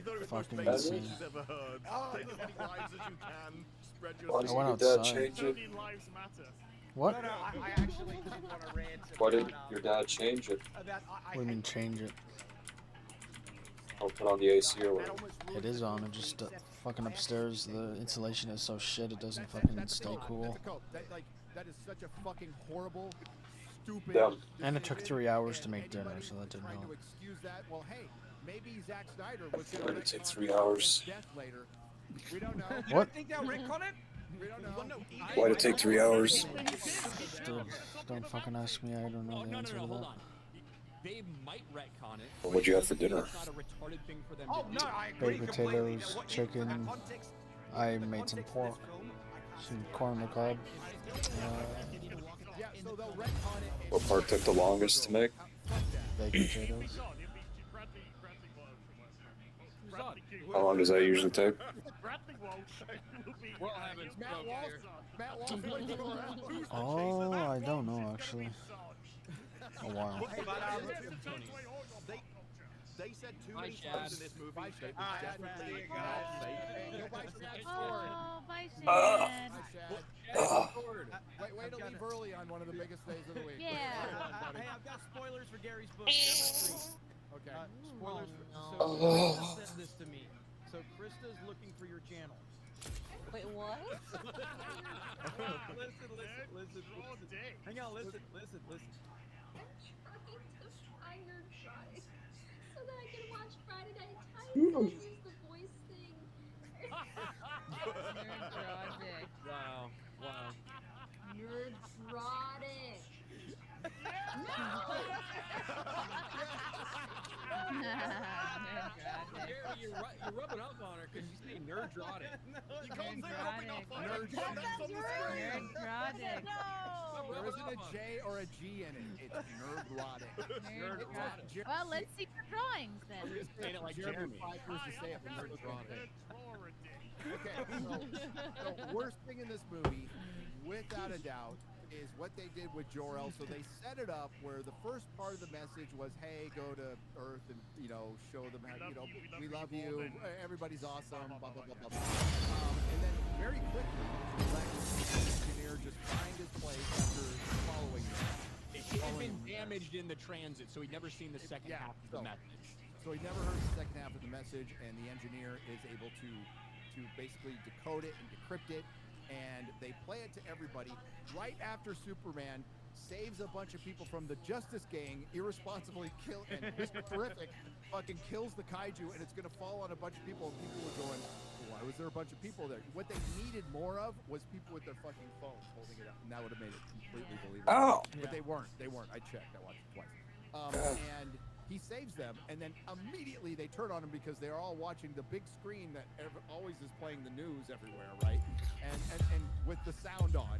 fucking insane. Why I went didn't your dad outside. change it? What? No, I actually didn't want to rant Why didn't about, your dad change it? that What do you mean change it? Or put on the AC or whatever. It is on. It just fucking upstairs. The insulation is so shit. It doesn't fucking stay cool. That is such a fucking horrible, stupid. Yeah. And it took 3 hours to make dinner, so that didn't trying help. to excuse that. Well, hey, maybe Zack Snyder was Why going did it to take 3 hours? death later. We don't know. What? think they'll retcon it? We don't know. Why did it take 3 hours? Dude, don't fucking ask me. I don't know the answer to hold that. on. They might retcon it. Well, what'd you have for dinner? It's not a retarded thing for them Oh, to no, do. I agree Baked completely. potatoes, What- chicken. in the context- I made some pork, some corn on the cob. Yeah, so they'll retcon it. What part took the longest to make? Baked potatoes. How long does that usually take? We're all having Matt smoke Walsh. here. Matt Walsh went for it. Oh, I don't know actually. A while. They said too Bye, many Chad. times in this movie that it was Alright, definitely see you not guys. fake. Go buy some Shad. Oh, bye, Shad. Hi, Shad. Wait to got leave early on one of the biggest days of the week. Yeah. Hey, I've got spoilers for Gary's book. Chris Okay. spoilers. Oh, So no. Krista said this to me. So Krista's looking for your channel. Wait, what? listen. Hang on, listen. I'm trying to find your try so that I can watch Friday Night Times and use the voice thing. Nerdrotic. Wow. Wow. Nerdrotic. Nerdrotic. Gary, you're rubbing up on her because she's saying nerdrotic. Nerdrotic. Nerdrotic. There isn't a J or a G in it. It's nerdrotic. Nerdrotic. Well, let's see your drawings then. Saying it like Jeremy Jeremy. Pfeiffer's to say it, but nerdrotic. Okay, so the worst thing in this movie, without a doubt, is what they did with Jor-El. So they set it up where the first part of the message was, hey, go to Earth and, show them how, we love you, everybody's awesome, blah, blah, blah, blah, blah. And then very quickly, let the engineer just find his place after following them. It had been damaged in the transit, so he'd never seen the second half of the message. So he never heard the second half of the message, and the engineer is able to basically decode it and decrypt it, and they play it to everybody right after Superman saves a bunch of people from the Justice Gang, irresponsibly kill, and Mr. Terrific fucking kills the kaiju, and it's gonna fall on a bunch of people, and people were going, why was there a bunch of people there? What they needed more of was people with their fucking phones holding it up, and that would have made it completely believable. Oh! But they weren't. I checked. I watched it twice. And he saves them, and then immediately they turn on him because they're all watching the big screen that always is playing the news everywhere, right? And with the sound on,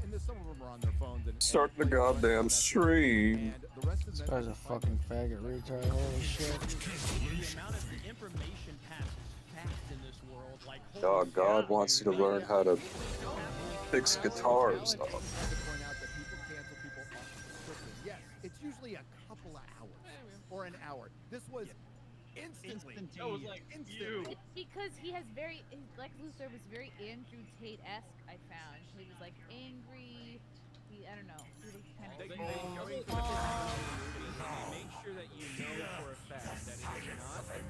and then some of them are on their phones. And Start the goddamn stream. And the rest of This them guy's a fucking faggot retard. Holy shit. The amount of information passed fast in this world, like Dog, God wants you to learn how to fix guitars, dog. To point out that people cancel people quickly. Yes, it's usually a couple of hours or an hour. This was instantly. That was like instantly. It's because he has Lex Luthor was very Andrew Tate-esque, I found. He was like angry. I don't know. He was kind of. Make sure that you know for a fact that it's not fake.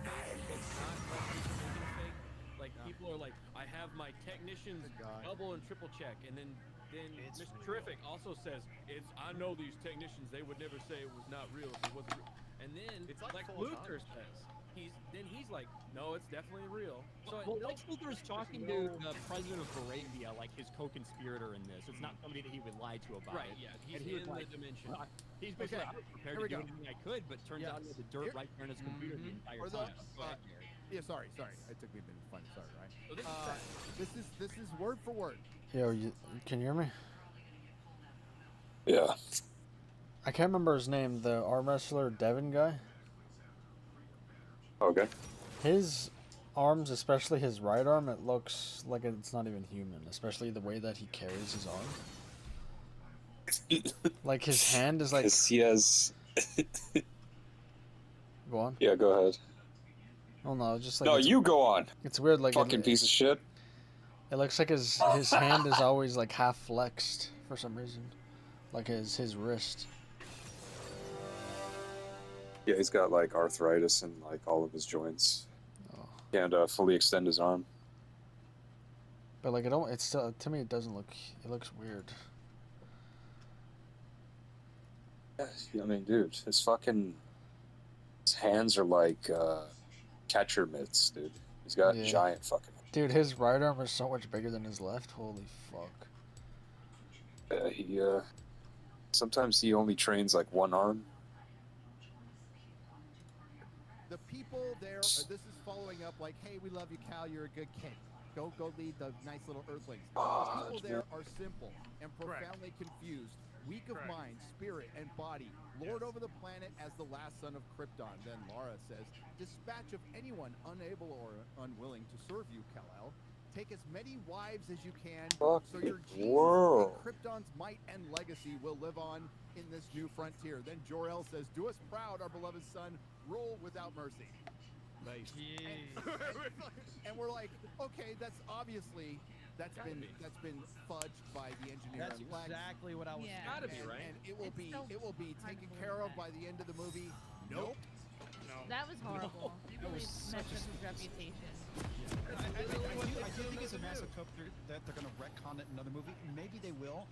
Like people are like, I have my technicians double and triple check, and then Mr. Terrific also says, I know these technicians, they would never say it was not real if it wasn't real. And then It's like Luthor says, he's like, no, it's definitely real. So Well, Lex Luthor is talking to the president of Arabia, like his co-conspirator in this. It's not somebody that he would lie to about right, it. yeah, he's And he was in like, the dimension. He's basically, I was prepared to do Here we anything I could, but turns out he had the dirt right there on his computer the entire Or the- time. Go ahead, Gary. Yeah, sorry. It took me a minute to find it. Sorry, right? So This is word for word. Yo, can you hear me? Yeah. I can't remember his name. The arm wrestler Devin guy. Okay. His arms, especially his right arm, it looks like it's not even human. Especially the way that he carries his arm. Like his hand is like. Because he has. Go on. Yeah, go ahead. Oh no, just like No, it's, you go on. it's weird. Like Fucking piece of shit. it looks like his hand is always like half flexed for some reason, like his wrist. Yeah, he's got like arthritis in like all of his joints. Oh. Can't fully extend his arm. But like it don't. It's still to me. It doesn't look. It looks weird. I mean, dude, his hands are like catcher mitts, dude. He's got Yeah. giant fucking. Dude, his right arm is so much bigger than his left. Holy fuck. He sometimes he only trains like one arm. The people there, this is following up like, hey, we love you, Cal, you're a good kid. Go lead the nice little earthlings. The people there are simple and profoundly confused, weak of mind, spirit, and body, lord over the planet as the last son of Krypton. Then Lara says, dispatch of anyone unable or unwilling to serve you, Kal-El. Take as many wives as you can, so your genes and Krypton's might and legacy will live on in this new frontier. Then Jor-El says, do us proud, our beloved son, rule without mercy. Nice. And we're like, okay, that's obviously that's been fudged by the engineer. That's and Lex. exactly what I was. Yeah. Gotta be right. And it will be taken hard to care of believe by the end of the movie. Nope. That was horrible. It really messed up his reputation. I do think it's a massive hope that they're going to retcon it in another movie. Maybe they will.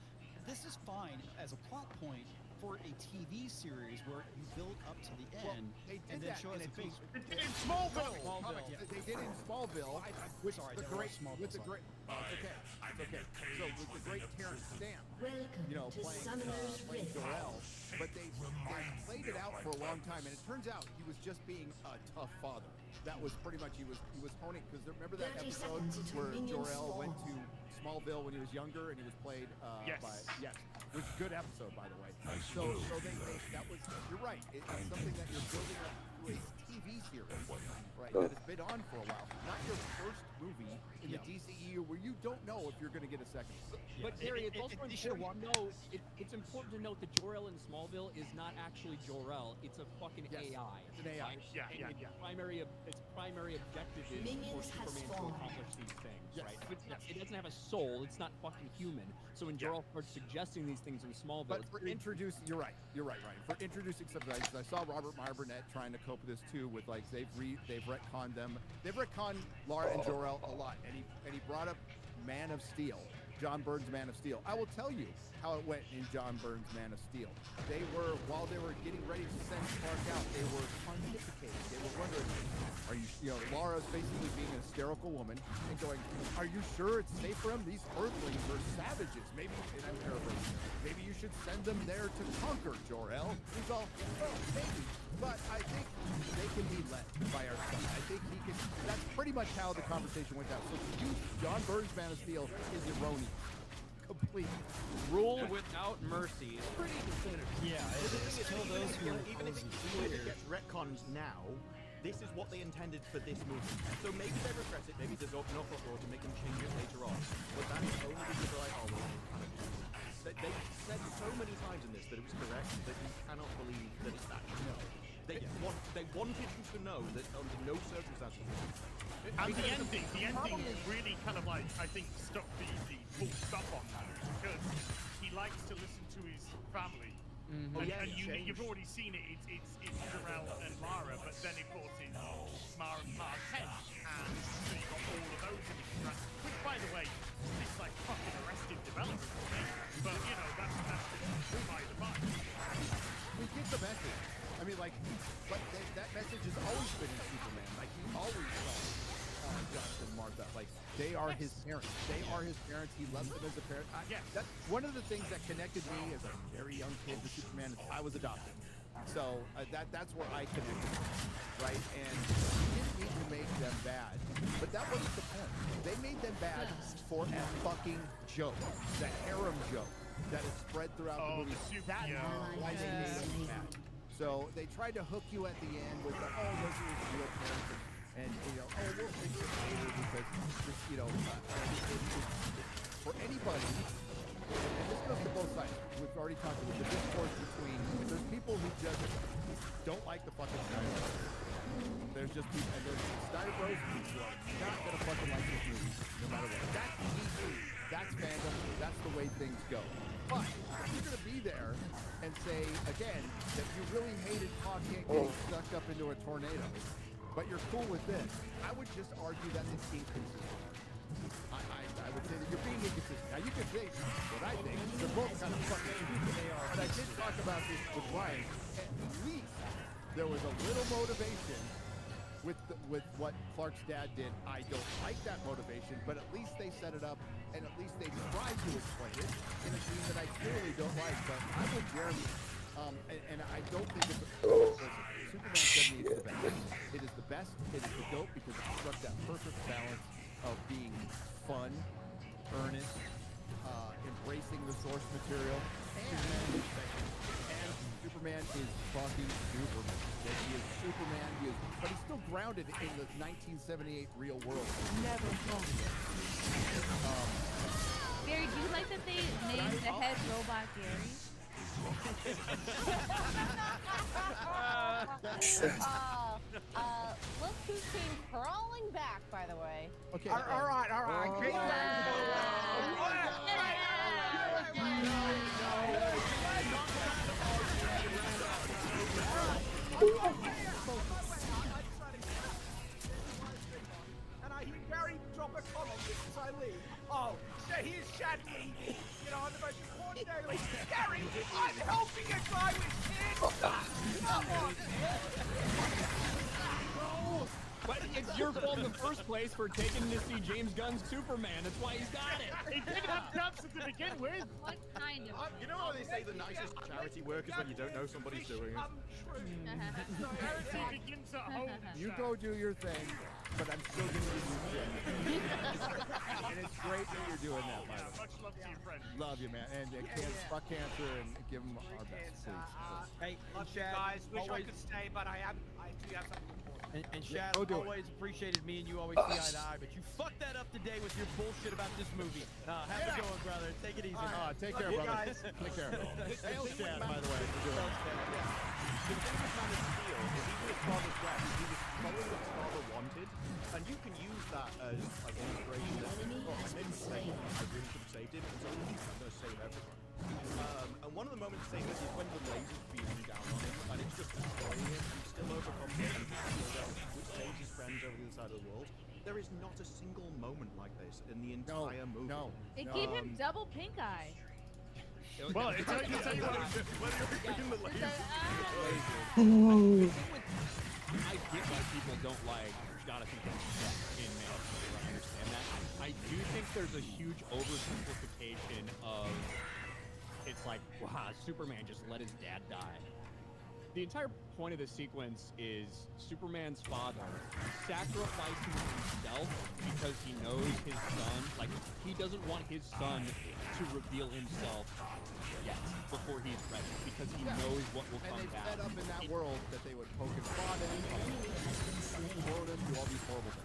This is fine as a plot point for a TV series where you build up to the end and then show us a big. They did in Smallville. They did in Smallville, with Sorry, the there great, was Smallville, with the sorry. great. It's okay. So with the great Terrence Stamp, Welcome to Summoner's Rift. Jor-El, but they played it out for a long time, and it turns out he was just being a tough father. That was pretty much he was honing, because remember that 30 episode seconds until where minions Jor-El went to spawn. Smallville when he was younger, and he was played Yes. which is a good episode, by the way. So they that was, you're right. It's something that you're building up through a TV series, right? That has been on for a while. Not your first movie in the DCEU where you don't know if you're going to get a second. But Gary, it's also They should important to note. It's important to note that Jor-El in Smallville is not actually Jor-El. It's a fucking Yes, AI. it's an AI. And its primary objective is Minions for has Superman to spawned. accomplish these things, Yes, right? But it doesn't have a soul. It's not fucking human. So when Jor-El starts suggesting these things in Smallville, But for introducing, you're right, Ryan. For introducing something, I saw Robert Meyer Burnett trying to cope with this too. With like they've retconned them. They've retconned Lara and Jor-El a lot, and he brought up Man of Steel, John Byrne's Man of Steel. I will tell you how it went in John Byrne's Man of Steel. They were, while they were getting ready to send Clark out, they were pontificating. They were wondering, are you know, Lara's basically being an hysterical woman and going, are you sure it's safe for him? These Earthlings are savages. Maybe, and I'm paraphrasing, maybe you should send them there to conquer Jor-El. He's all, well, maybe, but I think they can be led by our son. I think he can, that's pretty much how the conversation went down. So to use John Byrne's Man of Steel is erroneous. Complete. Rule without mercy is pretty definitive. Yeah, it is. Kill those who Even if it gets retconned now, this is what they intended for this movie. So maybe they regret it, maybe there's enough uproar to make them change it later on. But that is only because they're like, oh, well, they said so many times in this that it was correct that you cannot believe that it's that. No. They wanted you to know that under no circumstances. And the ending really kind of like, I think, stuck the full stop on that, because he likes to listen to his family. And you've already seen it, it's Jor-El and Mara, but then of course it's Mara and Part 10, and so you've got all of those in it, which by the way, it's like fucking Arrested Development to me, but you know, that's just by the by. We get the message. I mean, like, but that message has always been in Superman. Like, he always saw Justin, Martha. Like, they are his parents. They are his parents. He loves them as a parent. That's one of the things that connected me as a very young kid to Superman. Is I was adopted. So that's where I connected, right? And he didn't need to make them bad, but that wasn't the point. They made them bad for a fucking joke, the harem joke that is spread throughout the movie. That's why they made them bad. So they tried to hook you at the end with the, oh, those are his real parents, and you know, oh, we'll fix it later because just, you know, for anybody, and this goes to both sides. We've already talked about the discourse between, there's people who just don't like the fucking Snyder. there's just people, and there's Snyder Bros people who are not gonna fucking like this movie, no matter what. That's DC. That's fandom. That's the way things go. But if you're gonna be there and say again that you really hated Pac getting sucked up into a tornado, but you're cool with this, I would just argue that's inconsistent. I would say that you're being inconsistent. Now you can think what I think. They're both kind of fucking stupid. But I did talk about this with Ryan. At least there was a little motivation with what Clark's dad did. I don't like that motivation, but at least they set it up, and at least they tried to explain it in a scene that I clearly don't like. But I'm with Jeremy, and I don't think it's Superman 78 is the best. It is the best. It is the dope because it struck that perfect balance of being fun, earnest, embracing the source material, and Superman is fucking Superman. Yes, he is Superman, but he's still grounded in the 1978 real world. Never wrong. Gary, do you like that they named the head robot Gary? Look who came crawling back, by the way. Okay. All right. Great. And I hear Gary drop a comment as I leave. Oh, so here's Shadley, on the most important day of the week. Gary, I'm helping a guy with kids. Come on. But it's your fault in the first place for taking to see James Gunn's Superman. That's why he's got it. He didn't have guts to begin with. What kind of? You know how they say the nicest charity work is when you don't know somebody's doing it? Charity begins at home. You go do your thing, but I'm still gonna do your thing. And it's great that you're doing that, by the way. Much love to your friend. Love you, man. And fuck cancer and give them our best, please. Hey, love you guys. Wish I could stay, but I actually have something important. And Shad go do it. always apprecited me, and you always see eye to eye, but you fucked that up today with your bullshit about this movie. Have a good one, brother. Take it easy. Take care, brother. Take care. Hail Shad, by the way. For doing it. The thing with Man of Steel is even his father's death, he was following what his father wanted, and you can use that as like an inspiration that, oh, I made a mistake, I really should have saved him, and so I'm going to save everyone. And one of the moments saying this is when the laser's beaming down on him, and it's just destroying him, he's still overcomes it, and which saves his friends over the other side of the world. There is not a single moment like this in the entire movie. No. They gave him double pink eye. Well, it's tell you what, whether you're the laser. I get why people don't like Jonathan Kent in Man of Steel. I understand that. I do think there's a huge oversimplification of it's like, wow, Superman just let his dad die. The entire point of the sequence is Superman's father sacrificing himself because he knows his son, like, he doesn't want his son to reveal himself yet before he's ready, because he knows what will come back. And they set up in that world that they would poke and prod him, quote him, do all these horrible things.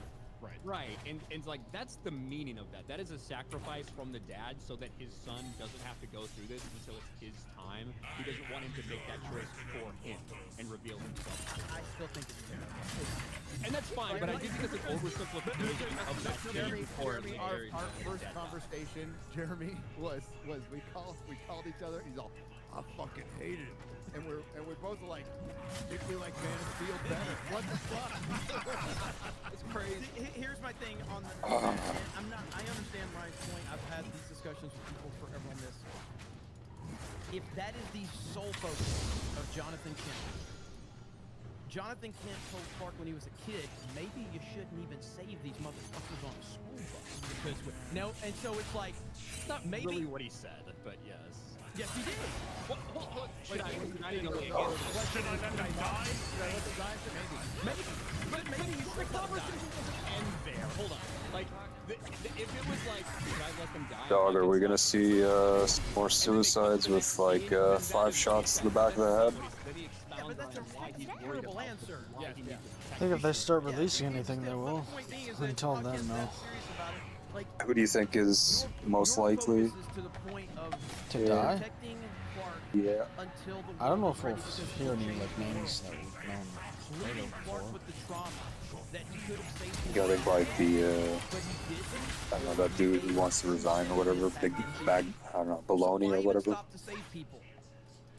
Right, and like, that's the meaning of that. That is a sacrifice from the dad so that his son doesn't have to go through this until it's his time. He doesn't want him to make that choice for him and reveal himself. I still think it's terrible. And that's fine, but I do think it's an oversimplification of that. Jeremy, our first conversation, Jeremy, was we called each other. He's all, I fucking hate it, and we're both like, you feel like Man of Steel better. What the fuck? It's crazy. Here's my thing on the. I understand Ryan's point. I've had these discussions with people forever on this. If that is the sole focus of Jonathan Kent told Clark when he was a kid, maybe you shouldn't even save these motherfuckers on a school bus because and so it's like, Not maybe really what he said, but yes. Yes, he did. Should I let them die? Maybe. But maybe the conversation doesn't end there. Hold on. Like, if it was like, should I let them die? Dog, are we gonna see more suicides with like 5 shots to the back of the head? Yeah, but that's a terrible answer. I think if they start releasing anything, they will. Until then, no. Who do you think is most likely To die? Yeah. I don't know if we'll hear any like names that we've known Halo parts before. with the trauma that he could have saved his Got life, like the but he didn't. I don't know, that dude who wants to resign or whatever, big bag, I don't know, baloney Why or even whatever. stop to save people?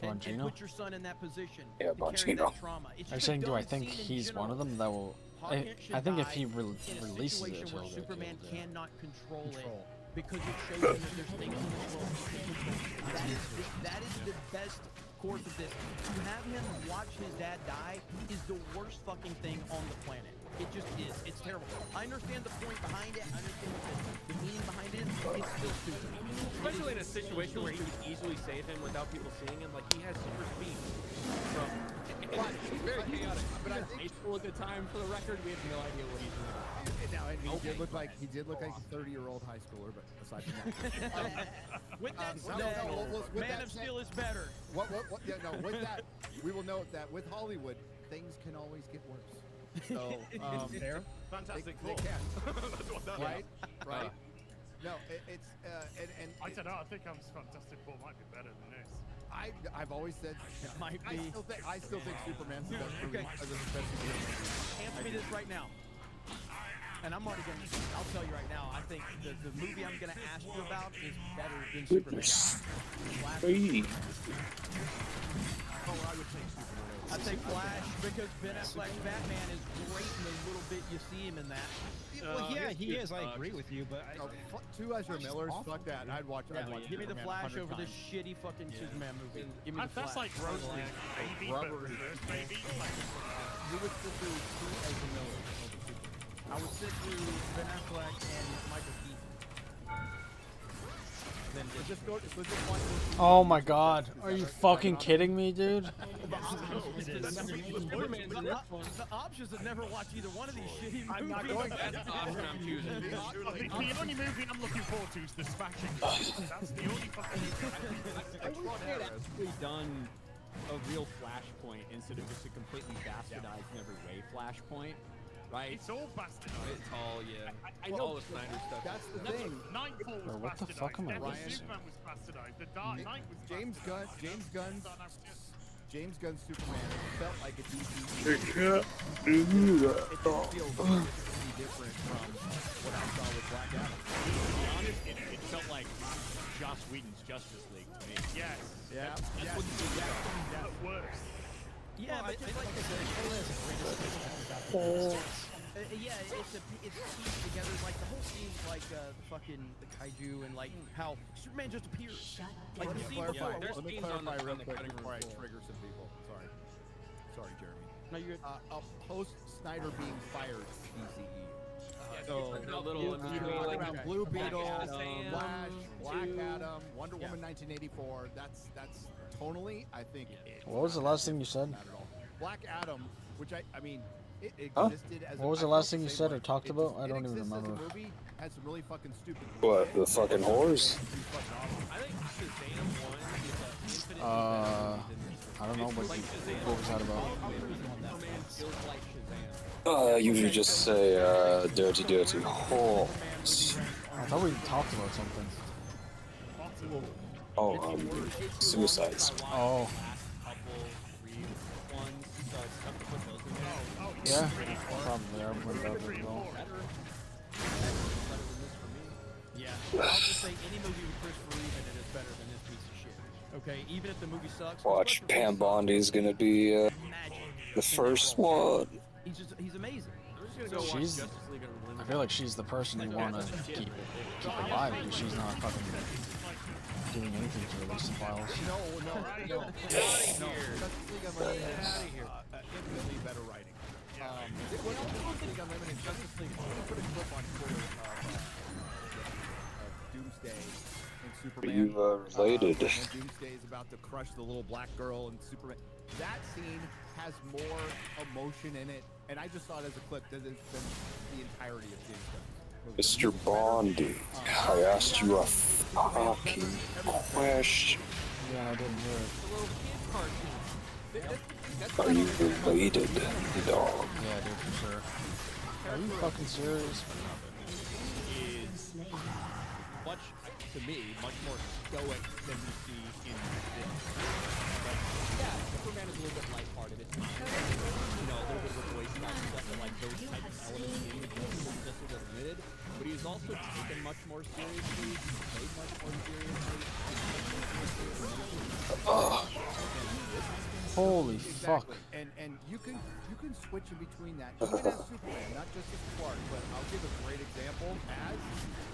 And Bongino? put your son in that position. Yeah, to carry Bongino. that trauma. It's Are you just a saying, do I dumb think scene in he's one of general. them that will? Hawkins I should think if die he in a releases it, situation where he'll get Superman killed. Yeah. cannot control it because it shows him that there's things in this world he can control. That is the best course of this. To have him watch his dad die is the worst fucking thing on the planet. It just is. It's terrible. I understand the point behind it. I understand what the meaning behind it. It's still stupid. Especially in a situation where he could easily save him without people seeing him. Like, he has super speed from... It's very chaotic. But I think it's a good time for the record. We have no idea what he's doing. Now, and he did look like a 30-year-old high schooler, but aside from that, With that no, said, with Man that of said- Steel is better. Yeah, no. With that, we will note that with Hollywood, things can always get worse. So, Fair. Fantastic. they Four. can, That's what that right? Right. No, it's and I don't know. I think Fantastic Four might be better than this. I've always said It might I be. still think Superman's the best movie. Okay. As the best superhero movie. Answer me this right now. And I'm already gonna. I'll tell you right now. I think the movie I'm gonna ask you about is better than Superman. Goodness. Flash. Hey. Oh, I would take Superman. I think Flash because Ben Affleck's Batman is great in the little bit you see him in that. Well, yeah, he is. I agree with you, but No, two Ezra Millers. Fuck that. I'd watch. Yeah, I'd watch give me the Superman Flash 100 over this times. shitty fucking Superman movie. Give me the That's Flash. like roasting baby, but Rubber. reverse baby. Like, You would sit through two Ezra Millers over Superman. I would sit through Ben Affleck and Michael Keaton. Then So just watch this. Oh my God! Are you fucking kidding me, dude? the options have never watched either one of these shitty movies. I'm not going to. That's the option I'm choosing. the only movie I'm looking forward to is The Smashing Pumpkins. That's the only fucking I wish they had actually done a real Flashpoint instead of just a completely bastardized in every way Flashpoint, right? It's all bastardized. It's all, yeah. I know. All the Snyder stuff. That's the thing. Nightfall was Bro, what the bastardized. fuck am I Death of watching? Superman was bastardized. The Dark Knight was James Gunn. bastardized. James Gunn's Superman felt like a DC. They can't do that. It didn't feel really different from what I saw with Black Adam. To be honest, it felt like Joss Whedon's Justice League to me. Yes. Yeah. That's what the movie felt. But worse. Yeah, but just like yeah, it's pieced together. Like the whole scene's like the fucking the kaiju and like how Superman just appears. Like Let the me scene before. clarify. there's Let me scenes on clarify the- real on the quick cutting room before I floor. trigger some people. Sorry, Jeremy. No, you're. Post Snyder being fired, DCE. So, a little in between, Talking like, about Blue Beetle, Shazam, Flash, Black 2. Adam, Wonder Woman 1984. That's tonally, I think. What was the last thing you said? Not at all. Black Adam, which I mean, it Huh? existed as. What was the last thing you said or talked about? I don't even remember. The movie had some really fucking stupid. What, the fucking whores? I think Shazam 1 is an infinite I don't know what was that about? Superman feels like Shazam. I usually just say, dirty whores. I thought we talked about something. Oh, suicides. Oh, yeah, probably. I went about it as well. Yeah, I'll just say any movie with Christopher Reeve in it is better than this piece of shit. Okay, even if the movie sucks. Watch, Pam Bondi's gonna be Magic. the first one. He's amazing. She's. I feel like she's the person you want to keep alive because she's not fucking doing anything to release the files. No. Justice League Unlimited has infinitely better writing. It wasn't Justice League Unlimited. Justice League. I'm gonna put a clip on Twitter of Doomsday and Superman. You related. When Doomsday is about to crush the little black girl and Superman. That scene has more emotion in it, and I just saw it as a clip than the entirety of James Gunn. Mr. Bondi, I asked you a fucking question. Yeah, I didn't hear it. Are you related, dog? Yeah, dude, for sure. Are you fucking serious? much, to me, much more stoic than we see in this. But yeah, Superman is a little bit lighthearted. It's you know, a little bit of a Boy Scout stuff and like those types of elements in the game just a little limited. But he was also taken much more seriously. He played much more seriously. Holy Exactly. fuck. And you can switch in between that. Even as Superman, not just as Clark, but I'll give a great example as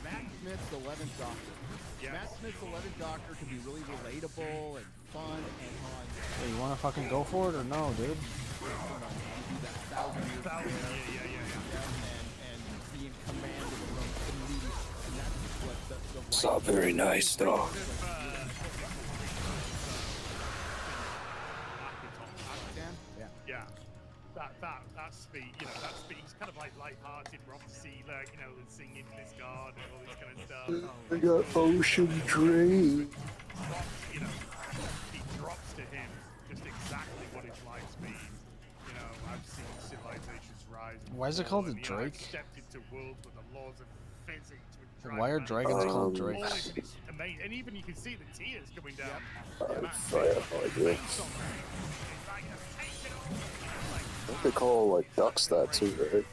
Matt Smith's 11th Doctor. Yes. Matt Smith's 11th Doctor can be really relatable and fun and on. Hey, you wanna fucking go for it or no, dude? And be in command of your own immediate. And that's what the It's all very nice, dog. Yeah. That speed, you know, that speed. He's kind of like light-hearted, Rob Sealer, you know, singing Bliss Guard and all this kind of stuff. I got Ocean Drain. You know, he drops to him just exactly what his life's been. You know, I've seen civilizations rise. Why is it called the and, you know, I've Drake? stepped into worlds where the laws of physics would Why are drive dragons man called insane. drakes? It's amazing, and even you can see the tears coming down. I think they call like ducks that too, right?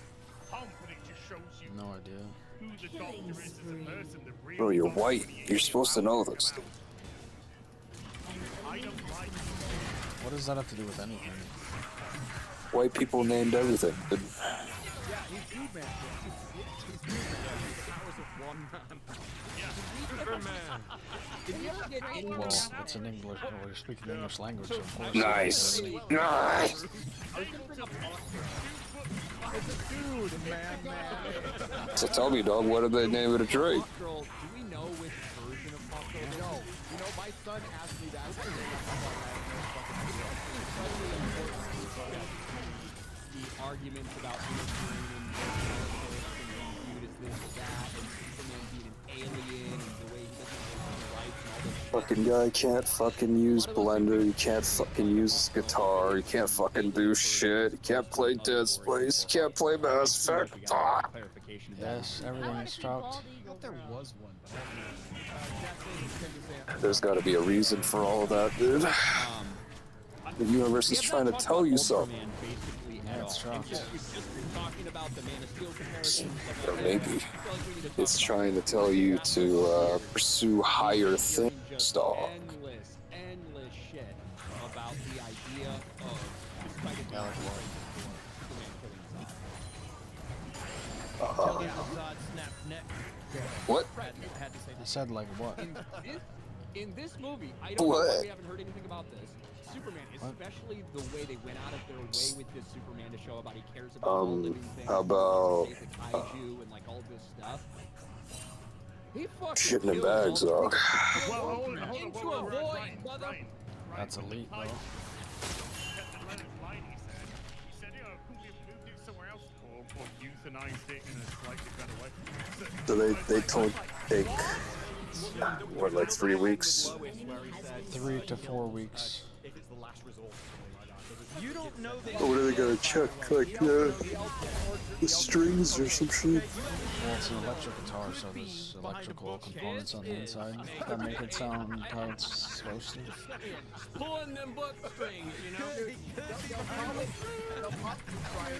No idea. Who the doctor is as a person, the real Bro, you're doctor white. when he You're is supposed to about know come this. out. I don't like What does that have to do with anything? White people named everything. Yeah, he's Superman. Superman. If you ever get any Well, it's in English. Well, we're speaking English language, so of course. Nice. Nice. It's a dude, man. So tell me, dog, what did they name it a Drake? Girl, do we know which version of Hawk Girl? No. You know, my son asked me that. The arguments about interviewing and politics and being viewed as this or that, and Superman being an alien and the way he doesn't have human rights and all this stuff. Fucking guy can't fucking use Blender. He can't fucking use guitar. He can't fucking do shit. He can't play Dead Space. He can't play Mass Effect. Ah. Clarification of Yes, everything is dropped. I thought there was one, but There's got to be a reason for all of that, dude. The universe is trying to tell you something. Yeah, it's dropped. Or maybe it's trying to tell you to pursue higher things, dog. Endless shit about the idea of despite it being Superman killing Zod. What? I said like what? In this movie, I don't know What? why we haven't heard anything about this. Superman, especially the way they went out of their way with this Superman to show about he cares about all living things. How about he saves the kaiju and like all this stuff. He fucking shit in the kills bags, all dog? into a void, mother. That's elite, bro. He said, you know, couldn't we have moved it somewhere else or euthanized it in a slightly better way? So they told take what, like 3 weeks? 3 to 4 weeks. If it's the last resort. You don't know that. What are they gonna check? Like the strings or some shit? Well, it's an electric guitar, so there's electrical components on the inside that make it sound how it's supposed to. Pulling them butt strings, you know?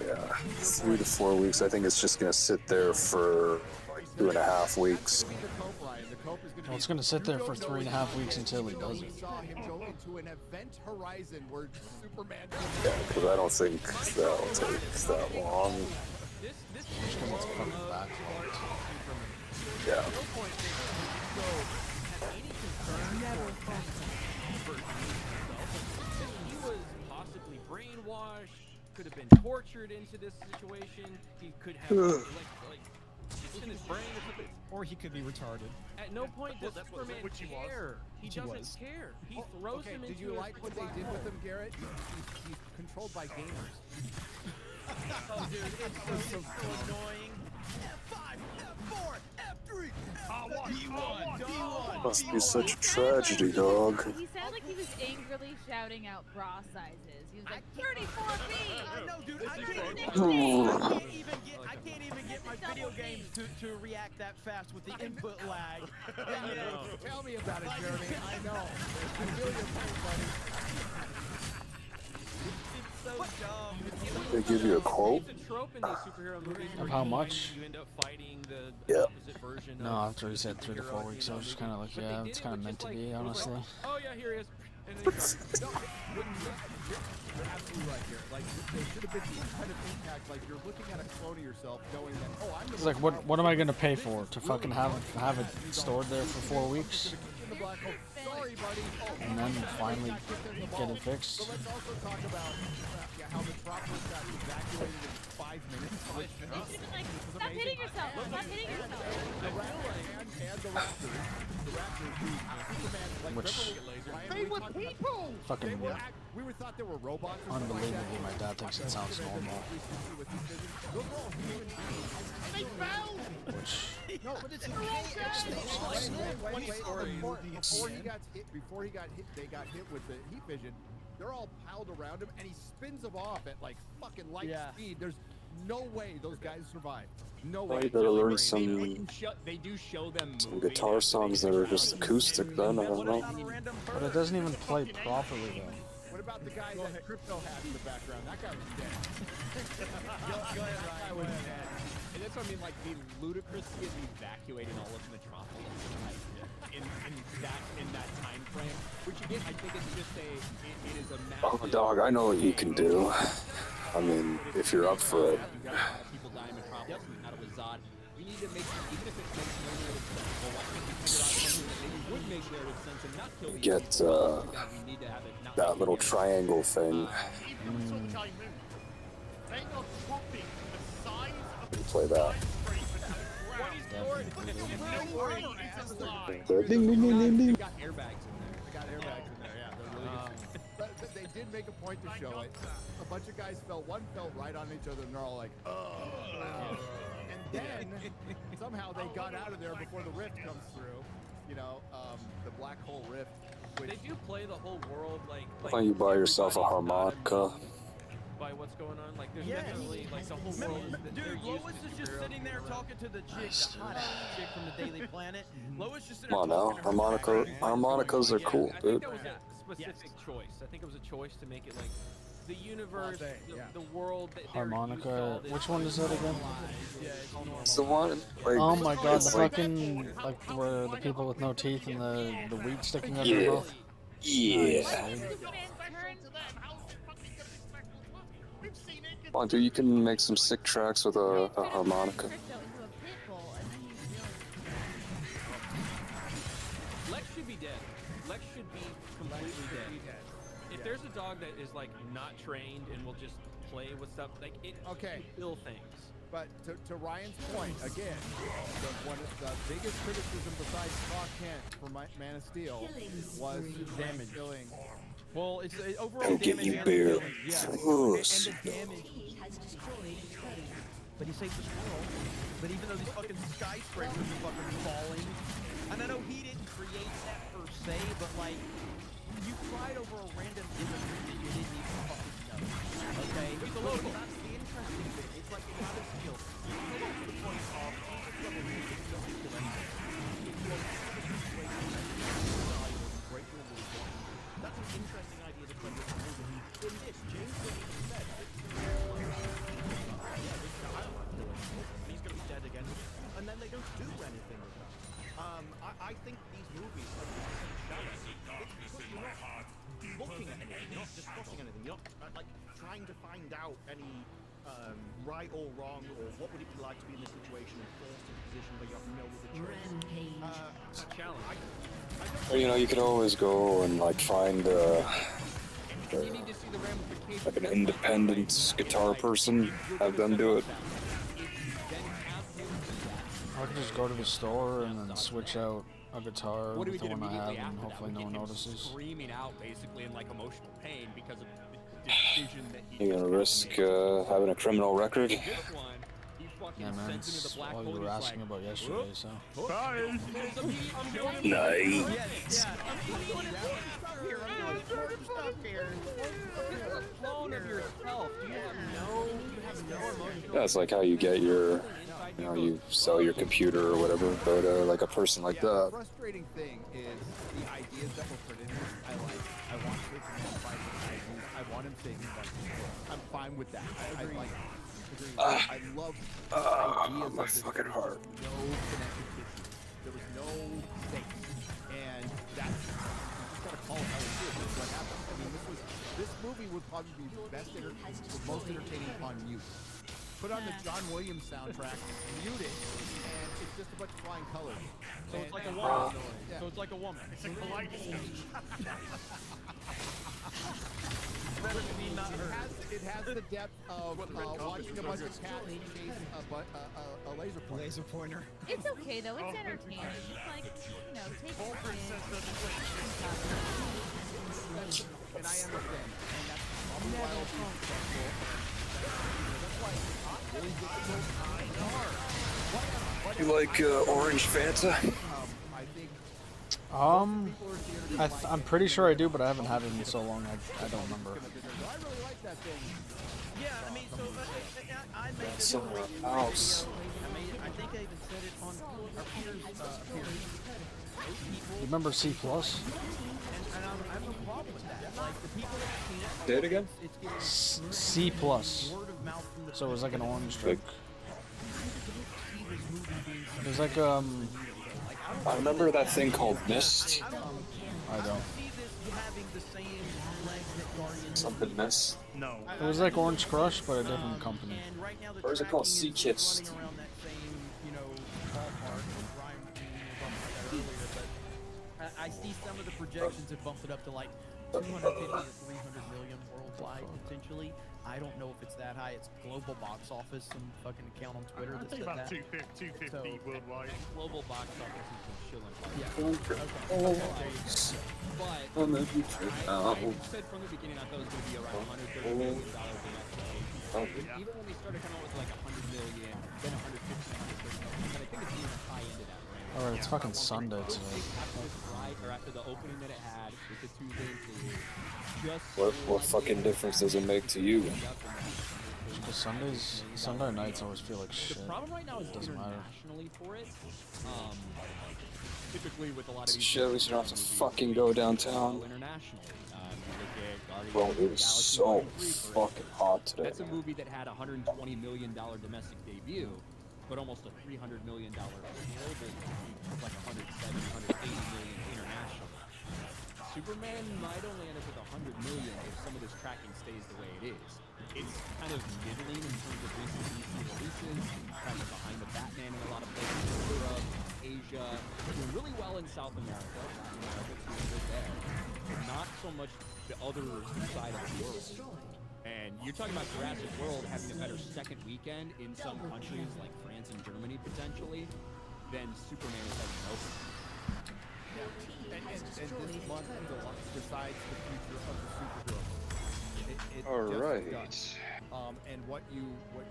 Yeah, 3 to 4 weeks. I think it's just gonna sit there for like 2.5 weeks. Well, it's gonna sit there for 3.5 weeks until he does it. We saw him go into an event horizon where Superman. Yeah, because I don't think that'll take that long. Just because it's fucking backlogged. Yeah. He was possibly brainwashed, could have been tortured into this situation. He could have like it's in his brain or something. Or he could be retarded. At no point does that's what- Superman which he was. care. He Which he doesn't was. care. He throws Okay, him into did you a like what they black did with hole. him, Garrett? He's controlled by gamers. Oh, dude, it's so annoying. F5, F4, F3, F1, Must be such a tragedy, dog. He sounded like he was angrily shouting out bra sizes. He was like, 34B! No, dude, I This is can't so even get my video video games to react that fast with the input lag. Tell me about it, Jeremy. I know. I feel your pain, buddy. It's so dumb. They give you a quote? It's a trope in these superhero movies. Of how much? You end up fighting the Yeah. opposite version. No, of after he said 3 to 4 weeks, I was just kind of like, But they yeah, did it's it kind of with meant just, to like, be, it was honestly. like, oh yeah, here he is. And then he's like, You're absolutely right here. Like, there should have been some kind of impact. Like, you're looking at a clone of yourself, knowing that, oh, I'm the It's like, what am I gonna pay for? To fucking have it stored there for 4 weeks? in the black hole. Sorry, buddy. Oh, And then finally get it fixed? So let's also talk about how the Metropolis got evacuated in 5 minutes. They should have been like, stop hitting yourself. Stop hitting yourself. And the Raptors. The Raptors, Superman, like, Which they were people! fucking We were thought they were robots or something like unbelievably, that. my dad thinks it sounds normal. Those are all human beings. They fell! Which No, but it's before he got hit, they got hit with the heat vision. They're all piled around him, and he spins them off at like fucking light speed. There's no way those guys survive. No way. You better learn some They do show them guitar songs that are just acoustic then, I don't know. But it doesn't even play properly though. What about the guy that crypto had in the background? That guy was dead. Go ahead, Ryan. Go ahead. And that's what I mean, like the ludicrousy of evacuating all of Metropolis, like, in that time frame. Which again, I think it's just it is a massive. Oh, dog, I know what you can do. I mean, if you're up for it. People die in Metropolis and not a Wizard. We need to make even if it makes no narrative sense. Well, why can't we figure out something that maybe would make narrative sense and not kill the Get we need to have it not that little triangle thing. Even the Sunshine Moon, they are dropping the size of the Play that. They Ding, ding, ding, ding, ding. got airbags in there. got airbags in there, yeah. They're really good. But they did make a point to show it. A bunch of guys one fell right on each other, and they're all like, oh. And then somehow they got out of there before the rift comes through. You know, the black hole rift. Which, they do play the whole world like. Why don't you buy yourself a harmonica? By what's going on, like there's definitely like the whole world. Dude, Lois is just sitting there talking to the chick, the hot ass chick from the Daily Planet. Lois just sitting Come there on now, talking to her. harmonicas are cool, I think dude. that was a specific choice. I think it was a choice to make it like the universe, yeah. the world. That Harmonica. Which one is that again? It's the one, like, Oh my god, the it's like, fucking like where the people with no teeth and the weed sticking out of Yeah. their mouth. yeah. Come on, dude, you can make some sick tracks with a harmonica. Lex should be dead. Lex should be completely dead. If there's a dog that is like not trained and will just play with stuff, like it Okay. kill things. But to Ryan's point, again, one of the biggest criticism besides Clark Kent for Man of Steel was damage. Killing. Well, it's overall I'll get damage you and bare killing, yeah. puss. And the damage. But he saved the squirrel. But even though these fucking skyscrapers are fucking falling, and I know he didn't create that per se, but like, you cried over a random image that you didn't even fucking know. Okay? He's a local. That's the interesting thing. It's like Man of Steel. You get to the point of trouble with it, you don't kill anything. If you are in a situation that you die or you break your rules, that's an interesting idea to play with the movie. In this, James Gunn said, he's going to be dead again. And then they don't do anything with that. I think these movies, like Shadow, it's because you're not looking at anything, you're not discussing anything, you're not like trying to find out any right or wrong, or what would it be like to be in this situation and forced in a position where you have no other choice. It's a challenge. Or, you know, you could always go and like find You need to see the ramifications. like an independent guitar person, have them do it. I could just go to the store and then switch out a guitar What do we with the do one I immediately have, and after that? hopefully We no one get him notices. screaming out, basically in like emotional pain because of the decision that he You gonna risk having a criminal record? This one, he fucking Yeah, man, sends into the it's black all hole. you and were he's asking like, about yesterday, so. Bye! Nice. Yeah. I'm doing it. Stop here. I'm doing it. Stop here. You're a clone of yourself. Do you have no emotional? That's like how you get your you know, you sell your computer or whatever, but like a person like The that. frustrating thing is the ideas that were put in this. I like. I want Superman fighting Titans. I want him saving bunches. I'm fine with that. I like. I love ideas My of this. fucking heart. No connective tissue. There was no stakes, and that's you just gotta call it how it is. That's what happened. I mean, this movie would probably be most entertaining on mute. Put on the John Williams soundtrack, mute it, and it's just a bunch of flying colors. So it's like a woman. So it's like a woman. It's a kaleidoscope. It has the depth of watching a bunch of cats chase a laser pointer. Laser pointer. It's okay though. It's entertaining. It's like, you know, take it And I understand. And that's probably why I'll be successful. That's why it's really difficult. You like orange Fanta? I think I'm pretty sure I do, but I haven't had it in so long. I don't remember. I really like that thing. Yeah, I mean, so I made That's it. somewhere else. I think I even said it on our peers' appearance. You remember C Plus? And I have no problem with that. Like, the people that have seen it, Say it again? it's getting C Plus. word of mouth from the So it was like an orange Like, drink. It was like I remember that thing called Mist. I don't. see this having the same legs that Guardians. Something Mist. No. It was like Orange Crush, but a different company. And right now the Or is it called tracking Sea is Kits? running around that same, you know, ballpark. Brian was talking about that earlier, but I see some of the projections have bumped it up to like 250 to 300 million worldwide potentially. I don't know if it's that high. It's global box office, some fucking account on Twitter I that think said about that. 250 worldwide. Global box office has been chilling. But Oh, maybe. I said from the beginning I thought it was going to be around $130 million domestic. Even when they started coming out with like 100 million, then 150, 130 million, but I think it's even the high end of that range. Alright, it's fucking Sunday today. After this ride, or after the opening that it had with the Tuesday and Tuesday, just What fucking difference does it make to you? Because Sunday nights always feel like shit. The problem right now is Doesn't matter. internationally for it. Typically with a lot of these Shit, at least you don't have to fucking go downtown. internationally. You look at Guardians Bro, of the it was Galaxy so Volume 3, for fucking hot today. That's a movie that had a $120 million domestic debut, but almost a $300 million global debut, like 170, 180 million international. Superman might only end up with 100 million if some of this tracking stays the way it is. It's kind of middling in terms of recent DC releases, kind of behind the Batman in a lot of places in Europe, Asia, doing really well in South America, Latin America, doing good there. But not so much the other side of the world. And you're talking about Jurassic World having a better second weekend in some countries like France and Germany potentially than Superman is having open. And this month decides the future of the superhero. It All just right. does. And what you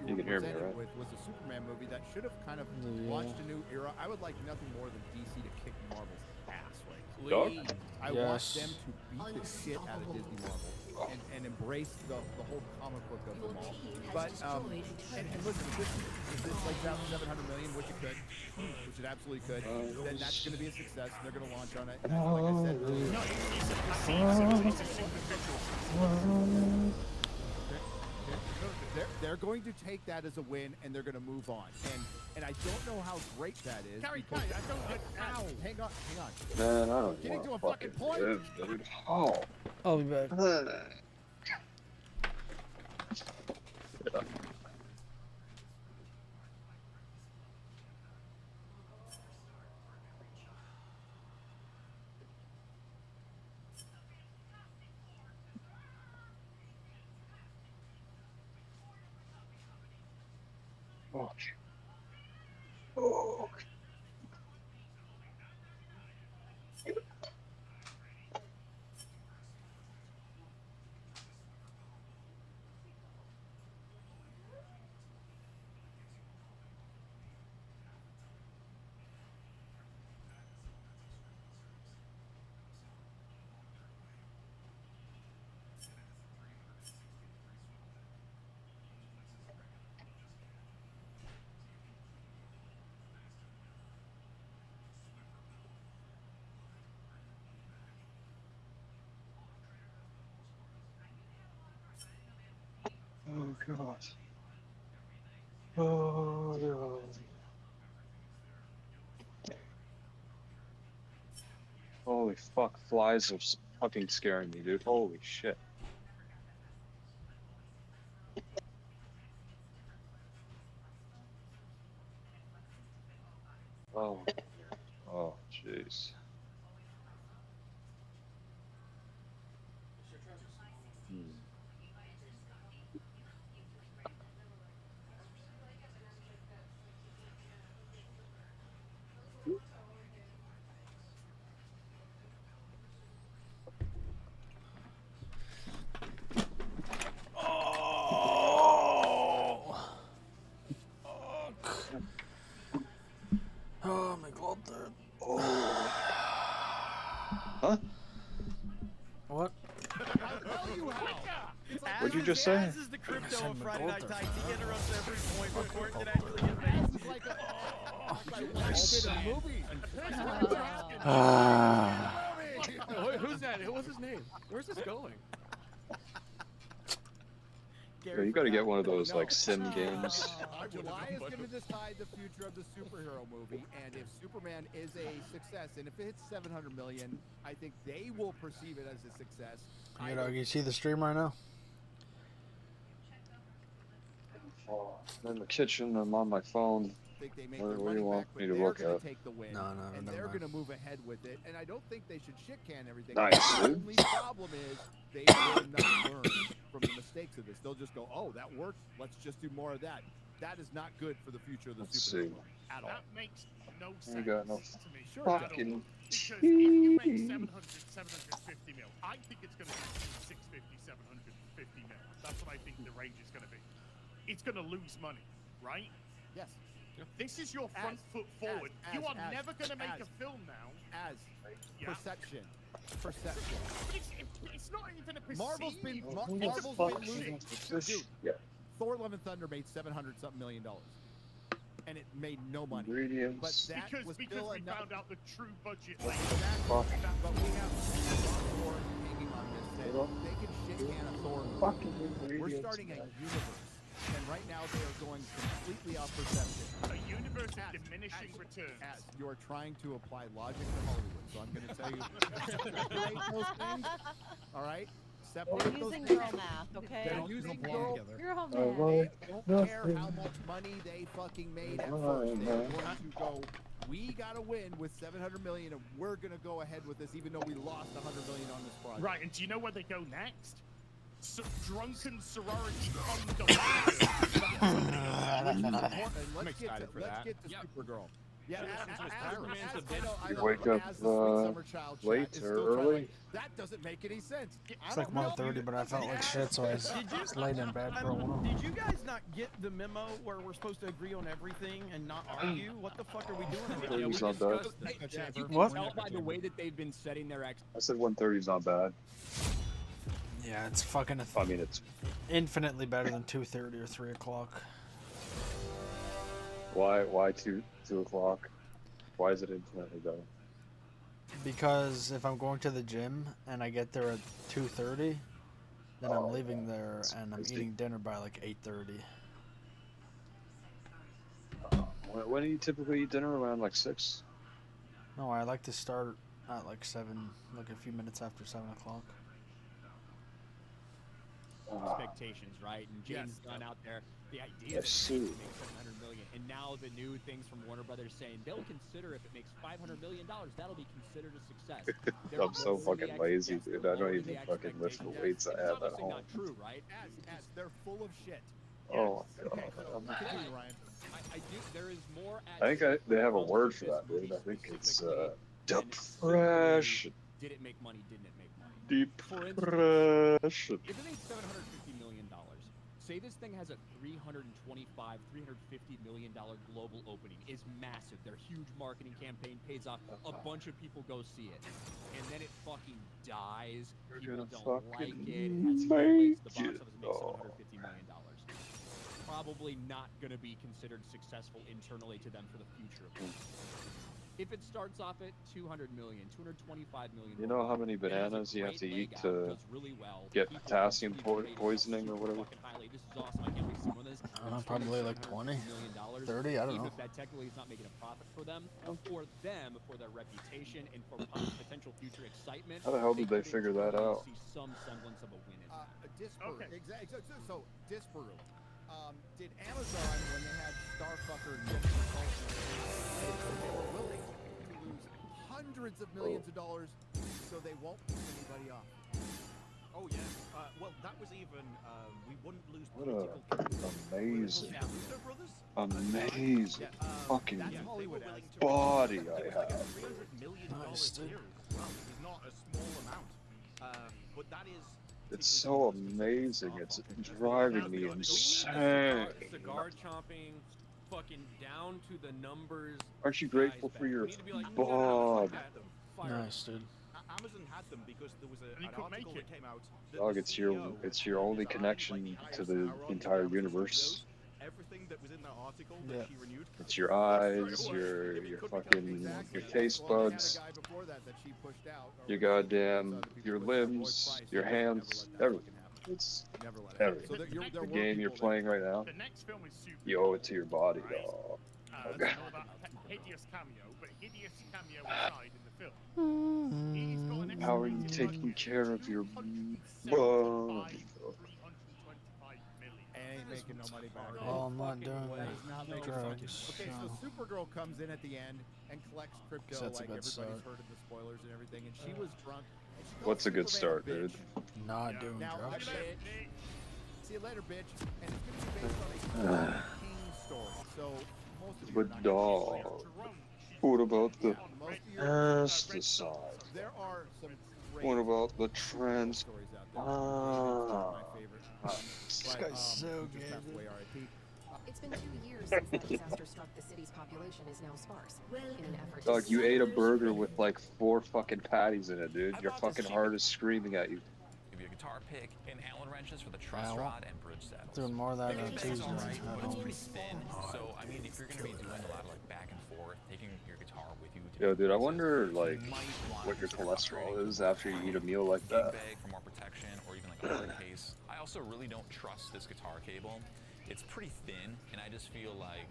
You were can hear me, presented right? with was a Superman movie that should have kind of launched a new era. I would like nothing more than DC to kick Marvel's ass right Dog? now. I want them to beat the shit out of Disney Marvel and embrace the whole comic book of them all. But and listen, if this like out 700 million, which it could, which it absolutely could, then that's going to be a success, and they're going to launch on it. And like I said, they're going to take that as a win, and they're going to move on. And I don't know how great that is. Carrie, because, I don't. ow, hang on. Man, I don't Getting to want a to fucking fucking point. live, dude. Oh. I'll be back. Yeah. Okay. Oh. Oh god. Oh no. Holy fuck, flies are fucking scaring me, dude. Holy shit. Oh, oh, jeez. Hmm. Oh, my god, dude. Oh. Huh? What? I'll tell you how. It's like What'd you just say? As is the crypto said of Friday Night McGolder. Tights. He interrupts every point before it can actually get made. This is like a movie. Who's that? What's his name? Where's this going? Yo, you gotta get one of those like sim games. July is going to decide the future of the superhero movie, and if Superman is a success, and if it hits 700 million, I think they will perceive it as a success. You know, you see the stream right now? I'm in the kitchen, I'm on my phone. Think they make What their do money you want back, but me to they're look going at? to take the win, No, and never they're mind. going to move ahead with it. And I don't think they should shit can everything. Nice, The dude. only problem is they will not learn from the mistakes of this. They'll just go, "Oh, that worked. Let's just do more of that." That is not good for the future of the Let's superhero see. at all. That makes no sense You got no to me. Sure, at all. fucking Because if you make tea. 750 mil, I think it's going to be 650, 750 mil. That's what I think the range is going to be. It's going to lose money, right? Yes. This is your front foot forward. You are never going to make a film now. As Yeah. perception. But it's not even a perceived. Marvel's been It's a losing. bullshit. Dude, Thor: Love and Thunder made $700-something million, and it made no money. Ingredients. But that Because was we still enough. found out the true budget later. Fuck. But we have Thor hanging on this thing. They can shit can a Thor movie. Fucking We're ingredients. starting a universe, and right now they are going completely off perception. A universe of diminishing returns. As you are trying to apply logic to Hollywood, so I'm going to tell you, separate those things. All right, separate They're those using things. girl math, okay? They're using girl. Girl I math. like Don't care how much money they fucking made at first. They're going to go, we got to win with 700 million, and we're going to go ahead with this, even though we lost 100 million on this project. Right, and do you know where they go next? Drunken sorority condom. I'm excited for that. Let's get to Supergirl. Yeah, You wake up late or early? That doesn't make any sense. It's like 1:30, but I felt like shit, so I was just laid in bed for a while. Did you guys not get the memo where we're supposed to agree on everything and not argue? What the fuck are we doing? It's not bad. You can What? tell by the way that they've been setting their I said 1:30 is not bad. Yeah, it's fucking I mean, it's infinitely better than 2:30 or 3 o'clock. why 2 o'clock? Why is it infinitely better? Because if I'm going to the gym and I get there at 2:30, then I'm leaving there and I'm eating dinner by like 8:30. When do you typically eat dinner? Around like 6? No, I like to start at like 7, like a few minutes after 7 o'clock. Expectations, right? And James Gunn out there, the idea that Yes, it sir. makes 700 million, and now the new things from Warner Brothers saying they'll consider if it makes $500 million, that'll be considered a success. They're I'm so lowering the fucking lazy, ex- dude. they're I don't lowering even the fucking lift the expectations. weights I It's have at obviously home. not true, right? as they're full of shit. Oh my Okay, god. continue, Ryan. I do. There is more. I think they have a word for that, dude. I think it's depression. Did it make money? Didn't it make money? Depression. If it made $750 million, say this thing has a $325, $350 million global opening, is massive. Their huge marketing campaign pays off. A bunch of people go see it, and then it fucking dies. People don't like it. It has no legs. The box office makes $750 million. Probably not going to be considered successful internally to them for the future of it. if it starts off at 200 million, 225 million. You know how many it has a bananas you have great to leg eat out, to does really well. get People potassium continue to rate it poisoning or super whatever? fucking highly. This is awesome. I can't wait to see more of this. I don't know, probably like 20, 30, I don't Even know. if that technically is not making a profit for them, for their reputation, and for potential future excitement. How the hell did they could figure that internally out? See some semblance of a win in that. Disparate. Exactly. So disparate. Did Amazon, when they had Starfucker and Jimmy they were willing to lose hundreds of millions of dollars so they won't piss anybody off? Oh yeah. Well, that was even we wouldn't lose What political. a amazing, Russo brothers. amazing fucking Hollywood body I have. $300 million series. Well, it's not a small amount. But that is. It's so amazing. It's driving me insane. Cigar chomping, fucking down to the numbers. Aren't you grateful for your like, body? Nice, dude. Amazon had them because there was an article that came out. Dog, it's your only connection to the entire universe. Everything that was in that article that she renewed. It's your eyes, your fucking, your taste buds, your goddamn, your limbs, your hands, everything. It's everything. The game you're playing right now, The next film is super. you owe it to your body, dog. That hideous cameo, but hideous cameo aside in the film. He's got an How are you estimated taking budget care of your of body? 325 million. Ain't making no money back. Well, I'm not doing Okay, drugs. so Supergirl comes in at the end and collects crypto That's a like good everybody's start. heard of the spoilers and everything, and she was drunk. And she What's a calls good Superman start, dude? Not doing Now, I drugs. bet, see you later, bitch. And it's going to be based on a king story. So most of you are But not dog, what about the pesticide? There are some great What about the trans? stories out there. My favorite. This guy's so just gay, passed dude. away, R.I.P. It's been 2 years since that disaster struck. The city's population is now sparse. In an effort to Dog, you ate a burger with like 4 fucking patties in it, dude. Your fucking heart is screaming at you. Give you a guitar pick and Allen wrenches for the truss rod and bridge saddles. Doing more of that on Tuesday. Alright, but it's pretty thin. So I mean, if you're gonna be doing a lot of like back and forth, taking your guitar with you. Yo, dude, I wonder like what your cholesterol is after you eat a meal like that. Bag for more protection, or even like a hard case. I also really don't trust this guitar cable. It's pretty thin, and I just feel like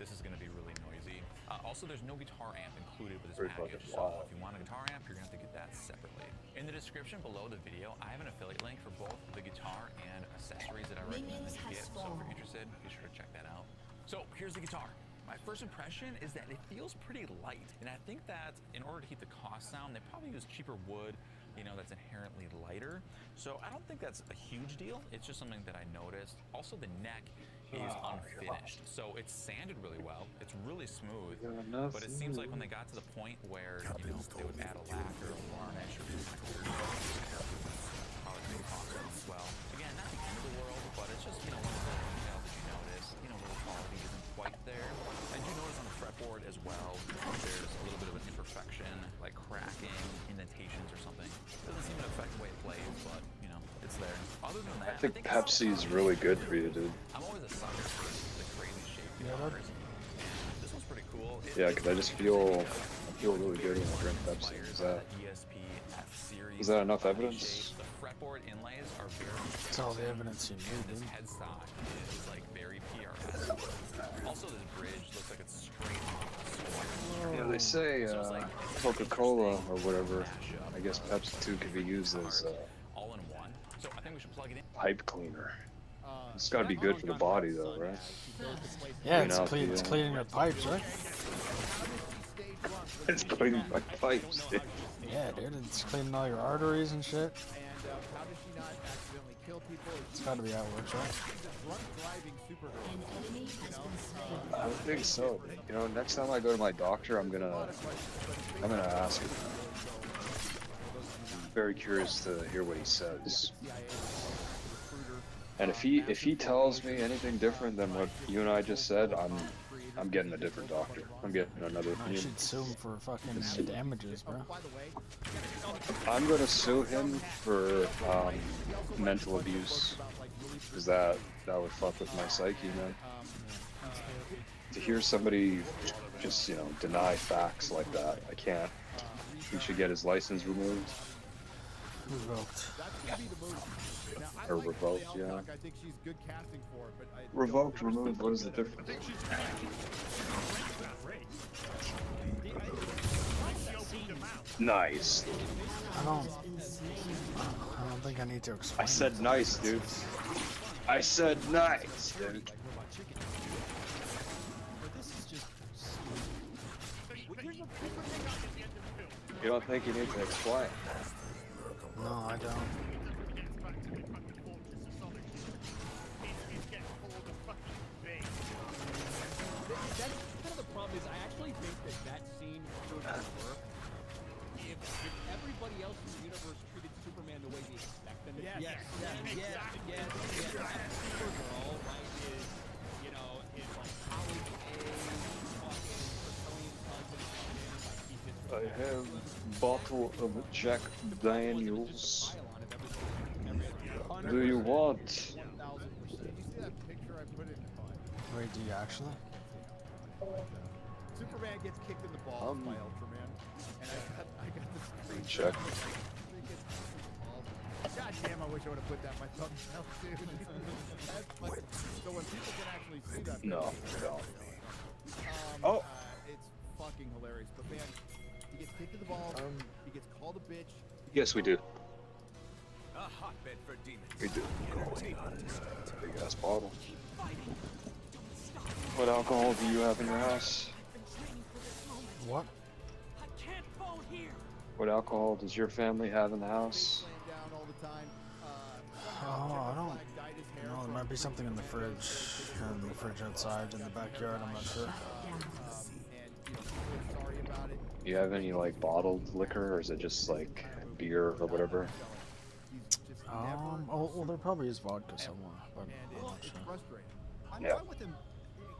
this is going to be really noisy. Also, there's no guitar amp included with this package, so if you want a guitar amp, you're going to have to get that separately. In the description below the video, I have an affiliate link for both the guitar and accessories that I recommend that you get, so if you're interested, be sure to check that out. So, here's the guitar. My first impression is that it feels pretty light, and I think that in order to keep the cost down, they probably use cheaper wood, you know, that's inherently lighter. So I don't think that's a huge deal. It's just something that I noticed. Also, the neck is unfinished, so it's sanded really well. It's really smooth, but it seems like when they got to the point where, you know, they would add a lacquer or varnish or probably make cost as well. Again, not the end of the world, but it's just, you know, one of the details that you notice, you know, where the quality isn't quite there. I do notice on the fretboard as well, there's a little bit of an imperfection, like cracking, indentations or something. Doesn't seem to affect the way it plays, but, you know, it's there. Other than that, I think Pepsi's really good for you, dude. I'm always a sucker for the crazy shaped guitars. This one's pretty cool. Yeah, because I just feel really good when I drink Pepsi. Is that enough evidence? The fretboard inlays are very. That's all the evidence you need, This dude. headstock is like very PRS. Also, this bridge looks like it's straight off. Yeah, they say Coca-Cola or whatever. I guess Pepsi too could be used as all in one. So I think we should plug it in. pipe cleaner. It's got to be good for the body, though, right? Yeah, it's cleaning your pipes, right? It's cleaning my pipes, dude. Yeah, dude, it's cleaning all your arteries and shit. How does she not accidentally kill people? It's gotta be how it works, right? She's a drunk driving superhero. I would think so. You know, next time I go to my doctor, I'm gonna ask him. I'm very curious to hear what he says. And if he tells me anything different than what you and I just said, I'm getting a different doctor. I'm getting another I opinion. should sue him for fucking damages, bro. I'm gonna sue him for mental abuse, because that would fuck with my psyche, man. To hear somebody just, you know, deny facts like that. I can't. He should get his license removed. Revoked. Or revoked, yeah. I think she's good casting for it, but I Revoked, removed, what is the difference? Nice. I don't think I need to explain. I said nice, dude. I said nice, dude. You don't think you need to explain? No, I don't. That's kind of the problem is I actually think that scene could work if everybody else in the universe treated Superman the way we expect them to. Yes. Supergirl, right, is, you know, is like college age, fucking Brazilian husband, I have a bottle of Jack Daniels. Do you want? Did you see that picture I put in? Wait, do you actually? Superman gets kicked in the balls by Ultraman, and I got this screenshot. Check. God damn, I wish I would have put that in my thumbnail too. That's funny. So when people can actually see that. No. It's fucking hilarious. But man, he gets kicked in the balls. He gets called a bitch. Yes, we do. A hotbed for demons. We do. Big ass bottle. What alcohol do you have in your house? What? What alcohol does your family have in the house? Oh, I don't know. There might be something in the fridge outside in the backyard. I'm not sure. Do you have any like bottled liquor, or is it just like beer or whatever? Oh, well, there probably is vodka somewhere, but I'm not sure. I'm fine with him,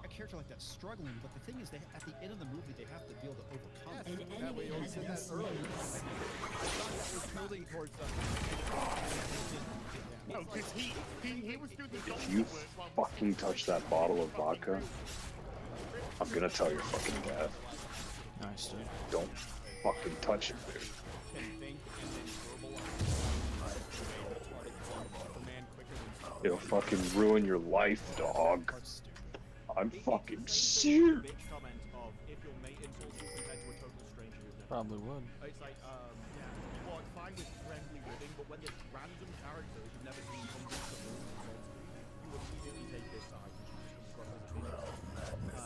a character like that struggling, but the thing is, at the end of the movie, they have to be able to overcome it. We said that earlier. I thought that was moving towards No, because he was doing the If you fucking touch that bottle of vodka, I'm gonna tell your fucking dad. Nice, dude. Don't fucking touch it, dude. It'll fucking ruin your life, dog. I'm fucking serious. Probably would. It's like, well, it's fine with friendly living, but when there's random characters you've never seen from different movies, you immediately take this side and she just comes across as a villain.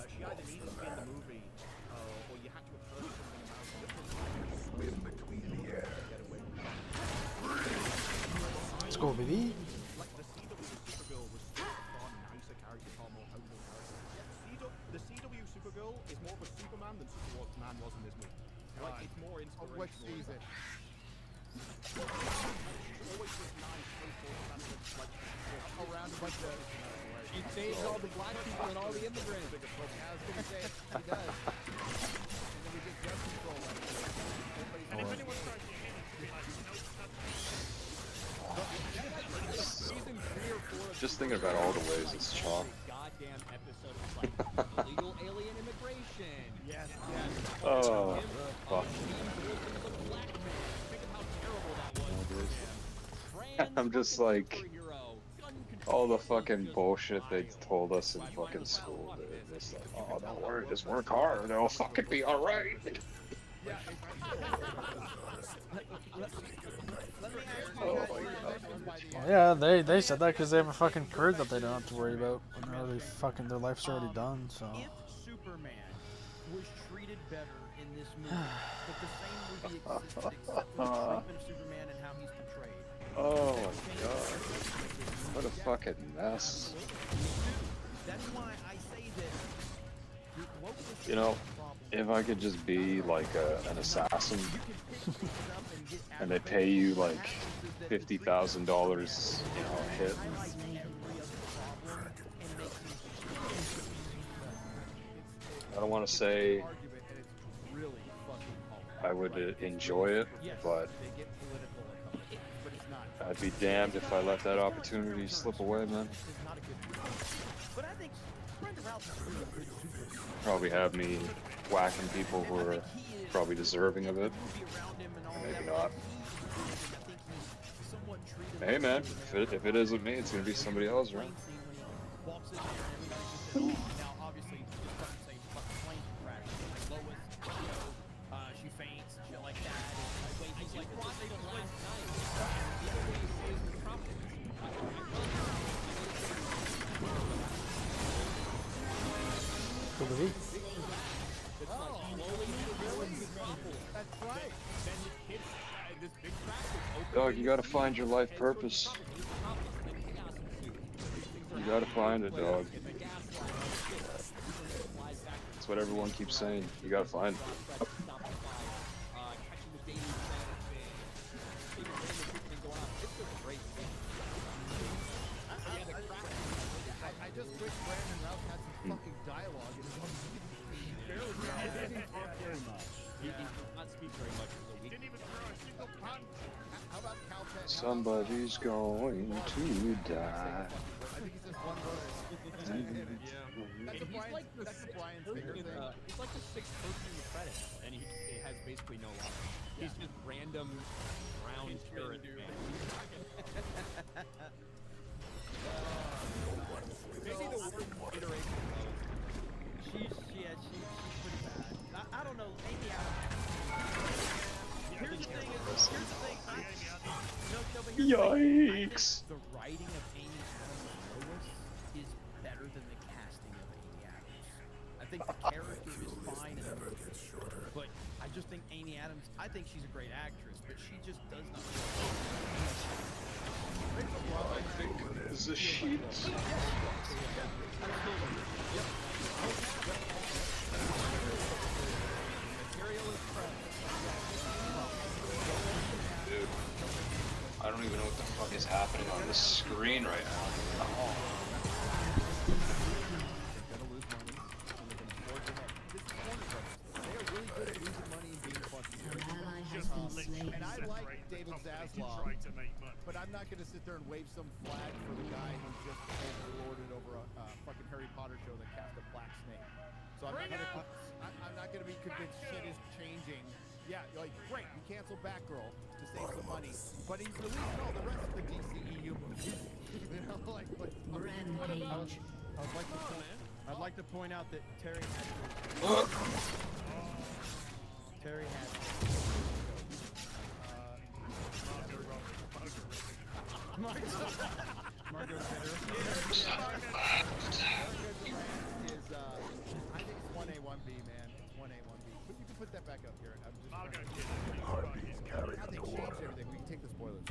She either needed to be in the movie, or you had to have heard something about her. Swim between the air. Let's go, baby. Like the CW Supergirl was a far nicer character, far more hopeful character. The CW Supergirl is more of a Superman than Superman was in this movie. Like, it's more inspirational. What season? Always was nice, like, around a bunch of. She saves all the black people and all the immigrants. I was gonna say, he does. And then we get gun control. And if anyone tries to hit it, be like, Season 3 or 4 of Just thinking about all the ways it's chalk. goddamn episode of like illegal alien immigration. Yes. Oh, fuck. I'm just like, all the fucking bullshit they told us in fucking school, dude. It's like, oh, don't worry, just work hard, it'll fucking be alright. Well, yeah, they said that because they have a fucking career that they don't have to worry about. And they're already fucking, their life's already done, so. If Superman was treated better in this movie, but the same movie existed except for the treatment of Superman and how he's portrayed. Oh my god. What a fucking mess. That's why I say that. You know, if I could just be like an assassin, and they pay you like $50,000, you know, a hit. I don't want to say I would enjoy it, but I'd be damned if I let that opportunity slip away, man. Probably have me whacking people who are probably deserving of it. Or maybe not. Hey man, if it isn't me, it's gonna be somebody else, right? Walks in there and everybody's just in awe. Now, obviously, just start to say fucking plane crash. Like Lois, she faints, shit like that. And wait, he's like, last night. The other day, he was in Tropics. That's right. Dog, you gotta find your life purpose. You gotta find it, dog. That's what everyone keeps saying. You gotta find it. I just wish Brandon Routh had some fucking dialogue in his own movie. He didn't talk very much. He did not speak very much for the week. Didn't even throw a single punch. How about Caltech? Somebody's going to die. I think he's just one word. That's a Brian. That's a Brian's favorite thing. He's like the sixth person in the credits, and he has basically no line. He's just random brown turret man. Maybe the worst iteration of Lois. She's pretty bad. I don't know. Amy Adams. Here's the thing. Yikes! The writing of Amy Adams and Lois is better than the casting of Amy Adams. I think the character is fine in the movie, but I just think Amy Adams. I think she's a great actress, but she just does not. I think it's a sheet. Dude, I don't even know what the fuck is happening on this screen right now. Oh. And I like David Zaslav, but I'm not going to sit there and wave some flag for the guy who just overlorded over a fucking Harry Potter show that cast a black snake. So I'm not going to be convinced shit is changing. Yeah, like, great, you cancel Batgirl to save some money, but he's released all the rest of the DCEU movies. You know, like Rampage. I'd like to point out that Terry had Margot Kidder. I think it's 1A, 1B, man. It's 1A, 1B. But you can put that back up here. I'm just Margot Kidder. how they changed everything. We can take the spoilers.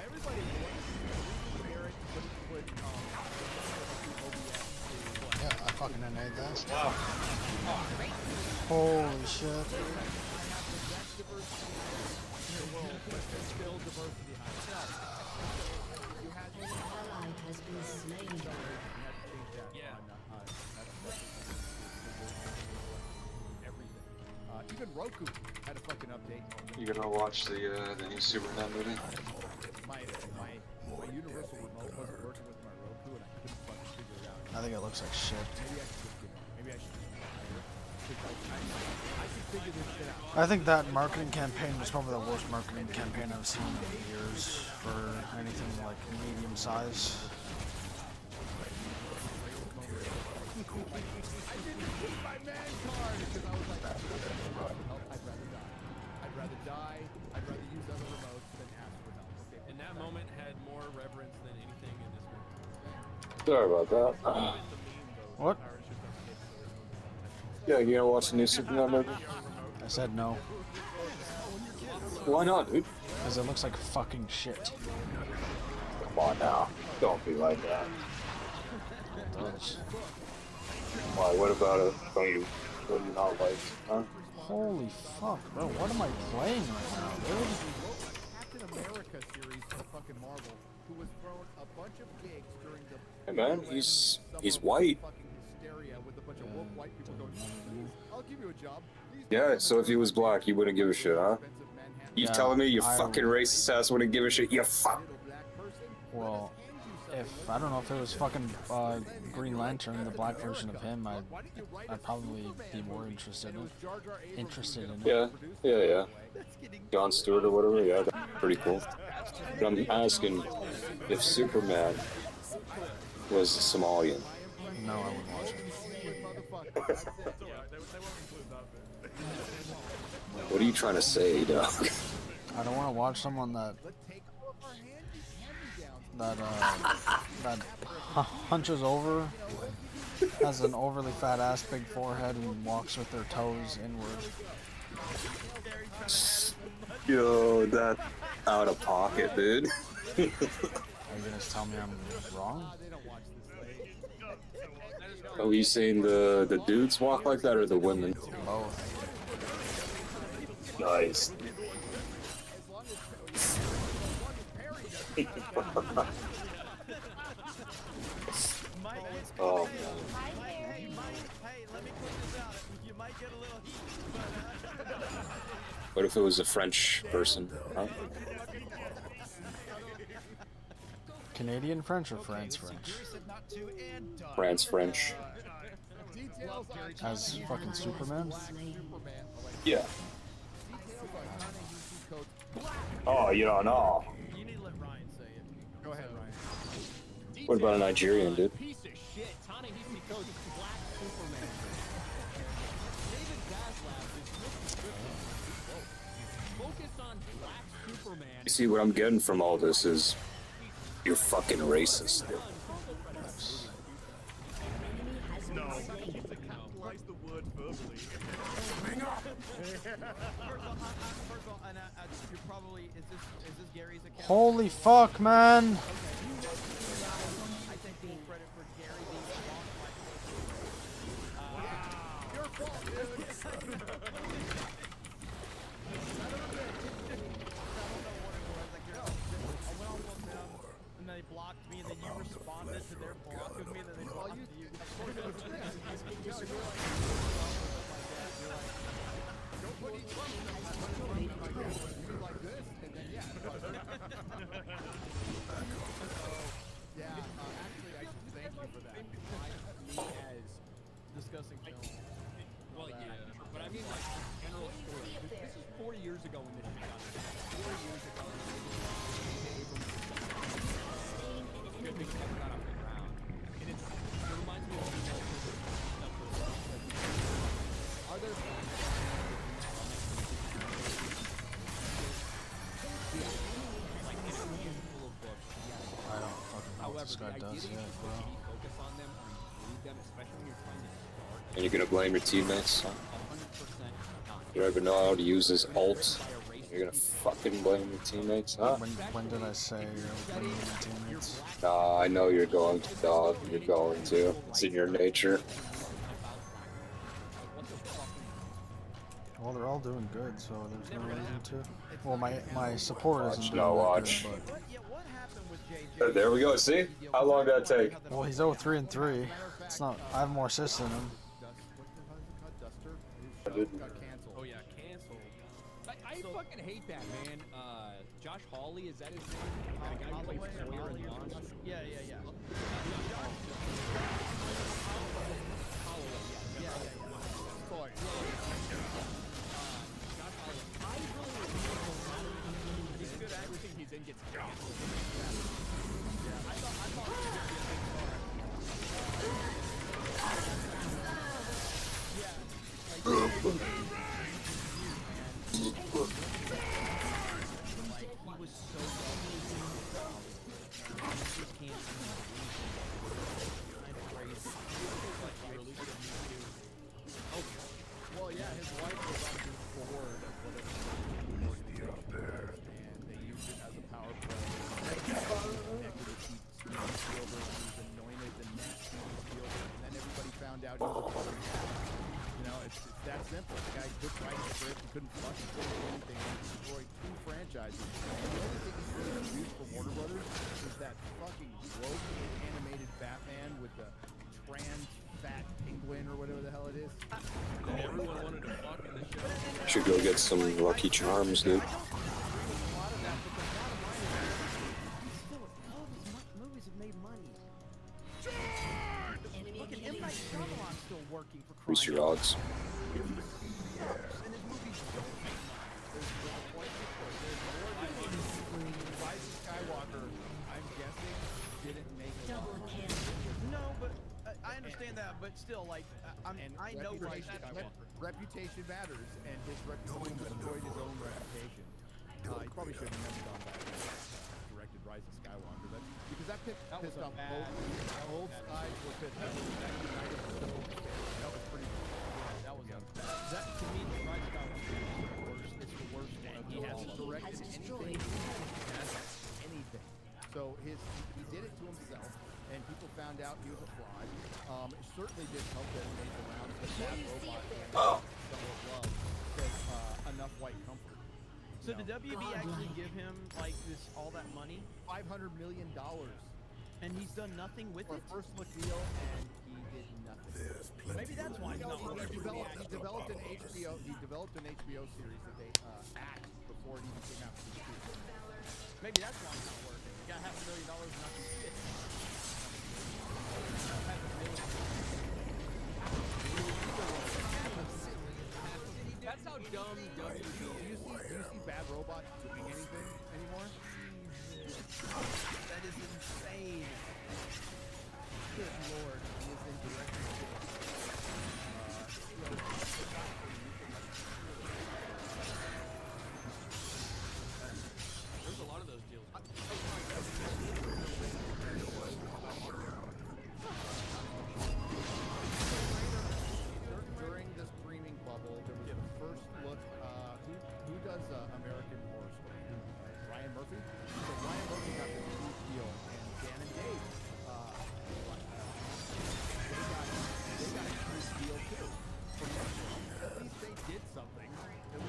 Everybody Yeah, I fucking made that. Wow. Holy shit. Even Roku had a fucking update. You gonna watch the new Superman movie? My Universal remote wasn't working with my Roku, and I couldn't fucking figure it out. I think it looks like shit. Maybe I should just I can figure this shit out. I think that marketing campaign was probably the worst marketing campaign I've seen in years for anything like medium size. I didn't keep my man card because I was like, I'd rather die. I'd rather use other remotes than ask for help. Okay. And that moment had more reverence than anything in this movie. Sorry about that. What? Yeah, you gonna watch the new Superman movie? I said no. Why not, dude? Because it looks like fucking shit. Come on now. Don't be like that. It does. Why, what about it? What do you not like, huh? Holy fuck, bro. What am I playing right now, dude? Captain America series for fucking Marvel, who was thrown a bunch of gigs during the Hey man, he's white. area with a bunch of woke white people going, "Please, I'll give you a job." Yeah, so if he was black, you wouldn't give a shit, huh? You telling me you fucking racist ass wouldn't give a shit? You fuck. Well, if I don't know if it was fucking Green Lantern, the black version of him, I'd probably be more interested in it. Yeah. John Stewart or whatever. Yeah, that's pretty cool. But I'm asking if Superman was Somalian. No, I wouldn't watch it. What are you trying to say, dog? I don't want to watch someone that hunches over, has an overly fat ass, big forehead, and walks with their toes inward. Yo, that's out of pocket, dude. Are you gonna tell me I'm wrong? Are you saying the dudes walk like that or the women? Both. Nice. Oh, man. What if it was a French person? Huh? Canadian French or France French? France French. As fucking Superman? Yeah. Oh, you don't know. You need to let Ryan say it. Go ahead, Ryan. What about a Nigerian, dude? Piece of shit. Ta-Nehisi Coates, Black Superman. David Zaslav is focus on Black Superman. You see, what I'm getting from all this is you're fucking racist, dude. Holy fuck, man! And they blocked me, and then you responded to their block of me, and then they blocked you. Actually, I should thank you for that. Me as discussing film. Well, yeah, but I mean, like, general story. This is 40 years ago when this shit got started. 4 years ago. Good things never got off the ground. And it reminds me of Are there I don't fucking know what this guy does yet, bro. focus on them and read them, especially when you're trying to start. And you're gonna blame your teammates? Huh? 100% not. You don't even know how to use his ult? You're gonna fucking blame your teammates, huh? When did I say you're blaming your teammates? Nah, I know you're going to, dog. You're going to. It's in your nature. Well, they're all doing good, so there's no reason to. Well, my support isn't doing Watch. that good, There we go. See? How long did that take? but... Well, he's 0-3-3. It's not... I have more assists than him. Oh yeah, canceled. I fucking hate that, man. Josh Hawley, is that his name? The guy who played Sawyer in Launch? Yeah. He's good at everything he's in, gets canceled. I thought he was like he was so Well, yeah, his wife was on his board of whatever out there, and they used it as a power play. Spielberg was anointed the next Spielberg, and then everybody found out he was a fucking guy. You know, it's that simple. The guy couldn't write a script, he couldn't fucking do anything. He destroyed 2 franchises. And the only thing he's really produced for Warner Brothers is that fucking woke animated Batman with the trans fat penguin or whatever the hell it is. Everyone wanted to fuck in the show. Should go get some Lucky Charms, dude. A lot of that, but the bottom line is, still, all of his movies have made money. Fucking M. Night Shyamalan's still working for crying Increase your odds. and his movies don't make money. There's a point Rise of Skywalker, I'm guessing, didn't make a lot of money. No, but I understand that, but still, like, I know Rise of Skywalker. Reputation matters, and his reputation destroyed his own reputation. He probably shouldn't have never gone back and directed Rise of Skywalker. Because that pissed off both sides were pissed off. That was pretty bad. That was that to me, the Rise of Skywalker is the worst. It's the worst one. He hasn't directed anything. So he did it to himself, and people found out he was a fraud. It certainly didn't help that he made the rounds with Bad Robot and Double Glove says enough white comfort. So did WB actually give him like all that money? $500 million. And he's done nothing with it? First look deal, and he did nothing. Maybe that's why he's not working. He developed an HBO series that they axed before it even came out to the studio. Maybe that's why he's not working. He got $500,000 and not shit. That's how dumb WB is. Do you see Bad Robot doing anything anymore? That is insane. Good lord. He is in direction. There's a lot of those deals. During the streaming bubble, there was the first look. Who does American Horror Story? Ryan Murphy. So Ryan Murphy got this huge deal, and Dan and Dave, they got a huge deal too. From at least they did something. At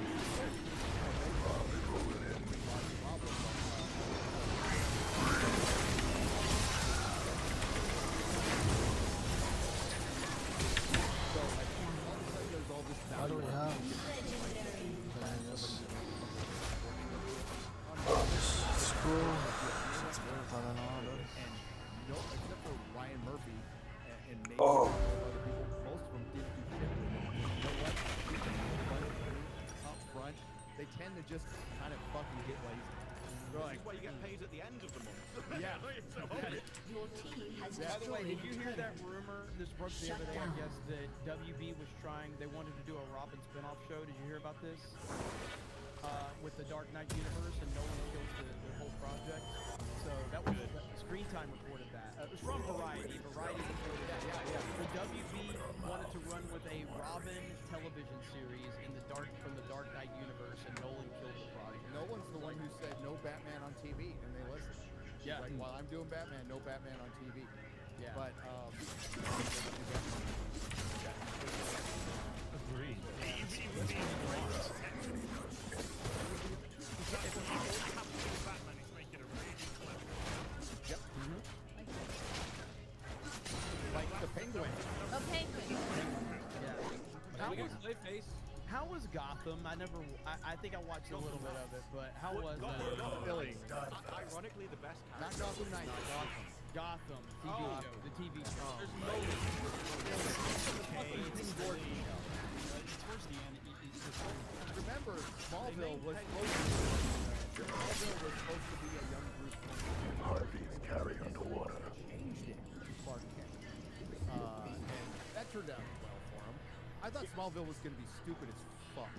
What do we have? It's cool. It's good, I don't know. And no, except for Ryan Murphy and maybe Oh. other people, most of them didn't do shit. You know what? Up front, they tend to just kind of fucking get lazy. They're like, That's why you get paid at the end of the month. yeah. Your team has By the way, did destroyed you hear that rumor? This broke the other day, I guess, that WB was trying. They wanted to do a Robin spinoff show. Did you hear about this? With the Dark Knight universe, and Nolan kills the whole project. So that was Screen Time reported that. It was from Variety. Variety reported that. Yeah. The WB wanted to run with a Robin television series from the Dark Knight universe, and Nolan killed the project. Nolan's the one who said no Batman on TV, and they listened. Yeah. Like, while I'm doing Batman, no Batman on TV. Yeah. But Agreed. It would be Batman is making a really clever. Yep. Like the Penguin. Oh, Penguin. How was Gotham? I think I watched a little bit of it, but how was Philly. Ironically, the best Not character. Gotham Knight. Gotham TV show, the TV show. There's no towards the end, it's just Remember, Smallville was supposed to be a young Bruce Wayne. Harvey's carried underwater. Changed it to Clark Kent. And that turned out well for him. I thought Smallville was going to be stupid as fuck,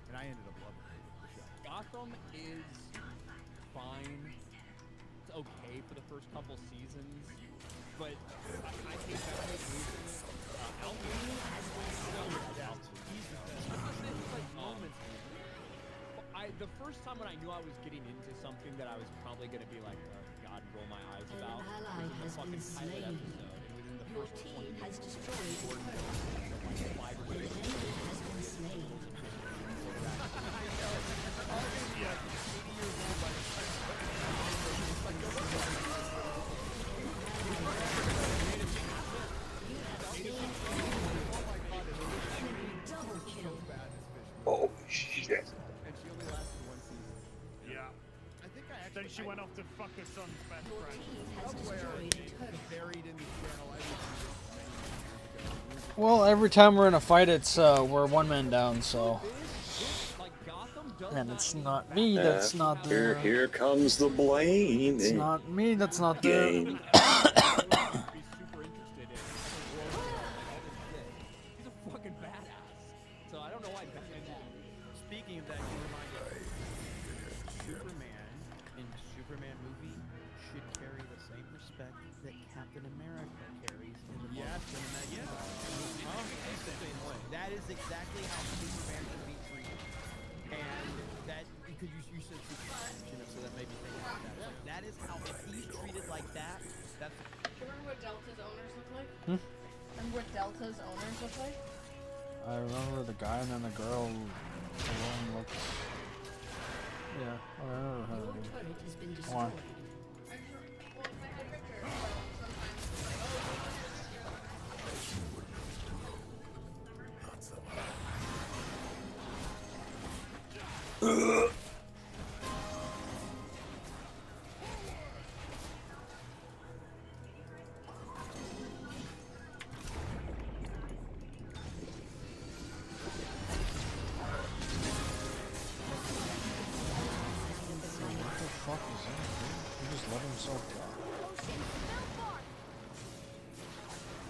and I ended up loving the show. Gotham is fine. It's okay for the first couple seasons, but I think that whole movie, the first time when I knew I was getting into something that I was probably going to be like, God, roll my eyes about, was in the fucking pilot episode. And within the first 20 minutes, Gordon she went off to fuck her son's best friend. Buried in the channel. I would Well, every time we're in a fight, it's we're one man down. So, and it's not me. That's not there. Here comes the blame. It's not me. That's not there. Game. He's a fucking badass. So I don't know why Batman that. Speaking of that, you reminded Superman in the Superman movie should carry the same respect that Captain America carries in the cinematic. That is exactly how Superman should be treated. And that, because you said Superman, so that made me think about that. Like, that is how, if he's treated like that, that's... Remember what Delta's owners look like? Remember what Delta's owners look like? I remember the guy and then the girl alone looked. Yeah, I remember her. Your turret has been Come on. destroyed.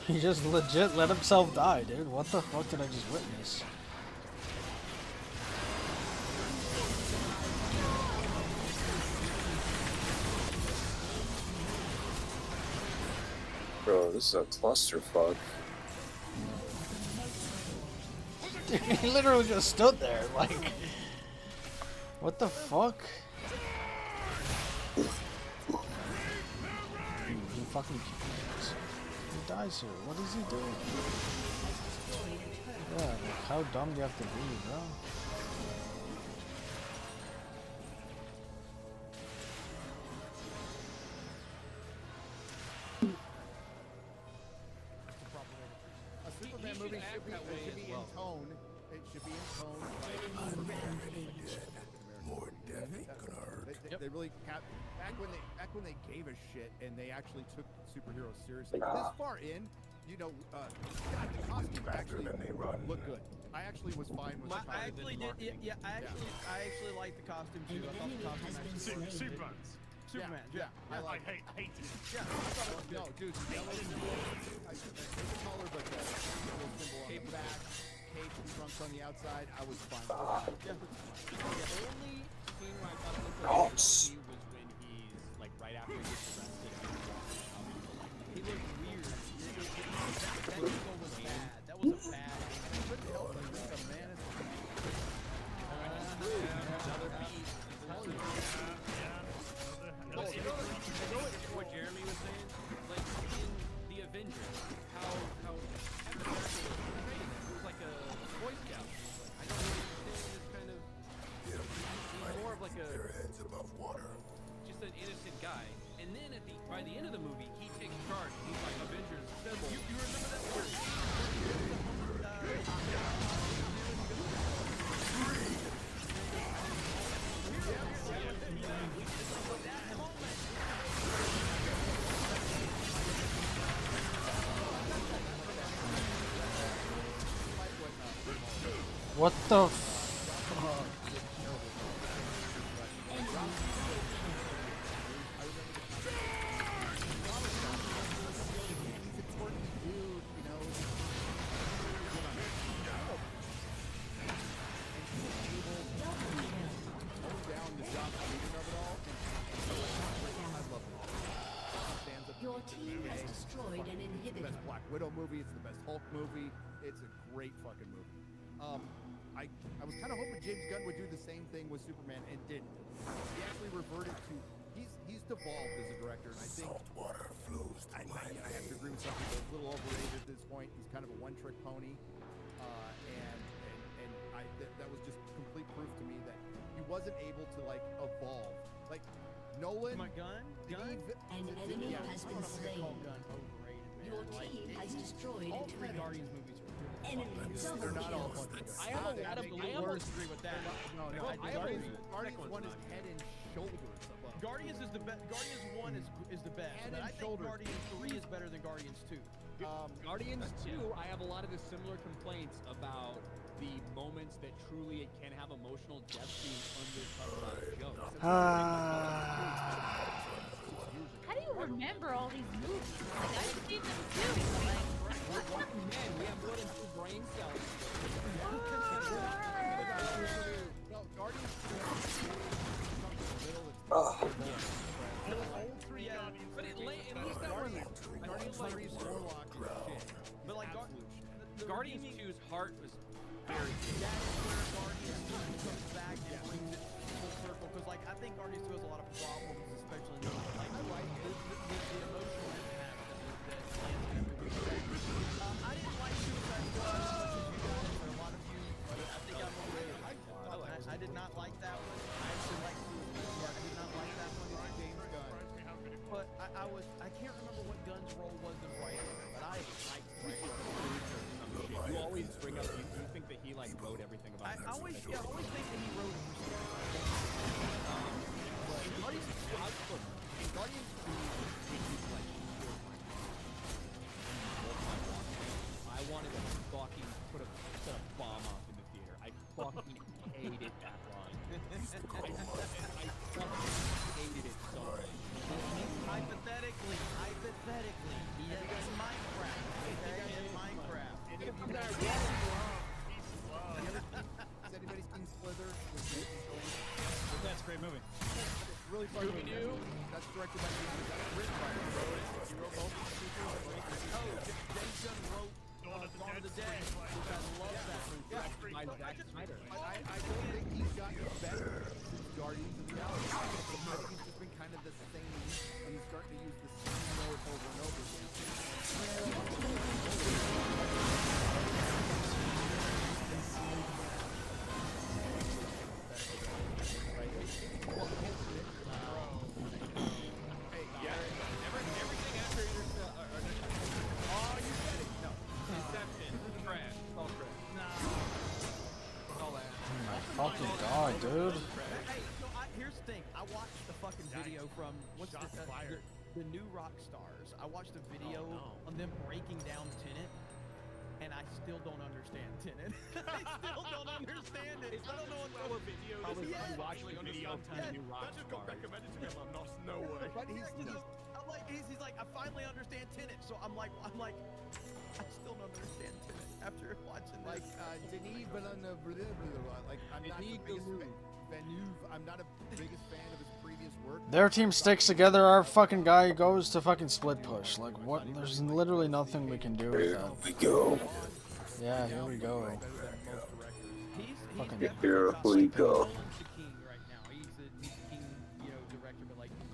He just legit let himself die, dude. What the fuck did I just witness? Bro, this is a clusterfuck. Dude, he literally just stood there, like... What the fuck? He fucking... He dies here. What is he doing? Yeah, like, how dumb do you have to be, bro? A Superman movie should be in tone. It should be in tone. More death ain't gonna hurt. They really back when they gave a shit and they actually took superheroes seriously. This far in, you know, God, the costumes actually look good. I actually was fine with the costume. I actually did. I actually like the costume too. I thought the costume actually Superman. Yeah, I hated it. Yeah, I thought it was no, dude. The yellow symbol, it's color, but the yellow symbol on the back, cape and trunks on the outside. I was fine with that. The only scene where I thought it looked like was when he's like right after he gets arrested and he's walking out. He looked weird. That was bad. That was a bad. I couldn't help but think of man. Another piece. What Jeremy was saying, like in the Avengers, how Captain America was portrayed. He was like a Boy Scout. I don't really understand this kind of. He's more of like a. Their heads above water. Just an innocent guy, and then by the end of the movie, he takes charge. He's like Avengers assemble. You remember that part? What the fuck? Your team has destroyed an It's the inhibitor. best Black Widow movie. It's the best Hulk movie. It's a great fucking movie. I was kind of hoping James Gunn would do the same thing with Superman and didn't. He actually reverted to he's devolved as a director, and I think Water flows I have to agree with some people. A little overrated at this point. He's kind of a one-trick pony, and that was just complete proof to me that he wasn't able to like evolve. Like Nolan, My gun? An enemy has been slain. Gun overrated, man. Your Like, team has destroyed all a three turret. Guardians movies were really They're not all fucking good. I have a lot of. I disagree with that. No. Guardians 1 is head and shoulders above. Guardians is the best. Guardians 1 is the best. Head But and I think shoulders. Guardians 3 is better than Guardians 2. Guardians 2, I have a lot of the similar complaints about the moments that truly can have emotional depth being undercut by jokes. How do you remember all these movies? Like, I've seen them too. Like, We're fucking men. We have more than 2 brain cells. Well, Guardians 2 All 3 Guardians. But at least that was Guardians 3 is Warlock shit. But like Guardians 2's heart was very good. That is where Guardians 2 comes back and brings it full circle. Because like I think Guardians 2 has a lot of problems, especially in like the emotional impact that lands in that movie. I didn't like Suicide Squad as much as you guys, or a lot of you. I think I'm over it. I did not like that one. I actually like Suicide Squad. I did not like that one. It's James Gunn. But I can't remember what Gunn's role was in writing, but I liked writing. You always bring up, you think that he like wrote everything about it. I always think that he wrote it for Guardians 2, I wanted to fucking set a bomb off in the theater. I fucking hated that line. I fucking hated it so much. Hypothetically, he is Minecraft. Okay, in Minecraft. Has anybody seen Slither? That's a great movie. It's really fun. That's directed by James Gunn. Written by him. He wrote both of the sequels. James Gunn wrote Dawn of the Dead, which I love that movie. By Zack Snyder. I don't think he's gotten better since Guardians of the Galaxy. I think he's just been kind of the same, and he's starting to use the same note over and over again. Everything after Inception, trash. It's all trash. Oh my fucking god, dude. Hey, so here's the thing. I watched the fucking video from the new rock stars. I watched a video on them breaking down Tenet, and I still don't understand Tenet. I still don't understand it. I don't know what the video is. Probably watching a video from the new rock That just got stars. recommended to me. I'm not, no way. But He's like, I finally understand Tenet. So I'm like, I still don't understand Tenet after watching this. Like Denis Villeneuve, like I'm not the biggest I'm not a biggest fan of his previous work. Their team sticks together, our fucking guy goes to fucking split push. Like, what? There's literally nothing we can do with that. we go. Yeah, here we go. Fucking Here we go.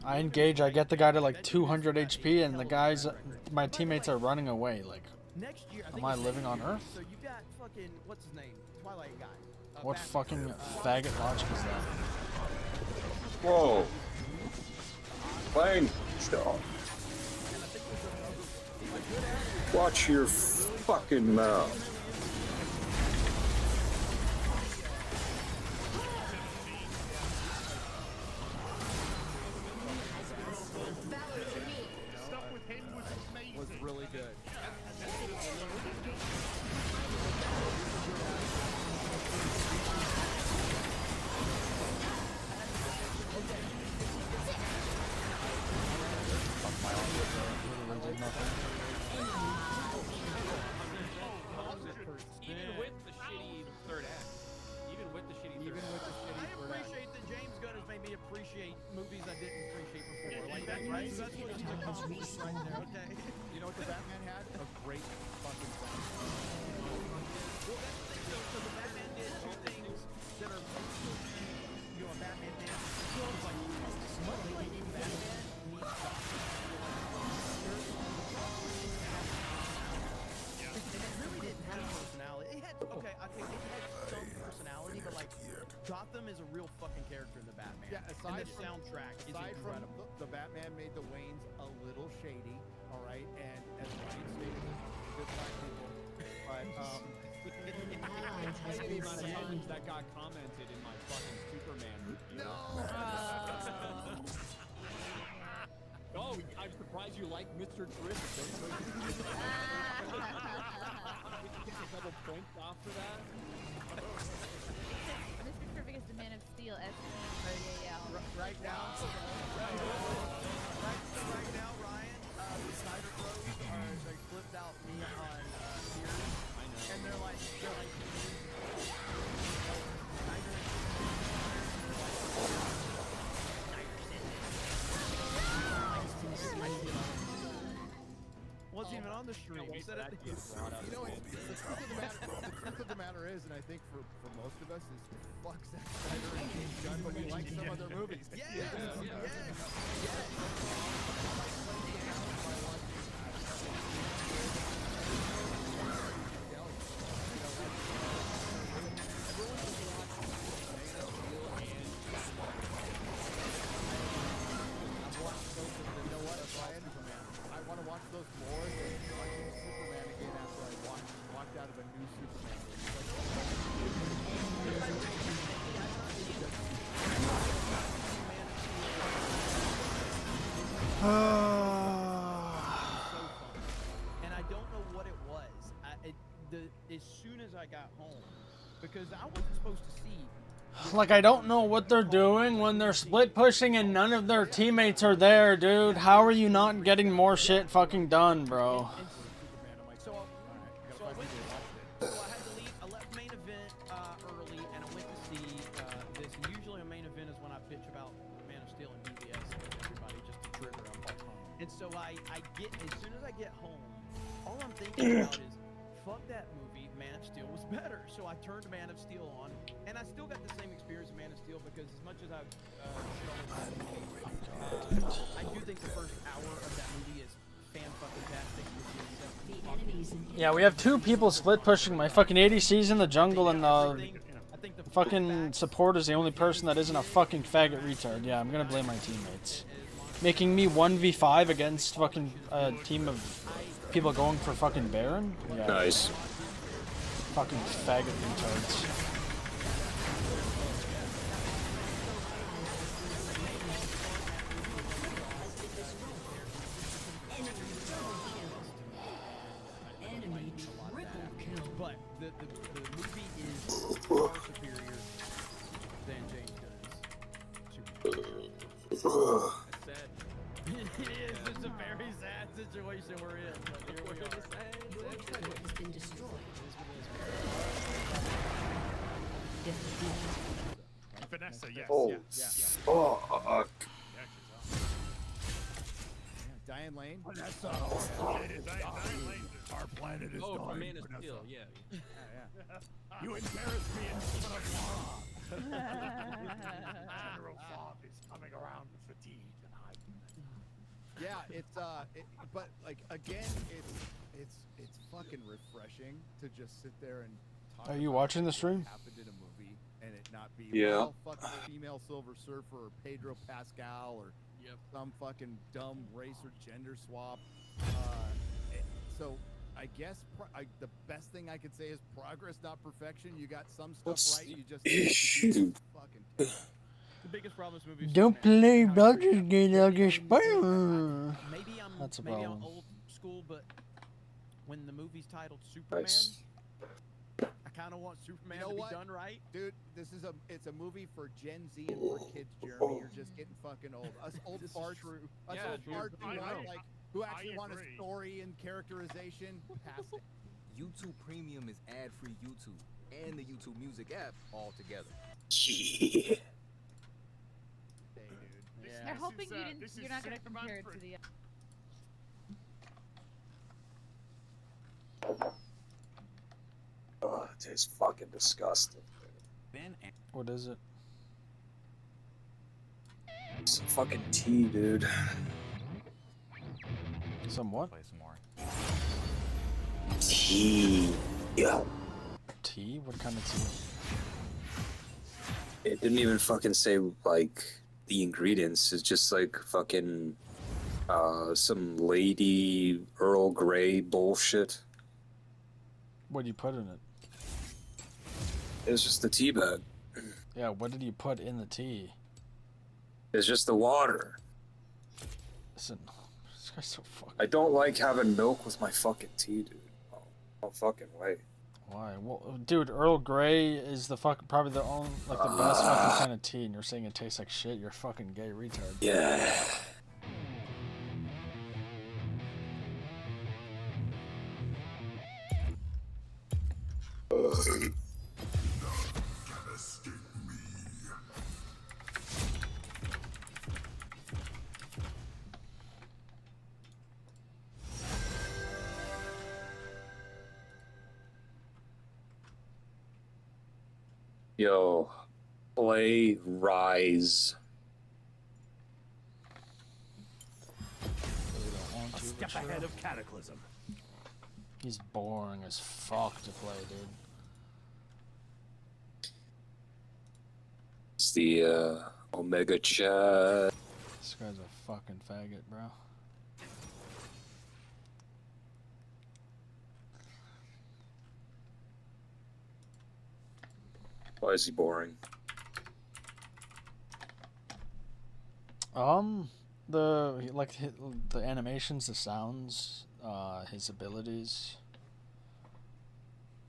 I engage, I get the guy to like 200 HP, and the guys, my teammates are running away. Like, Next year, am I living on Earth? So you got fucking what's his name, Twilight guy. What fucking faggot logic is that? Whoa. Plane stop. Watch your fucking mouth. Stuff with him was amazing. Was really good. Even with the shitty third act. Even with the shitty third act. I appreciate that James Gunn has made me appreciate movies I didn't appreciate before. Like that, right? So that's what he's accomplished right there. Okay. You know what the Batman had? A great fucking song. Well, that's the thing. So the Batman did two things that are, you know, a Batman did. It's like, Batman needs and it really didn't have personality. It had, okay, I think it had some personality, but like, Gotham is a real fucking character in the Batman. Yeah, and aside the from, soundtrack is aside from incredible. the Batman made the Waynes a little shady, all right, and as Ryan stated, good time people, but Tell you the amount of times that got commented in my fucking Superman review. Oh, I'm surprised you like Mr. Terrific. Don't you get a couple points off for that? Mr. Terrific is the Man of Steel. Right now, Ryan, the Snyder Bros are they flipped out me on Sears, and they're like wasn't even on the stream. You said it. You know, the truth of the matter is, and I think for most of us, is fuck Zack Snyder and James Gunn, but we like some of their movies. Yes. I want to watch those more than watching Superman again after I walked out of a new Superman and I don't know what it was. As soon as I got home, because I wasn't supposed to see. Like, I don't know what they're doing when they're split pushing and none of their teammates are there, dude. How are you not getting more shit fucking done, bro? So I had to leave. I left main event early, and I went to see this. And usually a main event is when I bitch about Man of Steel and BVS and everybody just to trigger them. And so I get, as soon as I get home, all I'm thinking about is, fuck that movie, Man of Steel was better. So I turned Man of Steel on, and I still got the same experience of Man of Steel because as much as I shit on I do think the first hour of that movie is fan-fucking-tastic. Yeah, we have two people split pushing. My fucking ADC's in the jungle, and the fucking support is the only person that isn't a fucking faggot retard. Yeah, I'm gonna blame my teammates. Making me 1v5 against fucking a team of people going for fucking Baron? Yeah. Nice. Fucking faggot retards. But the movie is far superior than James Gunn's. It's sad. It is. It's a very sad situation we're in. But here we are. Your turret has been destroyed. Vanessa, yes. Oh, fuck. Diane Lane. Vanessa. Our planet is Oh, dying, from Man of Vanessa. Steel, yeah. You embarrassed me in front of Mom. General Fog is coming around with fatigue tonight. Yeah, but like again, it's fucking refreshing to just sit there and talk. Are you about watching the stream? what happened in a movie and it not be Yeah. well, fucking female Silver Surfer or Pedro Pascal or some fucking dumb race or gender swap. So I guess the best thing I could say is progress, not perfection. You got some stuff What's right. You just the issue? fucking. The biggest problem is movies. Don't play Baldur's Gate Elder Spider. Maybe I'm That's a maybe I'm problem. old school, but when the movie's titled Superman, Nice. I kind of want Superman to be done right. Dude, it's a movie for Gen Z and for kids, Jeremy. You're just getting fucking old. Us old This is farts, true. us Yeah, old true. farts I who know. who actually I want a agree. story and characterization. Pass it. YouTube Premium is ad-free YouTube and the YouTube Music app all together. Yeah. They're hoping you're not going to compare it to the. Oh, it tastes fucking disgusting. What is it? Some fucking tea, dude. Some what? Play some more. Tea. Yeah. Tea? What kind of tea? It didn't even fucking say, like, the ingredients. It's just, like, fucking, some lady Earl Grey bullshit. What do you put in it? It's just the tea bag. Yeah, what did you put in the tea? It's just the water. Listen, this guy's so fucking... I don't like having milk with my fucking tea, dude. No fucking way. Why? Well, dude, Earl Grey is the probably the only, like, the best fucking kind of tea, and you're saying it tastes like shit. You're fucking gay retard. Yeah. Yo, play Rise. A step ahead of Cataclysm. He's boring as fuck to play, dude. It's the Omega Chat. This guy's a fucking faggot, bro. Why is he boring? The animations, the sounds, his abilities.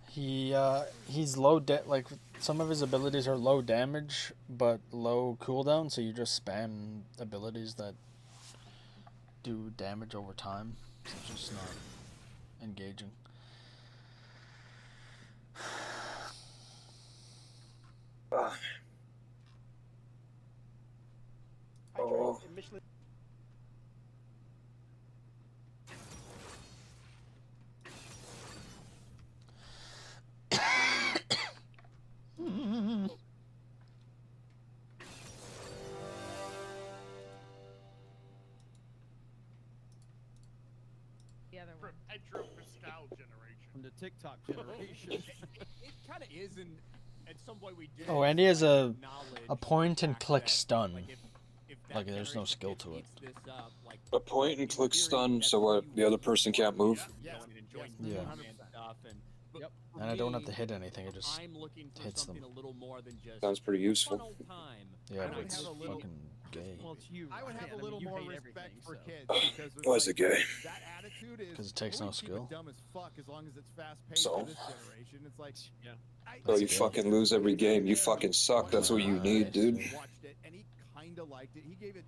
He's like some of his abilities are low damage but low cooldown, so you just spam abilities that do damage over time. So it's just not engaging. Oh. The other From one. Pedro Pascal generation. From the TikTok generation. It kind of is, and at some point we do. Oh, and he has a acknowledge point and click that, stun. Like, if that Like there's no generation skill to it. eats this up, like, A point and click stun, so what? The other person can't move? going and enjoying Yeah. the and stuff, and Yep. for And I don't have me, to hit anything, it just I'm looking for hits something them. a little more than just Sounds pretty useful. fun old time. Yeah, I but would it's have a little- fucking gay. Well, it's you. I would have Ryan. a mean, little you more hate respect everything, for so. kids because it's Why is it gay? that attitude is 'Cause it takes we're no gonna keep skill. it dumb as fuck as long as it's fast paced So? for this generation. It's like, Yeah. Bro, you fucking lose every game. You fucking suck. That's what you need, dude. Watched it and he kind of liked it. He gave it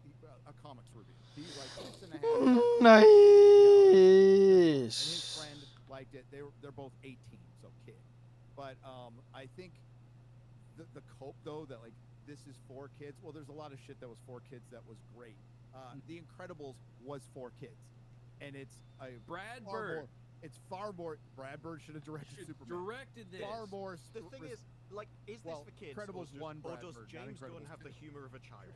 a comics review. He like 6.5. Nice. And his friend liked it. They're both 18, so kid. But I think the cope though that like this is for kids. Well, there's a lot of shit that was for kids that was great. The Incredibles was for kids, and it's a Brad far Bird. more- It's far more. Brad Bird should have directed Superman. Directed this. Far more. The thing is, like, is well, this for kids? Incredibles or 1, or Brad does Bird, not James Gunn Incredibles have the 2. humor of a child?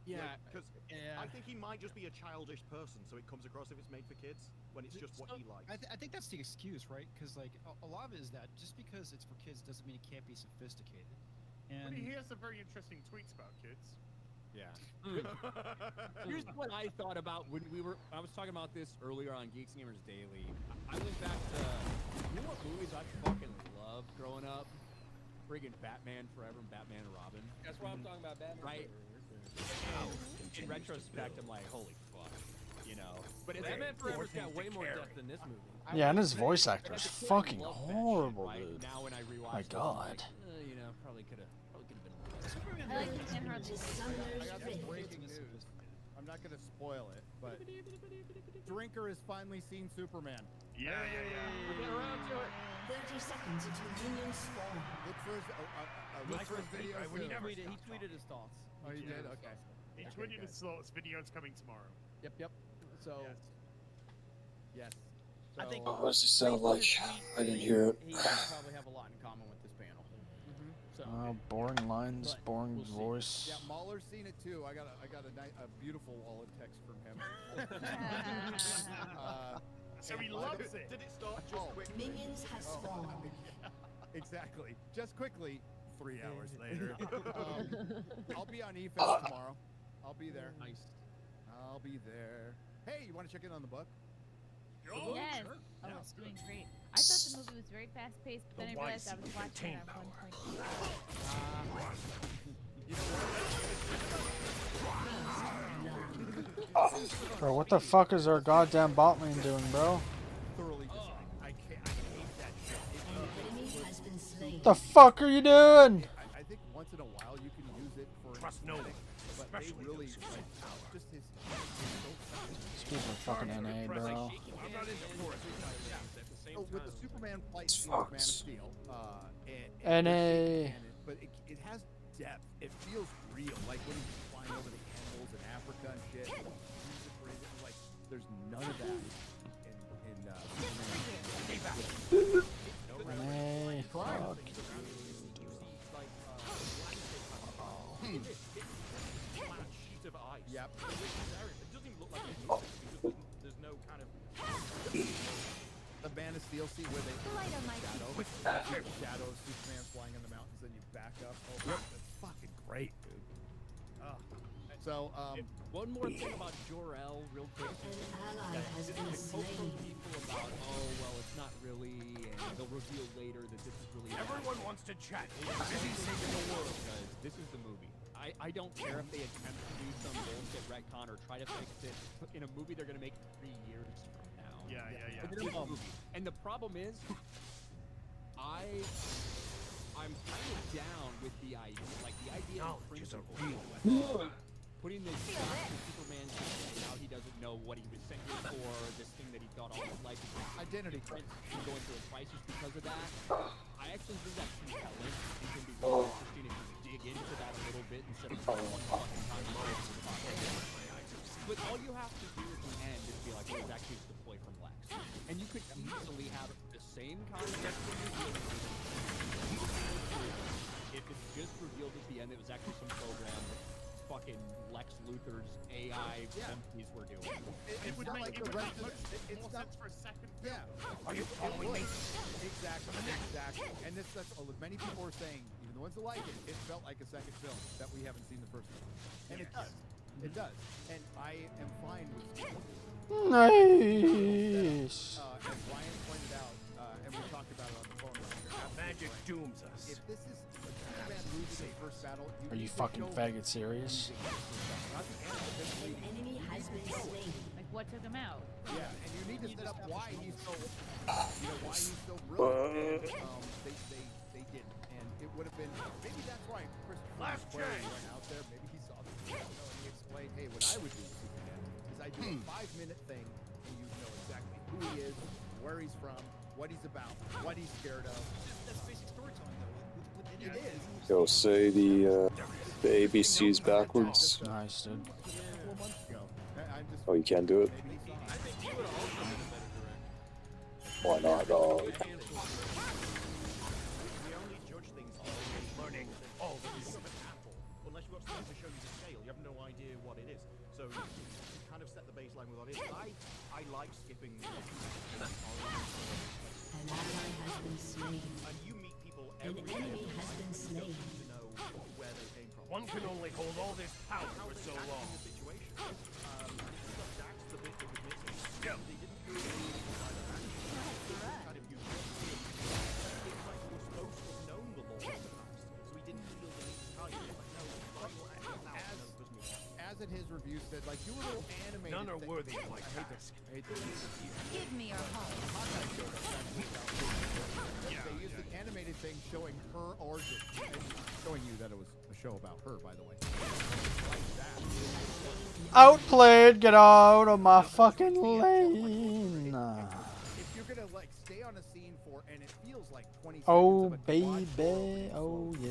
Yeah. Because Yeah. I think he might just be a childish person, so it comes across if it's made for kids when it's just what he likes. I think that's the excuse, right? Because like a lot of it is that just because it's for kids doesn't mean it can't be sophisticated. But And he has some very interesting tweets about kids. Yeah. Here's what I thought about when I was talking about this earlier on Geeks and Gamers Daily. I went back to, you know what movies I fucking loved growing up? Friggin' Batman Forever and Batman and Robin. That's what I'm talking about, Batman. Right. In retrospect, I'm like, holy fuck, you know. But it's Batman Forever's got way more depth than this movie. Yeah, and his voice actor is fucking Love that shit, horrible, right? dude. Now when I rewatch My it, I'm God. like, you know, probably could have been. I like the camera on this. I got some breaking news. I'm not going to spoil it, but Drinker has finally seen Superman. Yeah. We'll get around to it. 30 seconds until minions spawn. Look for his video soon. He tweeted his thoughts. Oh, he did? Okay. He tweeted his thoughts. Video's coming tomorrow. Yep. So. Yes. I think. What does it sound based on like? his tweet, I didn't hear it. He probably have a lot in common with this panel. So. Boring lines, But boring we'll see. voice. Yeah, Mahler's seen it too. I got a beautiful wallet text from him. So he loves it. Did it start just quick? Minions has spawned. Exactly. Just quickly. 3 hours later. I'll be on eFest tomorrow. I'll be there. Nice. I'll be there. Hey, you want to check in on the book? Yes. Oh, it's doing great. I thought the movie was very fast-paced, but then I realized I was watching it on 1.2. Bro, what the fuck is our goddamn bot lane doing, bro? Thoroughly I hate that shit. What the fuck are you doing? I think once in a while you can use it for Trust no one, but they really just his These people are fucking NA, bro. so with the Superman fight scene of Man of Steel, NA. but it has depth. It feels real, like when he's flying over the animals in Africa and shit. Like there's none of that in NA. Fuck. Yep. It doesn't even look like it. There's no kind of the Man of Steel scene where they shadow of Superman flying in the mountains, then you back up. Oh, that's fucking great, dude. So, one more thing about Jor-El, real quick. The cultural people about, oh, well, it's not really, and they'll reveal later that this is really. Everyone wants to chat. Busy saving the world, guys. This is the movie. I don't care if they attempt to do some bullshit retcon or try to fix it in a movie they're gonna make 3 years from now. Yeah. And the problem is, I'm kind of down with the idea, like the idea of principle. Putting this guy in Superman's head, now he doesn't know what he was sent here for, this thing that he thought all his life was identity crisis, going through a crisis because of that. I actually think that's compelling. It can be really interesting if you dig into that a little bit instead of one fucking time but all you have to do at the end is be like, well, it's actually the boy from Lex. And you could easily have the same concept if it's just revealed at the end it was actually some program fucking Lex Luthor's AI monkeys were doing. It would make the rest of it more sense for a second film. Yeah. Are you following me? Exactly. And that's many people are saying, even the ones that like it, it felt like a second film that we haven't seen the first one. And it does. It does. And I am fine with it. Nice. As Ryan pointed out, and we talked about it on the phone earlier, magic dooms us. If this is Superman losing the first battle, Are you fucking faggot serious? Like what took him out? Yeah, and you need to set up why he's so, brilliant. And, they didn't, and it would have been maybe that's why Christopher went out there. Maybe he saw the and he explained, hey, what I would do with Superman is I do a 5-minute thing, and you know exactly who he is, where he's from, what he's about, what he's scared of. That's basic storytelling, though. It is. Yo, say the ABCs backwards. Nice, dude. Oh, you can't do it? Why not, dog? We only judge things on learning. Oh, this is an apple. Unless you've got something to show you the scale, you have no idea what it is. So you kind of set the baseline with what it is. I like skipping. An ally has been slain. And you meet people An every enemy day. has been slain. To know where they came from. One can only hold all this power for so long. Situation. That's the bit that was missing. Yeah. They didn't do it kind of used it. It's like you were supposed to have known the law in the past, so we didn't feel the need to tell you. Like, no, as in his review said, like you were a little animated. None are worthy of my task. Give me your heart. They used an animated thing showing her origin and showing you that it was a show about her, by the way. Like that. Outplayed. Get out of my fucking lane. If you're gonna like stay on a scene for, and it feels like 20 seconds Oh of a baby. Oh yeah.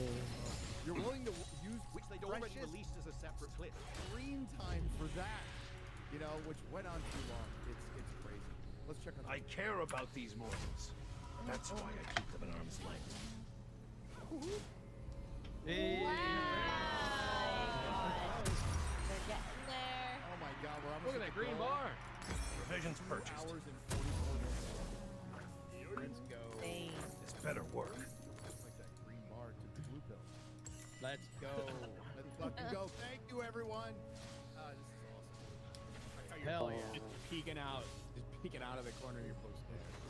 you're willing to use which they'd already released as a separate clip. Screen time for that, you know, which went on too long. It's crazy. Let's check on. I care about these mortals. That's why I keep them at arm's length. Wow. They're getting there. Oh my God, we're almost Look at that green bar. Provisions purchased. Hours and 44 minutes. Let's go. This better work. Like that green bar to the blue pill. Let's go. Let's fucking go. Thank you, everyone. This is awesome. Hell yeah. Just peeking out of the corner of your post.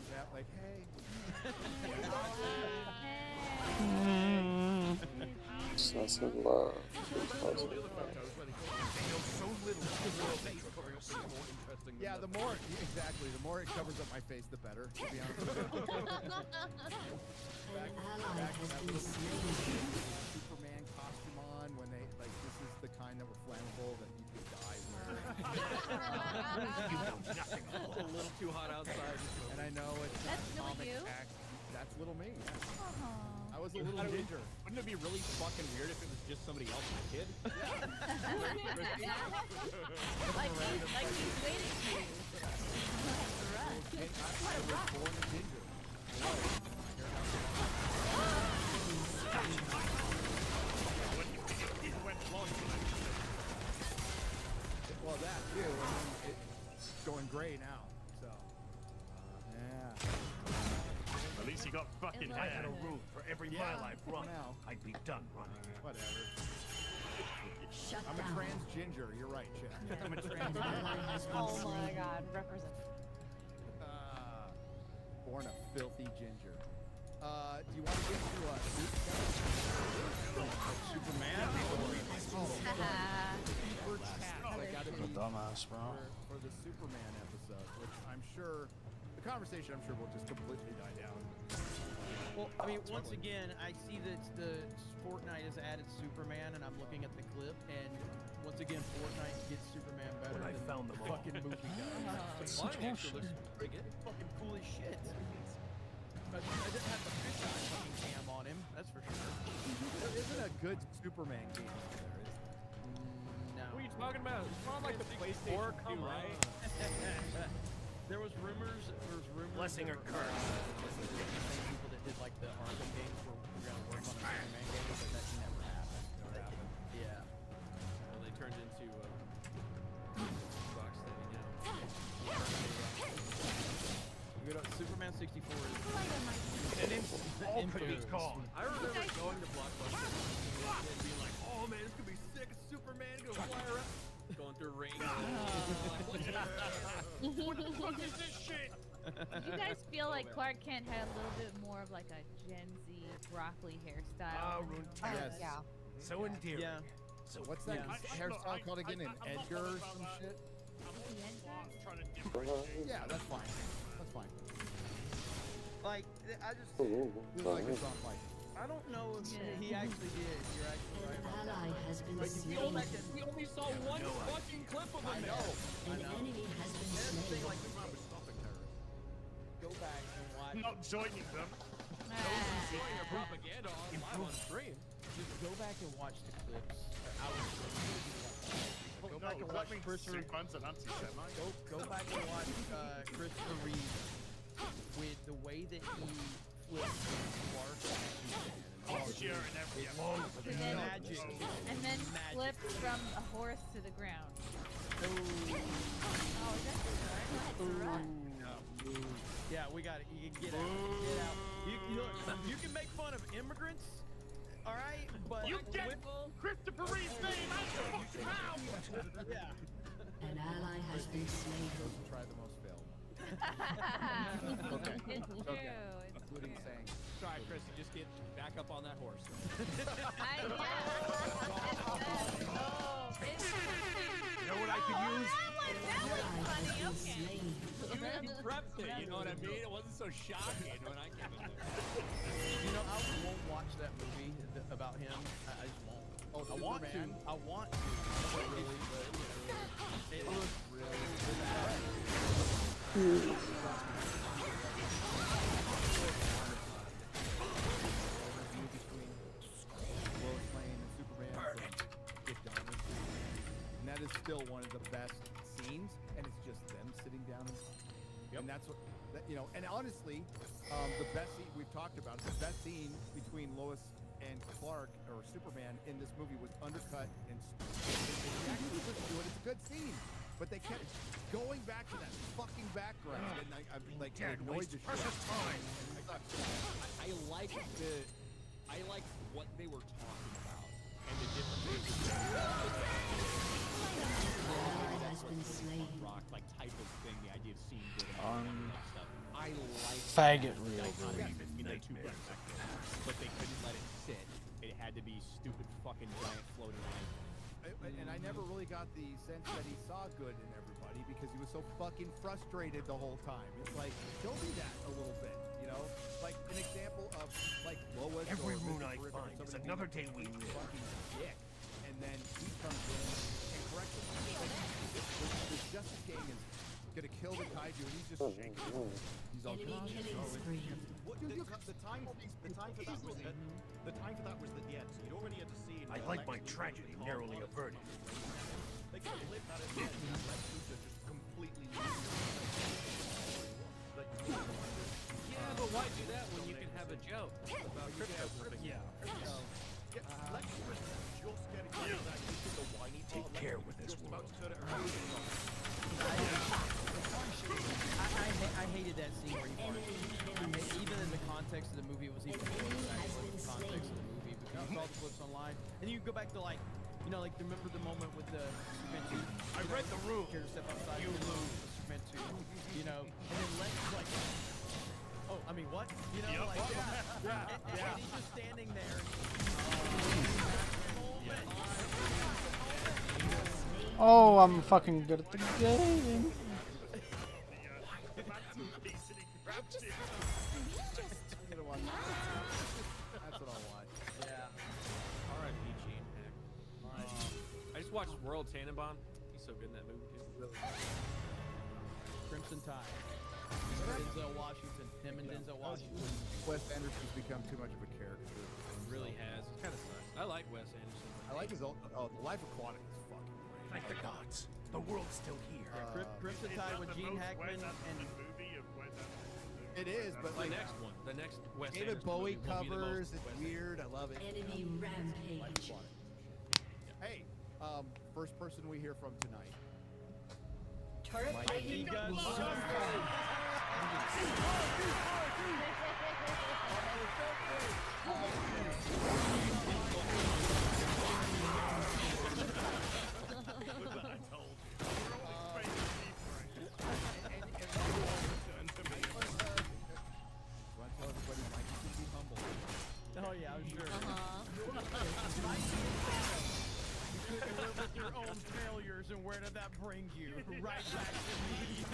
Yeah, like, hey. Sense of love. Yeah, the more exactly, the more it covers up my face, the better. To be honest with you. back when that little Superman costume on, when they like, this is the kind that were flammable that you could die wearing. You know nothing. It's a little too hot outside. And I know it's That's really comic you? act. That's little me. Aw. I was a little ginger. Wouldn't it be really fucking weird if it was just somebody else's kid? like he's waiting for you. I was born a ginger. Well, that too, and then it's going gray now. So, yeah. At least you got fucking hair. I had a rule for every mile I've run. Now. I'd be done running. Whatever. Shut I'm down. a trans ginger. You're right, Chad. I'm a trans Oh my god, represent. Born a filthy ginger. Do you want to get to Superman? I gotta be dumbass, bro. For the Superman episode, which I'm sure the conversation will just completely die down. Well, I mean, once again, I see that the Fortnite has added Superman, and I'm looking at the clip, and once again, Fortnite gets Superman better When I than found the them all. fucking movie does. It's Mine such actually looks pretty good. Fucking cool as shit. But I didn't have the fisheye fucking cam on him, that's for sure. There isn't a good Superman game out there, is No. What are you talking about? It's not like the PlayStation 2, right? There was rumors. Blessing or that, curse. the same people that did like the Arkham games were gonna work on a Superman game, but that never happened. Yeah. Well, they turned into Rocksteady now. You know, Superman 64 is And all could be gone. I remember going to Blockbuster and being like, "Oh man, this could be sick. Superman gonna fly around." Going through rain. What the fuck is this shit? Did you guys feel like Clark Kent had a little bit more of like a Gen Z broccoli hairstyle? Yes. Yeah. So endearing. Yeah. So What's that hairstyle called again? An Edgar or some shit? I'm trying to differentiate. Yeah, that's fine. That's fine. Like, I just, Feels like it's on like. I don't know if he actually did. You're actually right about that. Ally has been Like, if you slain. go back and We only saw one fucking clip of him. I know. An enemy has been That's the thing, slain. like, go back and watch. Not joining them. Seeing their propaganda live on stream. Just go back and watch the clips. Go back and watch Christopher. Go back and watch Christopher Reeve with the way that he flips Clark Posture and everything. And then, magic. and then Magic. flips from a horse to the ground. Oh, Oh, is that the run? yeah, we got it. You can get out. Get out. Look, you can make fun of immigrants, all right? But You get Christopher Reeve's name out your fucking mouth! yeah. An ally has been slain. Try the most failed. It's true. It's Including true. saying, Sorry, Chris, you just get back up on that horse. You know what I could use? You prepped it, you know what I mean? It wasn't so shocking when I came in there. You know, I won't watch that movie about him. I just won't. oh, I want to. Superman? I want to. Really, but it looks really bad. Lois Lane and Superman. And that is still one of the best scenes, and it's just them sitting down. And that's what, you know, and honestly, the best scene we've talked about, the best scene between Lois and Clark, or Superman, in this movie was undercut, and it actually was good. It's a good scene. But they kept going back to that fucking background, and I'm like, Dad, annoyed waste the precious shit. time. I like what they were talking about and the different Has been slain. rock like type of thing, the idea of seeing good and all that stuff. I like faggot reel, dude. But they couldn't let it sit. It had to be stupid fucking giant floating light. And I never really got the sense that he saw good in everybody because he was so fucking frustrated the whole time. It's like, show me that a little bit, you know? Like an example of like Lois. Every or moon Mr. I Terrific or find is somebody another being day we a live. fucking dick, and then he comes in and corrects it. The Justice Gang is gonna kill the kaiju, and he's just shaking. He's all The time for that was at the end. So you'd already had to see. I like my tragedy narrowly averted. They could have lived that at the end. And Lex Luthor just completely. Yeah, but why do that when you can have a joke about crypto? Yeah. Lex Luthor just getting that. The whiny Take care with this world. I hated that scene where he farted. Even in the context of the movie, it was even more exactly in the context of the movie. Because you saw the clips online, and then you go back to like, you know, like remember the moment with the Superman 2? I read the room. Character step outside. You lose. Superman 2. You know, and then Lex is like, oh, I mean what? You know, like and he's just standing there. Oh, I'm fucking good at the game. That's what I'll watch. Yeah. R.I.P. Gene Hackman. I just watched World Tannenbaum. He's so good in that movie too. Crimson Tide. Denzel Washington. Him and Denzel Washington. Wes Anderson's become too much of a character. It really has. It kind of sucks. I like Wes Anderson. I like his old. Oh, The Life Aquatic is fucking great. Thank the gods. The world's still here. Crimson Tide with Gene Hackman and. It is, but the like next one, the next Wes David Anderson Bowie movie will be the most covers. It's Wes weird. I love it. Enemy rampage. Hey, first person we hear from tonight. Turret plating Oh yeah, I'm sure. You couldn't live with your own failures, and where did that bring you? Right back to me.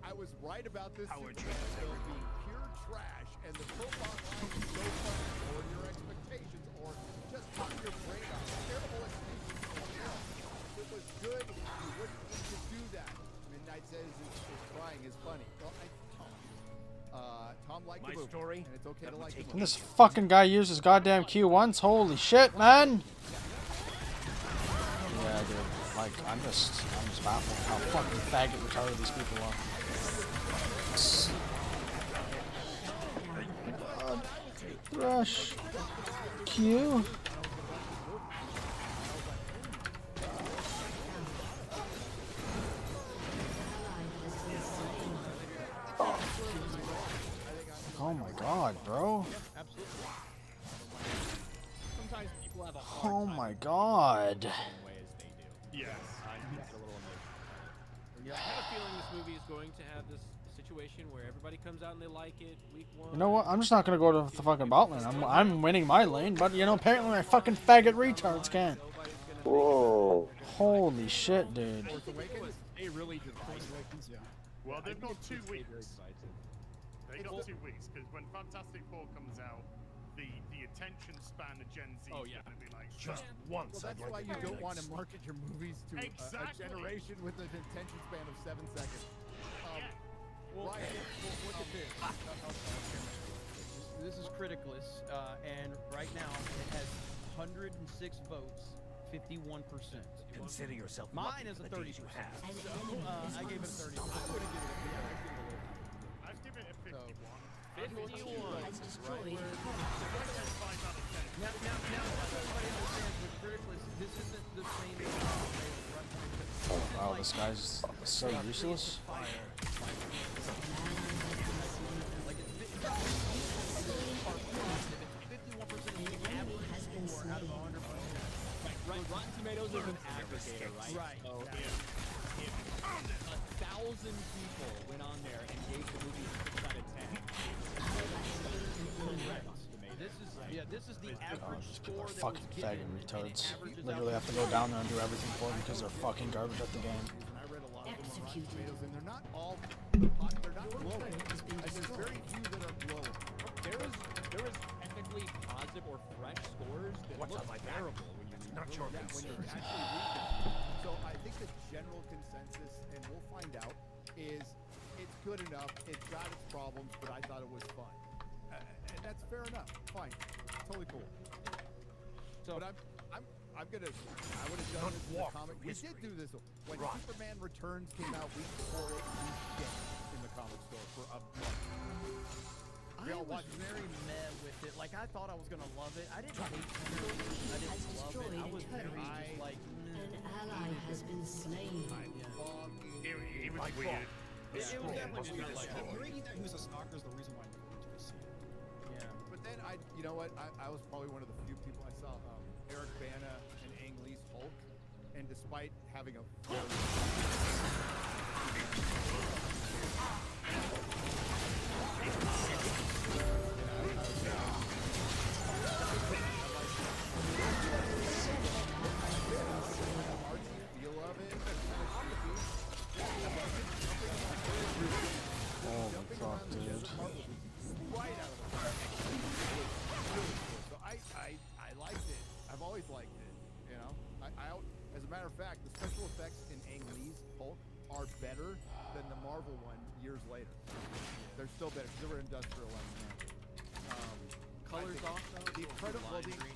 I was right about this Superman film being pure trash, and the football line is so funny, or your expectations, or just turn your brain off. Terrible expectations for a film. It was good. You wouldn't need to do that. Midnight Says is crying is funny. Well, Tom liked the movie, story, and it's okay to like the And movie. this fucking guy uses goddamn Q once. Holy shit, man! Yeah, dude. Like, I'm just baffled how fucking faggot retarded these people are. Rush. Q. Oh my god, bro. Sometimes people have a hard Oh time my god. ways they do. Yes. I get a little emotional. Yeah, I have a feeling this movie is going to have this situation where everybody comes out and they like it week one. You know what? I'm just not gonna go to the fucking bot lane. I'm winning my lane, but you know, apparently my fucking faggot retards can't. Whoa. Holy shit, dude. They really did. Well, they've got 2 weeks. They've got 2 weeks, because when Fantastic Four comes out, the attention span of Gen Z is going to be like Just once. Well, that's why you don't want to market your movies to a generation with an attention span of 7 seconds. Ryan, look at this. This is Criticalist, and right now it has 106 votes, 51%. Consider yourself Mine is a 30%. So, I gave it a 30. I'm going to give it a, I've given it a 51. 51. has destroyed. Now, everybody understands with Criticalist, this isn't the same as Oh, wow, this guy's so useless. Rotten Tomatoes is an aggregator, right? Right. So if 1,000 people went on there and gave the movie a 6 out of 10. This is the Oh, average just people score are that fucking was faggot given, retards. and it averages Literally out have to go down there and do everything for them because they're fucking garbage at the game. I read a lot of them on Rotten Tomatoes, and they're not all they're not glowing. Like, there's very few that are glowing. There is technically positive or fresh scores that What's look on my back? terrible when you read Not them. your Yeah, when you concern. actually read them. So I think the general consensus, and we'll find out, is it's good enough. It's got its problems, but I thought it was fun, and that's fair enough. Fine, totally cool. So, but I would have done this in the comic. We did do this when Superman Returns came out week before it was shit in the comic store for a month. I was very meh with it. Like, I thought I was gonna love it. I didn't hate it. I didn't love it. I was very just like, An ally has been slain. It was weird. It was definitely weird. Like, Agreeing that he was a stalker is the reason why I never went to the scene. yeah. But then you know what? I was probably one of the few people I saw Eric Bana and Ang Lee's Hulk, and despite having a feel of it, Holy fuck, dude. right out of the park. So I liked it. I've always liked it. You know, as a matter of fact, the special effects in Ang Lee's Hulk are better than the Marvel one years later. They're still better because they were industrial on that. Colors also. The Incredible Hulk is the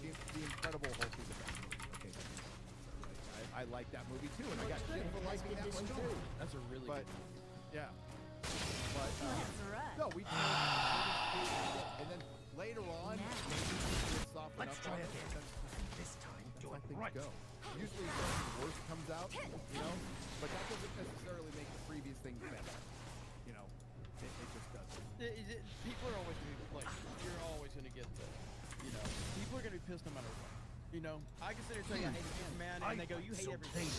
best movie. Okay. I like that movie too, and I got shit for liking that one too. That's a really good one. Yeah. But no, we did. And then later on, maybe we'll soften Let's up try on it. again. That's This time, do how it things right. go. Usually the worst comes out, you know, but that doesn't necessarily make the previous things better. You know, it just doesn't. People are always gonna be like, you're always gonna get the, you know, people are gonna be pissed no matter what. You know, I can sit here and tell you I hate Superman, and they go, you hate everything.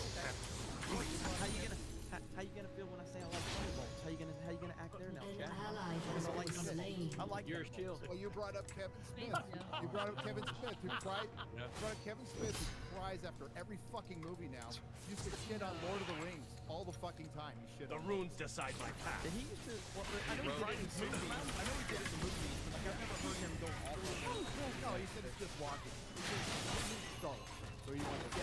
How you gonna feel when I say I like Thunderbolts? How you gonna act there now, Jack? Ally has like been slain. I like Yours chill. Well, you brought up Kevin Smith. You brought up Kevin Smith, who cried. You brought up Kevin Smith, who cries after every fucking movie now. Used to shit on Lord of the Rings all the fucking time. He shit The on runes decide my path. Did he used to? Well, I know he did it in movies. I know he did it in movies, but like I've never heard him go all out. No, he said it's just walking. He Star Wars. So he wanted to,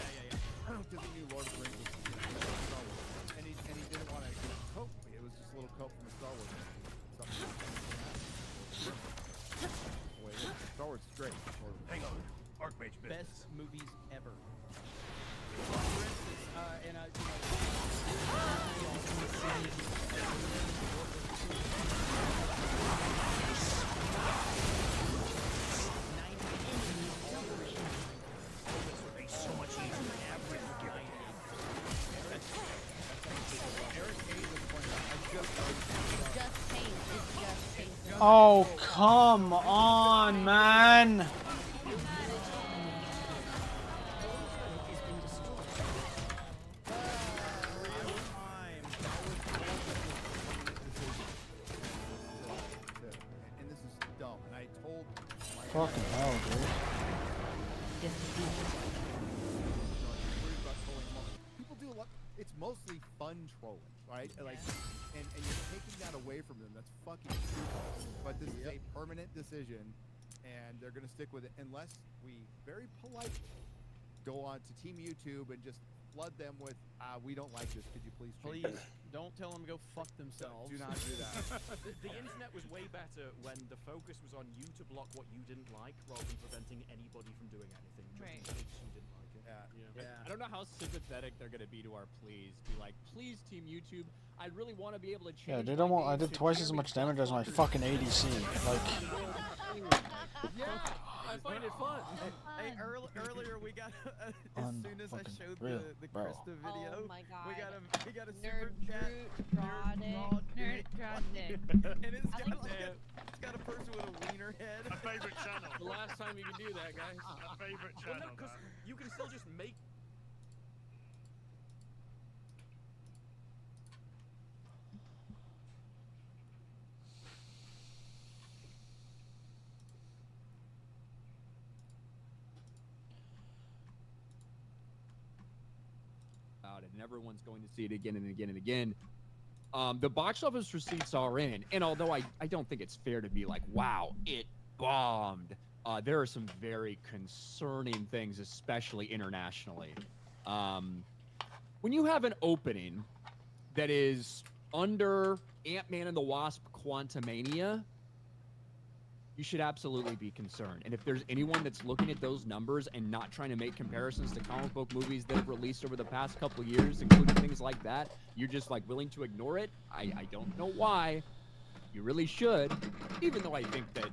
because he knew Lord of the Rings was Star Wars. And he didn't want to cope. It was just a little cope from a Star Wars movie. Wait, Star Wars is great. Hang on. Archmage business. Best movies ever. For instance, and This would be so much easier than every Oh, come on, man. And this is dumb. And I told my Fucking hell, dude. people do a lot. It's mostly fun trolling, right? Like, and you're taking that away from them. That's fucking stupid. But this is a permanent decision, and they're gonna stick with it unless we very politely go on to Team YouTube and just flood them with, we don't like this. Could you please change please it? don't tell them to go fuck themselves. Do not do that. The internet was way better when the focus was on you to block what you didn't like rather than preventing anybody from doing anything. Just Right. because you didn't like it. I don't know how sympathetic they're gonna be to our pleas. Be like, please, Team YouTube, I really want to be able to change. Yeah, dude, my I name did to twice as Jeremy much damage as my fucking ADC. Like, I find it fun. Hey, earlier we got as soon as I showed Unfucking real, the bro. Krista video, Oh my god. we got a Nerd super chat. Nerd Dronic. And it's I got, like like it's got a person with a wiener head. My favorite channel. The last time you can do that, guys. My favorite Well, channel. no, because you can still just make about it, and everyone's going to see it again and again and again. The box office receipts are in, and although I don't think it's fair to be like, wow, it bombed, there are some very concerning things, especially internationally. When you have an opening that is under Ant-Man and the Wasp Quantumania, you should absolutely be concerned. And if there's anyone that's looking at those numbers and not trying to make comparisons to comic book movies that have released over the past couple years, including things like that, you're just like willing to ignore it, I don't know why. You really should, even though I think that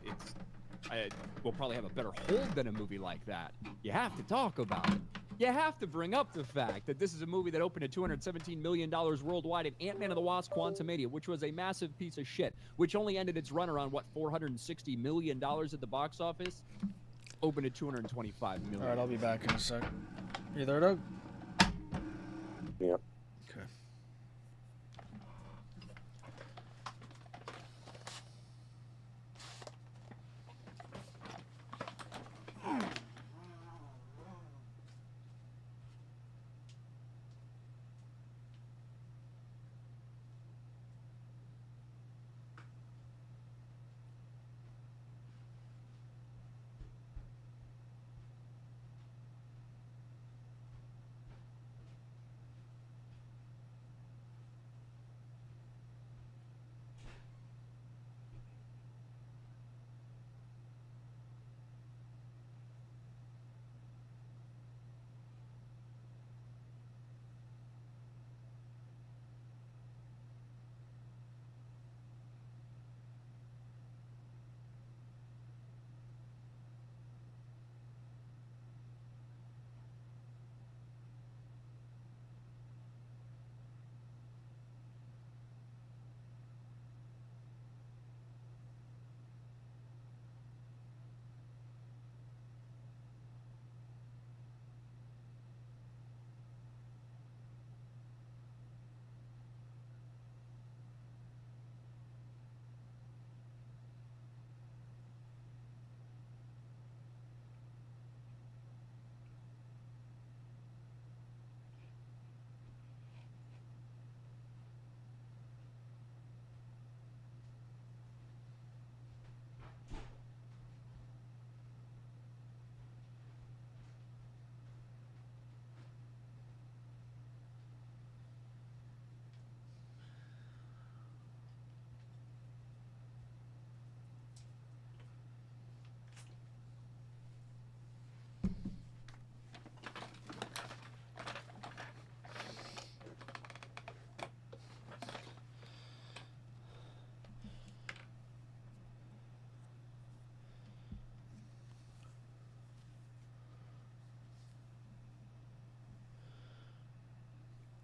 will probably have a better hold than a movie like that. You have to talk about it. You have to bring up the fact that this is a movie that opened at $217 million worldwide in Ant-Man and the Wasp Quantumania, which was a massive piece of shit, which only ended its run around, what, $460 million at the box office? Opened at $225 million. All right, I'll be back in a sec. You there, Doug? Yep. Okay.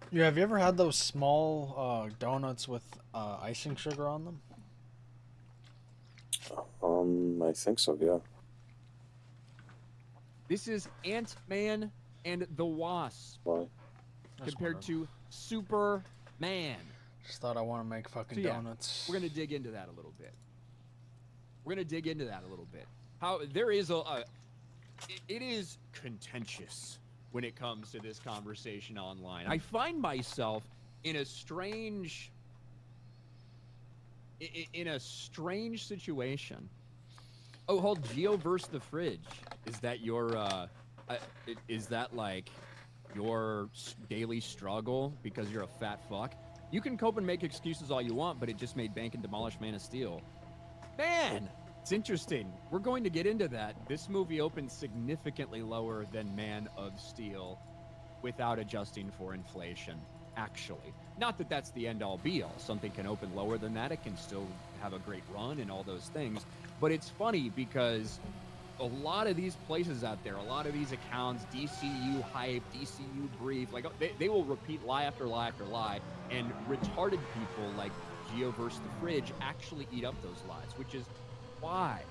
Yeah, have you ever had those small donuts with icing sugar on them? I think so, yeah. This is Ant-Man and the Wasp. Why? Compared to Superman. Just thought I want to make fucking donuts. We're gonna dig into that a little bit. How there is it is contentious when it comes to this conversation online. I find myself in a strange situation. Oh, hold Geo versus the fridge. Is that your is that like your daily struggle because you're a fat fuck? You can cope and make excuses all you want, but it just made bank and demolish Man of Steel. Man, it's interesting. We're going to get into that. This movie opened significantly lower than Man of Steel without adjusting for inflation, actually. Not that that's the end-all be-all. Something can open lower than that. It can still have a great run and all those things. But it's funny because a lot of these places out there, a lot of these accounts, DCU Hype, DCU Brief, like they will repeat lie after lie after lie, and retarded people like Geo vs. the Fridge actually eat up those lies, which is why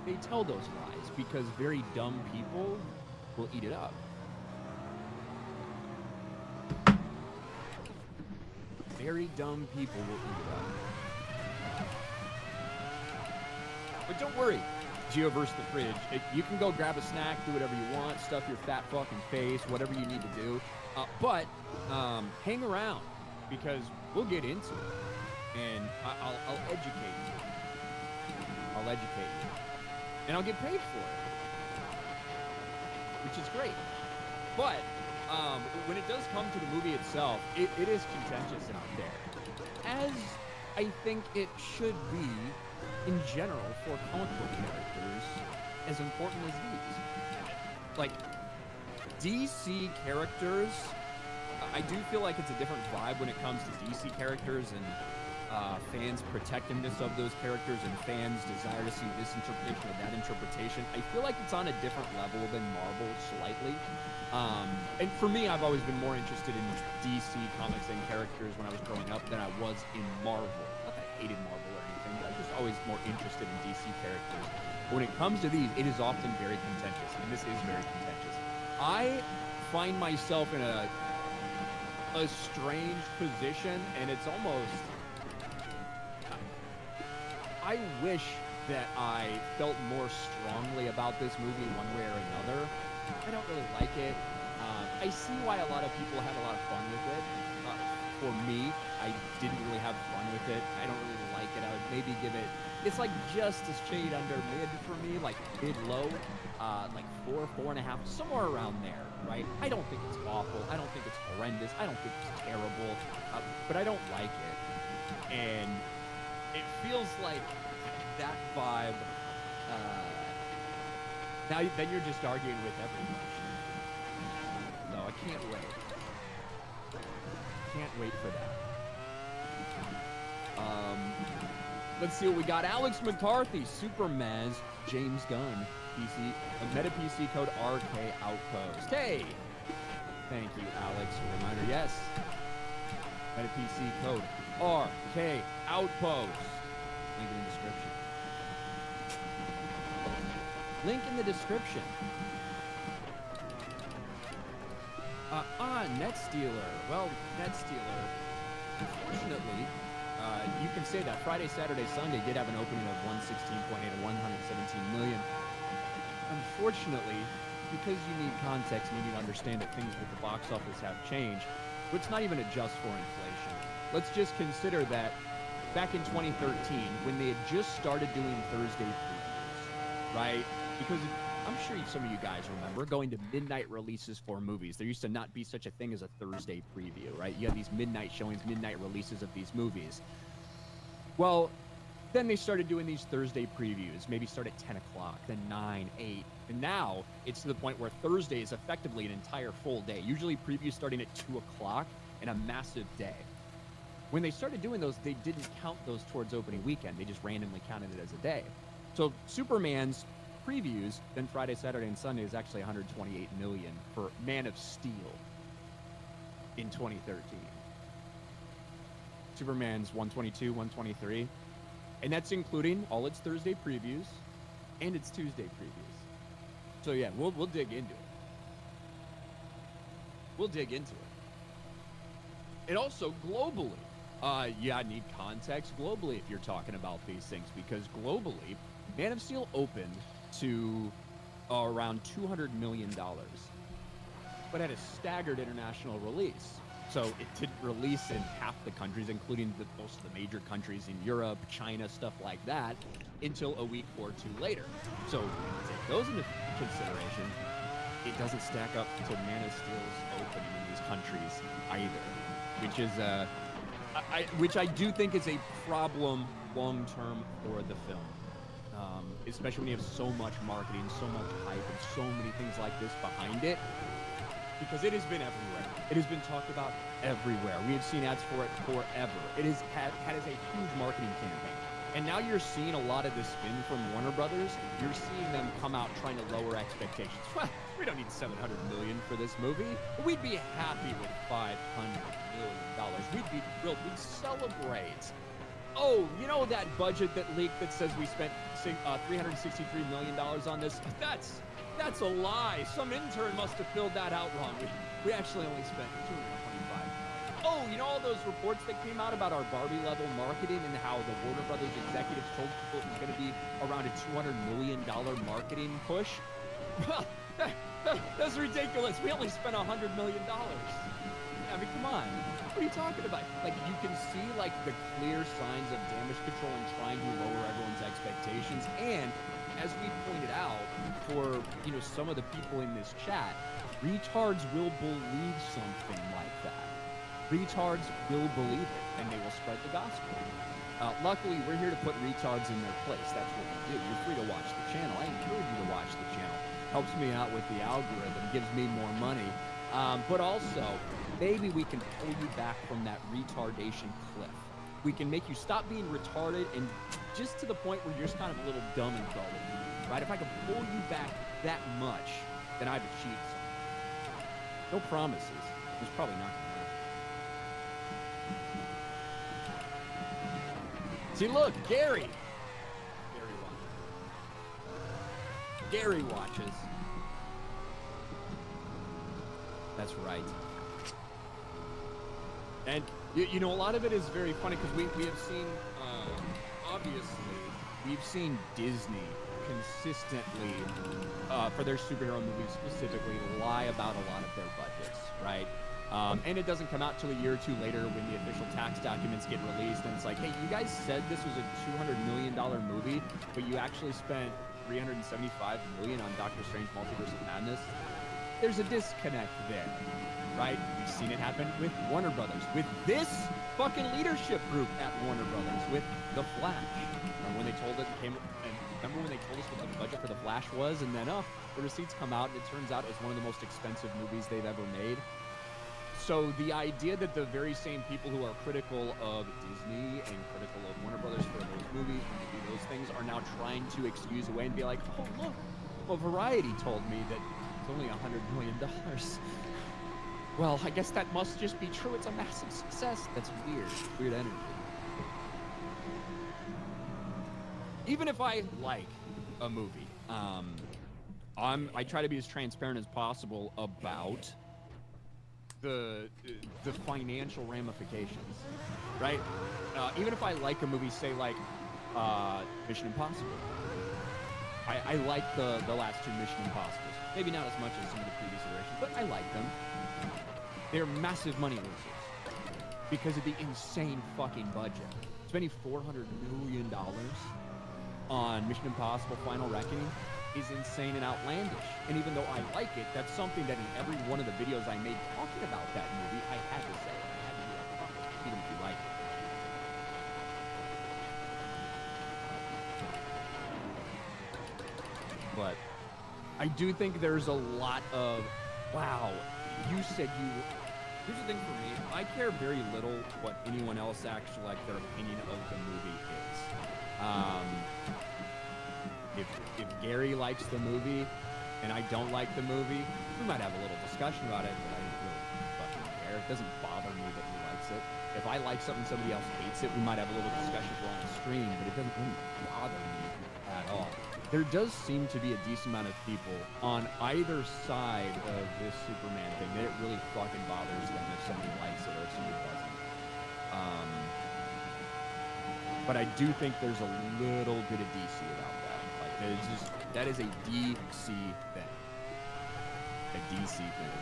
they tell those lies, because very dumb people will eat it up. Very dumb people will eat it up. But don't worry, Geoverse the fridge. You can go grab a snack, do whatever you want, stuff your fat fucking face, whatever you need to do. But hang around, because we'll get into it, and I'll educate you. I'll educate you, and I'll get paid for it, which is great. But when it does come to the movie itself, it is contentious out there, as I think it should be in general for comic book characters as important as these. Like, DC characters, I do feel like it's a different vibe when it comes to DC characters and fans' protectiveness of those characters and fans' desire to see this interpretation or that interpretation. I feel like it's on a different level than Marvel slightly. And for me, I've always been more interested in DC comics and characters when I was growing up than I was in Marvel. Not that I hated Marvel or anything, but I was just always more interested in DC characters. But when it comes to these, it is often very contentious, and this is very contentious. I find myself in a strange position, and it's almost... I wish that I felt more strongly about this movie one way or another. I don't really like it. I see why a lot of people had a lot of fun with it. For me, I didn't really have fun with it. I don't really like it. I would maybe give it... It's like just a shade under mid for me, like mid-low, like 4, 4.5, somewhere around there, right? I don't think it's awful. I don't think it's horrendous. I don't think it's terrible, but I don't like it. And it feels like that vibe, then you're just arguing with everyone. No, I can't wait. Can't wait for that. Let's see what we got. Alex McCarthy, Supermaz, James Gunn, PC, Meta PC code RK Outpost. Hey! Thank you, Alex. A reminder, yes. Meta PC code RK Outpost. Link in the description. Link in the description. NetStealer. Well, NetStealer, unfortunately, you can say that Friday, Saturday, Sunday did have an opening of 116.8 and 117 million. Unfortunately, because you need context and you need to understand that things with the box office have changed, but it's not even adjust for inflation. Let's just consider that back in 2013, when they had just started doing Thursday previews, right? Because I'm sure some of you guys remember going to midnight releases for movies. There used to not be such a thing as a Thursday preview, right? You had these midnight showings, midnight releases of these movies. Well, then they started doing these Thursday previews, maybe start at 10 o'clock, then 9, 8. And now it's to the point where Thursday is effectively an entire full day. Usually previews starting at 2 o'clock and a massive day. When they started doing those, they didn't count those towards opening weekend. They just randomly counted it as a day. So Superman's previews, then Friday, Saturday, and Sunday is actually 128 million for Man of Steel in 2013. Superman's 122, 123, and that's including all its Thursday previews and its Tuesday previews. So yeah, we'll dig into it. We'll dig into it. And also globally, yeah, I need context globally if you're talking about these things, because globally, Man of Steel opened to around $200 million, but had a staggered international release. So it didn't release in half the countries, including most of the major countries in Europe, China, stuff like that, until a week or two later. So when you take those into consideration, it doesn't stack up to Man of Steel's opening in these countries either, which is which I do think is a problem long term for the film. Especially when you have so much marketing, so much hype, and so many things like this behind it, because it has been everywhere. It has been talked about everywhere. We have seen ads for it forever. It has had as a huge marketing campaign. And now you're seeing a lot of this spin from Warner Brothers. You're seeing them come out trying to lower expectations. Well, we don't need $700 million for this movie. We'd be happy with $500 million. We'd be thrilled. We'd celebrate. Oh, you know that budget that leaked that says we spent $363 million on this? That's a lie. Some intern must have filled that out wrong. We actually only spent $225 million. Oh, you know all those reports that came out about our Barbie level marketing and how the Warner Brothers executives told people it was going to be around a $200 million marketing push? Well, that's ridiculous. We only spent $100 million. I mean, come on. What are you talking about? Like, you can see, like, the clear signs of damage control and trying to lower everyone's expectations. And, as we pointed out, for, you know, some of the people in this chat, retards will believe something like that. Retards will believe it, and they will spread the gospel. Luckily, we're here to put retards in their place. That's what we do. You're free to watch the channel. I encourage you to watch the channel. Helps me out with the algorithm, gives me more money. But also, maybe we can pull you back from that retardation cliff. We can make you stop being retarded and just to the point where you're just kind of a little dumb and gullible, right? If I can pull you back that much, then I've achieved something. No promises. There's probably not gonna happen. See, look, Gary. Gary watches. That's right. And, you know, a lot of it is very funny because we have seen, obviously, we've seen Disney consistently, for their superhero movies specifically, lie about a lot of their budgets, right? And it doesn't come out till a year or two later when the official tax documents get released and it's like, hey, you guys said this was a $200 million movie, but you actually spent $375 million on Doctor Strange Multiverse of Madness. There's a disconnect there, right? We've seen it happen with Warner Brothers, with this fucking leadership group at Warner Brothers, with The Flash. Remember when they told us what the budget for The Flash was, and then the receipts come out and it turns out it's one of the most expensive movies they've ever made. So the idea that the very same people who are critical of Disney and critical of Warner Brothers for those movies when they do those things are now trying to excuse away and be like, oh look, well Variety told me that it's only $100 million. Well, I guess that must just be true. It's a massive success. That's weird. Weird energy. Even if I like a movie, I try to be as transparent as possible about the financial ramifications, right? Even if I like a movie, say like Mission Impossible. I like the last two Mission Impossibles. Maybe not as much as some of the previous iterations, but I like them. They're massive money losers because of the insane fucking budget. Spending $400 million on Mission Impossible Final Reckoning is insane and outlandish. And even though I like it, that's something that in every one of the videos I made talking about that movie, I had to say it. I had to be upfront, even if you like it. But I do think there's a lot of, wow, you said you... Here's the thing for me, I care very little what anyone else actually, like, their opinion of the movie is. If Gary likes the movie and I don't like the movie, we might have a little discussion about it, but I don't really fucking care. It doesn't bother me that he likes it. If I like something somebody else hates it, we might have a little discussion if we're on the stream, but it doesn't really bother me at all. There does seem to be a decent amount of people on either side of this Superman thing that it really fucking bothers them if somebody likes it or if somebody doesn't. But I do think there's a little bit of DC about that. Like, that is a DC thing. A DC thing.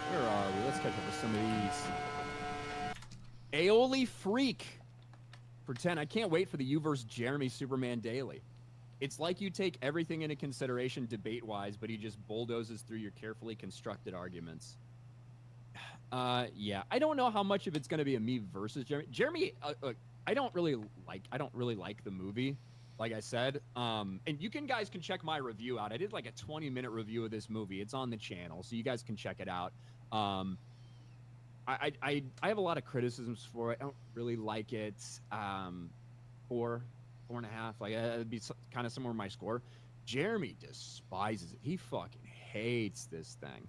Where are we? Let's catch up with some of these. Aeoli Freak for 10. I can't wait for the U vs. Jeremy Superman Daily. It's like you take everything into consideration debate-wise, but he just bulldozes through your carefully constructed arguments. Yeah, I don't know how much of it's going to be a me versus Jeremy. Jeremy, I don't really like the movie, like I said. And you guys can check my review out. I did like a 20-minute review of this movie. It's on the channel, so you guys can check it out. I have a lot of criticisms for it. I don't really like it. 4.5. Like, it'd be kind of similar to my score. Jeremy despises it. He fucking hates this thing.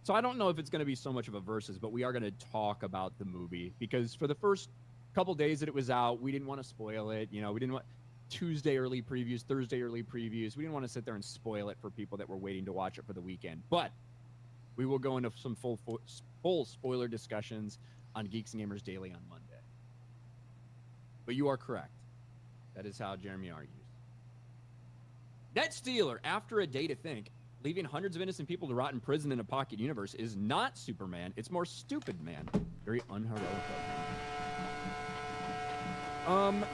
So I don't know if it's going to be so much of a versus, but we are going to talk about the movie because for the first couple days that it was out, we didn't want to spoil it. You know, we didn't want. Tuesday early previews, Thursday early previews. We didn't want to sit there and spoil it for people that were waiting to watch it for the weekend. But we will go into some full spoiler discussions on Geeks and Gamers Daily on Monday. But you are correct. That is how Jeremy argues. Net Stealer, after a day to think, leaving hundreds of innocent people to rot in prison in a pocket universe is not Superman. It's more stupid, man. Very unheroic of him.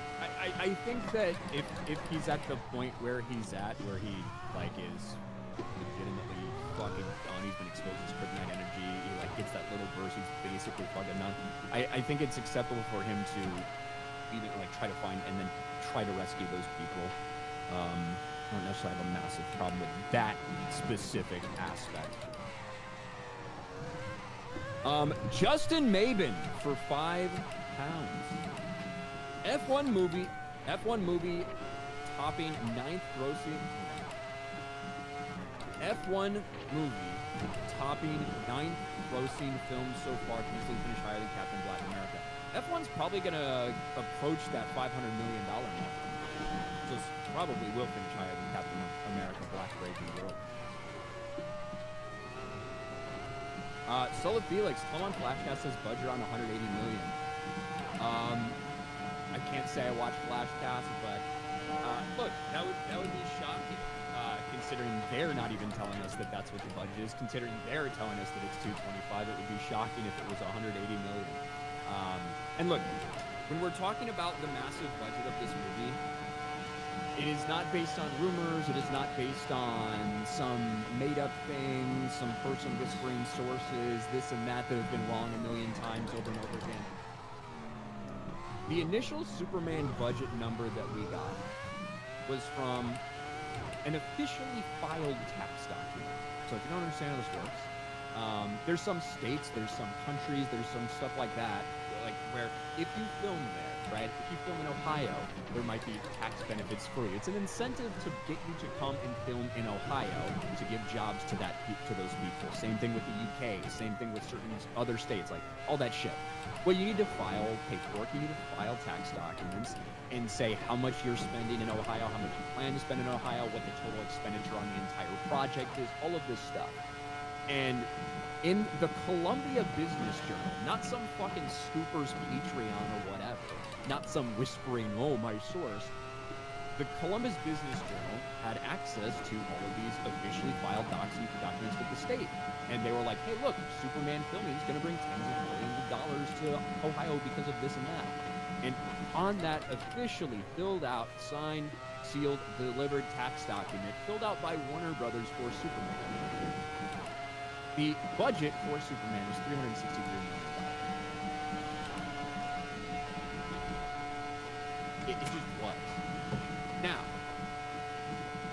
I think that if he's at the point where he's at, where he like is legitimately fucking done, he's been exposed to his kryptonite energy, he like gets that little burst, he's basically fucking done. I think it's acceptable for him to even like try to find and then try to rescue those people. I don't necessarily have a massive problem with that specific aspect. Justin Mabin for £5. F1 movie topping 9th grossing. F1 movie topping 9th grossing film so far to easily finish higher than Captain Black America. F1's probably gonna approach that $500 million mark. So probably will finish higher than Captain America Black Breaking World. Sullivan Felix, come on Flashcast says budget on 180 million. I can't say I watched Flashcast, but look, that would be shocking. Considering they're not even telling us that that's what the budget is. Considering they're telling us that it's 225, it would be shocking if it was 180 million. And look, when we're talking about the massive budget of this movie, it is not based on rumors. It is not based on some made-up thing, some person whispering sources, this and that have been wrong a million times over and over again. The initial Superman budget number that we got was from an officially filed tax document. So if you don't understand how this works, there's some states, there's some countries, there's some stuff like that, like where if you film there, right? If you film in Ohio, there might be tax benefits for you. It's an incentive to get you to come and film in Ohio to give jobs to those people. Same thing with the UK. Same thing with certain other states, like all that shit. Well, you need to file paperwork. You need to file tax documents and say how much you're spending in Ohio, how much you plan to spend in Ohio, what the total expenditure on the entire project is, all of this stuff. And in the Columbia Business Journal, not some fucking scooper's Patreon or whatever, not some whispering, oh, my source. The Columbus Business Journal had access to all of these officially filed documents with the state. And they were like, hey, look, Superman filming is going to bring tens of millions of dollars to Ohio because of this and that. And on that officially filled out, signed, sealed, delivered tax document filled out by Warner Brothers for Superman, the budget for Superman was $363 million. It just was. Now,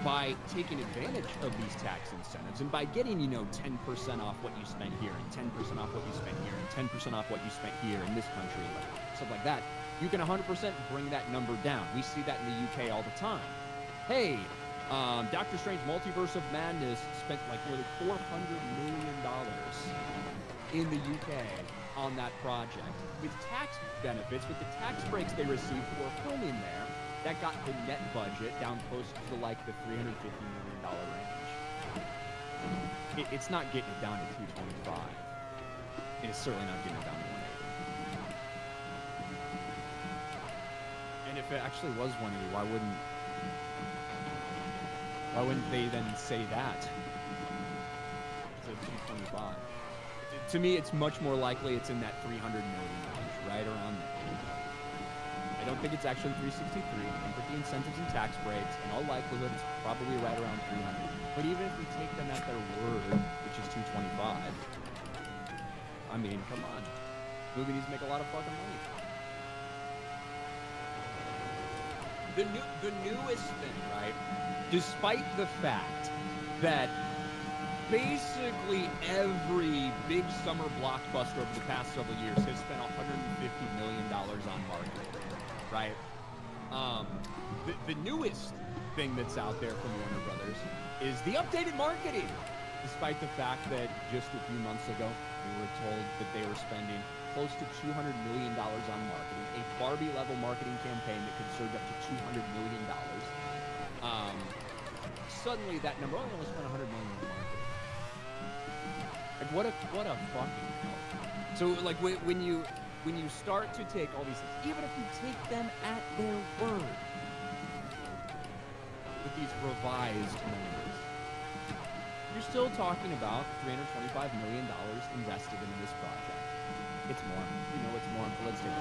by taking advantage of these tax incentives and by getting, 10% off what you spent here and 10% off what you spent here and 10% off what you spent here in this country, stuff like that, you can 100% bring that number down. We see that in the UK all the time. Hey, Doctor Strange Multiverse of Madness spent like nearly $400 million in the UK on that project. With tax benefits, with the tax breaks they received for filming there, that got the net budget down close to like the $350 million range. It's not getting it down to 225. And it's certainly not getting it down to 180. And if it actually was 180, why wouldn't they then say that? It's a 225. To me, it's much more likely it's in that 300 million range, right around there. I don't think it's actually 363. And with the incentives and tax breaks, in all likelihood, it's probably right around 300. But even if we take them at their word, which is 225, I mean, come on. Movie needs to make a lot of fucking money. The newest thing, right? Despite the fact that basically every big summer blockbuster over the past several years has spent $150 million on marketing, right? The newest thing that's out there from Warner Brothers is the updated marketing. Despite the fact that just a few months ago, we were told that they were spending close to $200 million on marketing, a Barbie-level marketing campaign that could surge up to $200 million. Suddenly that number, oh, they only spent $100 million on marketing. Like, what a fucking cult. So, like, when you start to take all these things, even if you take them at their word, with these revised numbers, you're still talking about $325 million invested into this project. It's more. You know it's more, but let's take it.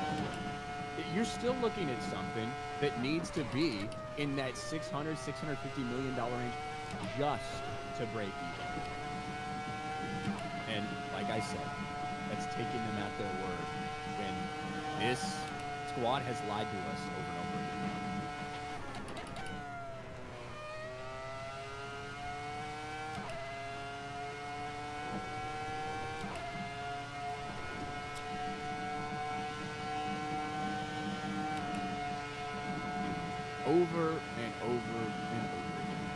You're still looking at something that needs to be in that $600, $650 million range just to break even. And like I said, that's taking them at their word when this squad has lied to us over and over again. Over and over and over again.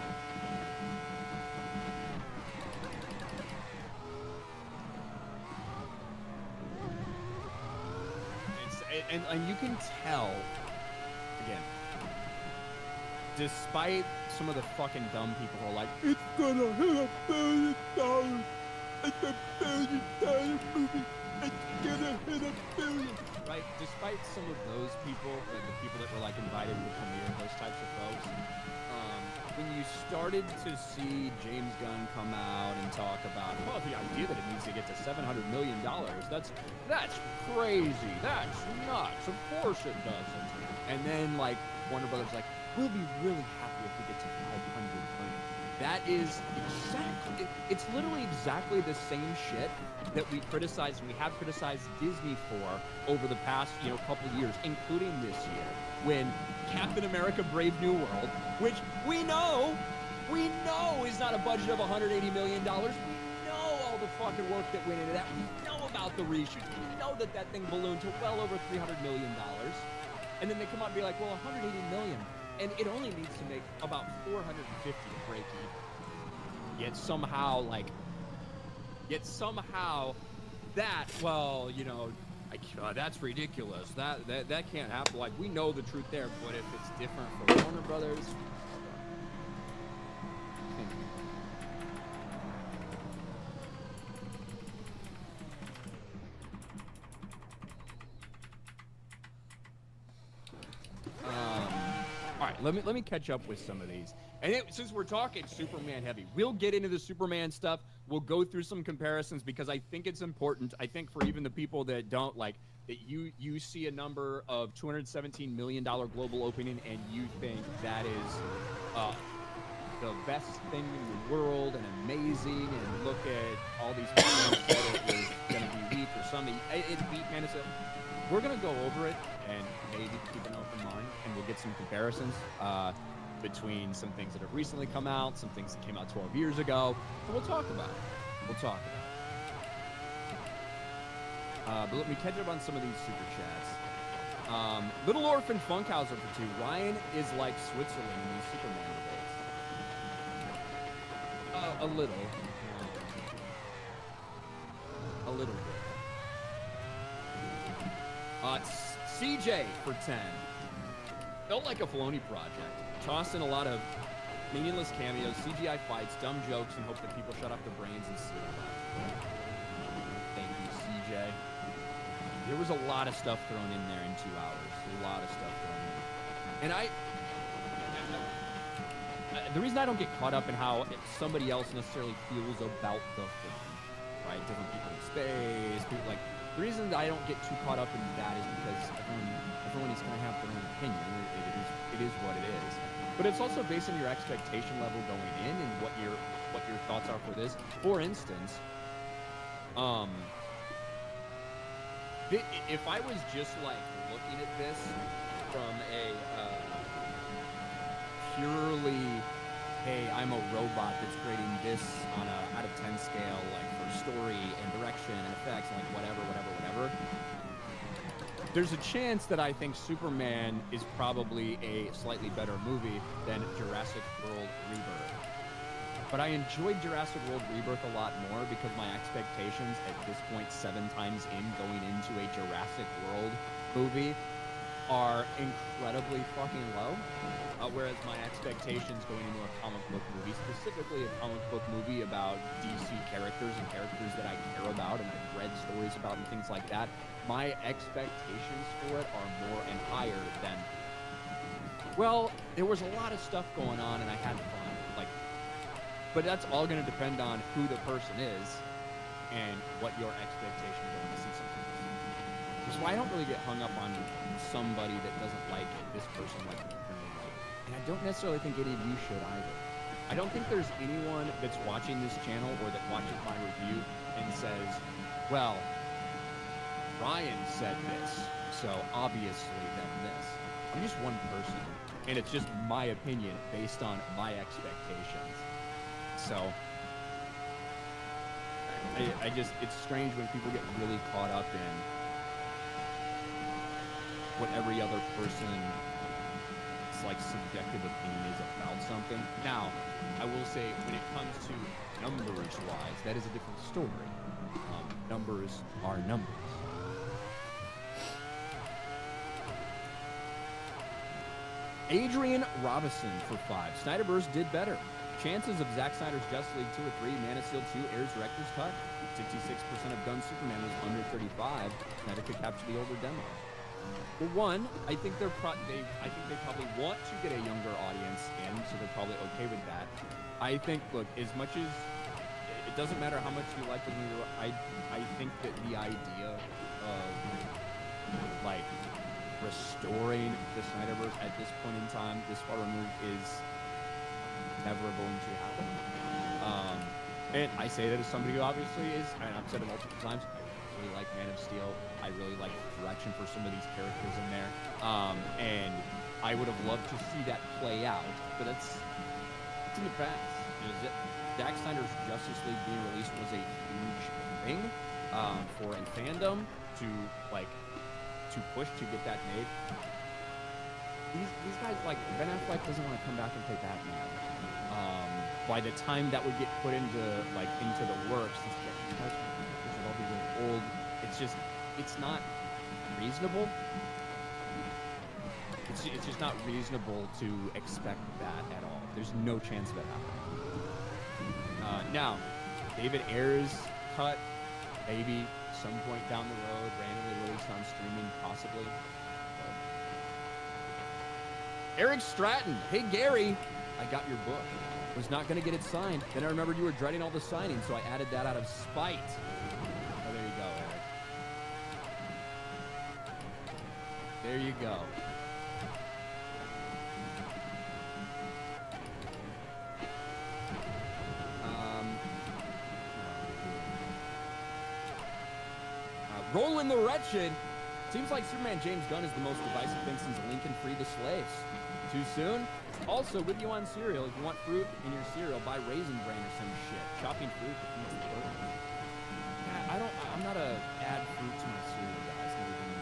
And you can tell, again, despite some of the fucking dumb people who are like, it's gonna hit $1 billion, it's $1 billion movie, it's gonna hit $1 billion. Right? Despite some of those people, like the people that were like invited to the premiere, those types of folks, when you started to see James Gunn come out and talk about, well, the idea that it needs to get to $700 million, that's crazy, that's nuts, of course it doesn't. And then like Warner Brothers like, we'll be really happy if we get to $500 million. That is exactly, it's literally exactly the same shit that we have criticized Disney for over the past, couple years, including this year, when Captain America Brave New World, which we know is not a budget of $180 million. We know all the fucking work that went into that. We know about the reshoots. We know that thing ballooned to well over $300 million. And then they come out and be like, well, $180 million. And it only needs to make about $450 to break even. Yet somehow that, well, that's ridiculous. That can't happen. Like, we know the truth there, but if it's different for Warner Brothers, all right, let me catch up with some of these. And since we're talking Superman heavy, we'll get into the Superman stuff. We'll go through some comparisons because I think it's important. I think for even the people that don't like that, you see a number of $217 million global opening and you think that is the best thing in the world and amazing, and look at all these people that it was going to be weak or something. It beat Man of Steel. We're going to go over it and maybe keep an open mind, and we'll get some comparisons between some things that have recently come out, some things that came out 12 years ago, and we'll talk about it. But let me catch up on some of these super chats. Little Orphan Funkhauser for 2. Ryan is like Switzerland in these Superman debates. A little. A little bit. CJ for 10. Felt like a Filoni project. Tossed in a lot of meaningless cameos, CGI fights, dumb jokes, and hope that people shut off their brains and see it. Thank you, CJ. There was a lot of stuff thrown in there in 2 hours. A lot of stuff thrown in. And the reason I don't get caught up in how somebody else necessarily feels about the film, right? Different people in space, people like. The reason that I don't get too caught up in that is because everyone is going to have their own opinion. It is what it is. But it's also based on your expectation level going in and what your thoughts are for this. For instance, if I was just like looking at this from a purely, hey, I'm a robot that's grading this on a out of 10 scale, like for story and direction and effects and like whatever, there's a chance that I think Superman is probably a slightly better movie than Jurassic World Rebirth. But I enjoyed Jurassic World Rebirth a lot more because my expectations at this point, 7 times in going into a Jurassic World movie, are incredibly fucking low. Whereas my expectations going into a comic book movie, specifically a comic book movie about DC characters and characters that I care about and I've read stories about and things like that, my expectations for it are more and higher than, well, there was a lot of stuff going on and I had fun. Like, but that's all going to depend on who the person is and what your expectations are when you see something. That's why I don't really get hung up on somebody that doesn't like it, this person like it. And I don't necessarily think any of you should either. I don't think there's anyone that's watching this channel or that watches my review and says, well, Ryan said this, so obviously then this. I'm just one person, and it's just my opinion based on my expectations. So, I just, it's strange when people get really caught up in what every other person's like subjective opinion is about something. Now, I will say when it comes to numbers wise, that is a different story. Numbers are numbers. Adrian Robinson for 5. Snyderverse did better. Chances of Zack Snyder's Justice League 2 or 3, Man of Steel 2 airs director's cut. 66% of Gunn's Superman was under 35. Snyder could capture the older demo. Well, one, I think they probably want to get a younger audience in, so they're probably okay with that. I think, look, as much as it doesn't matter how much you like the movie, I think that the idea of like restoring the Snyderverse at this point in time, this far removed, is never going to happen. And I say that as somebody who obviously is, and I've said it multiple times, I really like Man of Steel. I really like the direction for some of these characters in there. And I would have loved to see that play out, but it's in the past. You know, Zack Snyder's Justice League being released was a huge thing for a fandom to push to get that made. These guys, like Ben Affleck doesn't want to come back and play Batman. By the time that would get put into the works, these guys would all be really old. It's not reasonable. It's just not reasonable to expect that at all. There's no chance of it happening. Now, David Ayer's cut, maybe some point down the road, randomly released on streaming, possibly. Eric Stratton, hey Gary, I got your book. Was not going to get it signed. Then I remembered you were dreading all the signings, so I added that out of spite. Oh, there you go, Eric. There you go. Roland the Wretched. Seems like Superman James Gunn is the most divisive thing since Lincoln freed the slaves. Too soon? Also, with you on cereal, if you want fruit in your cereal, buy Raisin Bran or some shit. Chopping fruit defeats the purpose. Yeah, I'm not a add fruit to my cereal, guys. Never been.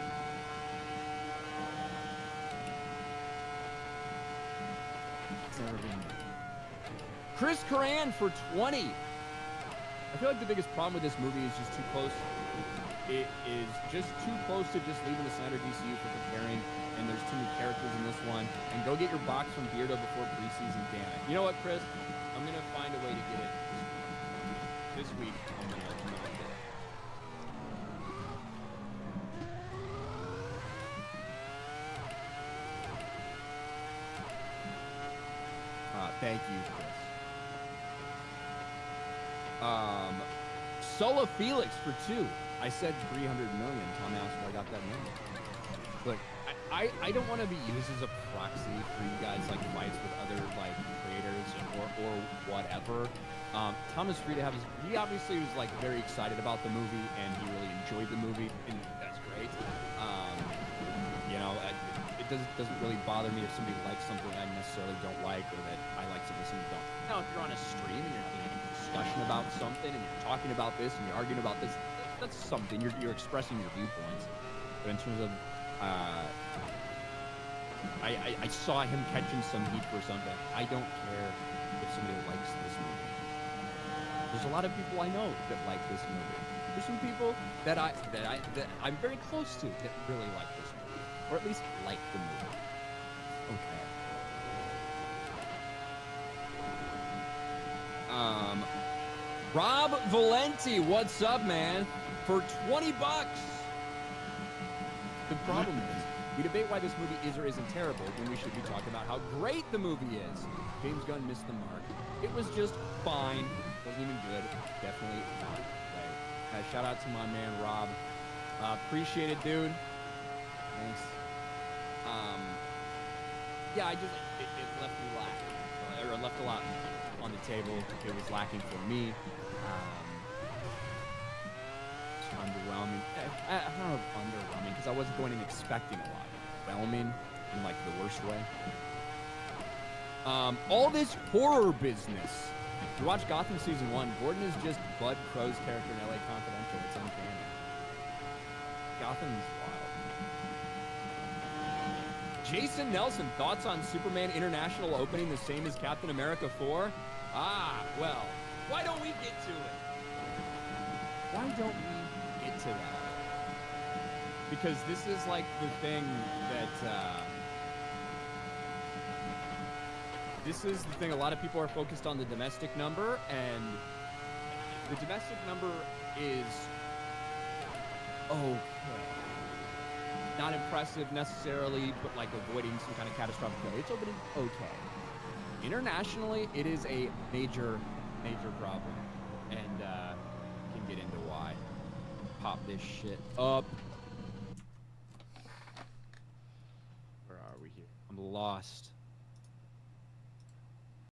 It's never been. Chris Coran for 20. I feel like the biggest problem with this movie is just too close. It is just too close to just leaving the Snyder DCU for preparing, and there's too many characters in this one. And go get your box from Beardo before preseason, damn it. You know what, Chris? I'm going to find a way to get it this week. I'm going to let you know I did. Thank you, Chris. Sola Felix for 2. I said 300 million. Tom asked where I got that number. Look, I don't want to be used as a proxy for you guys like fights with other like creators or whatever. Tom is free to have his. He obviously was like very excited about the movie and he really enjoyed the movie, and that's great. You know, it doesn't really bother me if somebody likes something I necessarily don't like, or that I like something somebody don't. Now, if you're on a stream and you're having a discussion about something and you're talking about this and you're arguing about this, that's something you're expressing your viewpoints. But in terms of I saw him catching some heat for something. I don't care if somebody likes this movie. There's a lot of people I know that like this movie. There's some people that I'm very close to that really like this movie. or at least like the movie. Okay. Rob Valenti, what's up, man? For $20. The problem is, we debate why this movie is or isn't terrible when we should be talking about how great the movie is. James Gunn missed the mark. It was just fine. Wasn't even good. Definitely not right. Shout out to my man Rob. Appreciate it, dude. Thanks. Yeah, it left me lacking, or left a lot on the table. It was lacking for me. Underwhelming. I don't know if underwhelming, because I wasn't going in expecting a lot. Whelming in like the worst way. All this horror business. If you watch Gotham Season 1, Gordon is just Bud Crow's character in LA Confidential. It's uncanny. Gotham's wild. Jason Nelson, thoughts on Superman International opening the same as Captain America 4? Well, why don't we get to it? Why don't we get to that? Because this is like the thing that, this is the thing, a lot of people are focused on the domestic number, and the domestic number is okay. Not impressive necessarily, but like avoiding some kind of catastrophic failure. It's opening okay. Internationally, it is a major, major problem, and can get into why. Pop this shit up. Where are we here? I'm lost.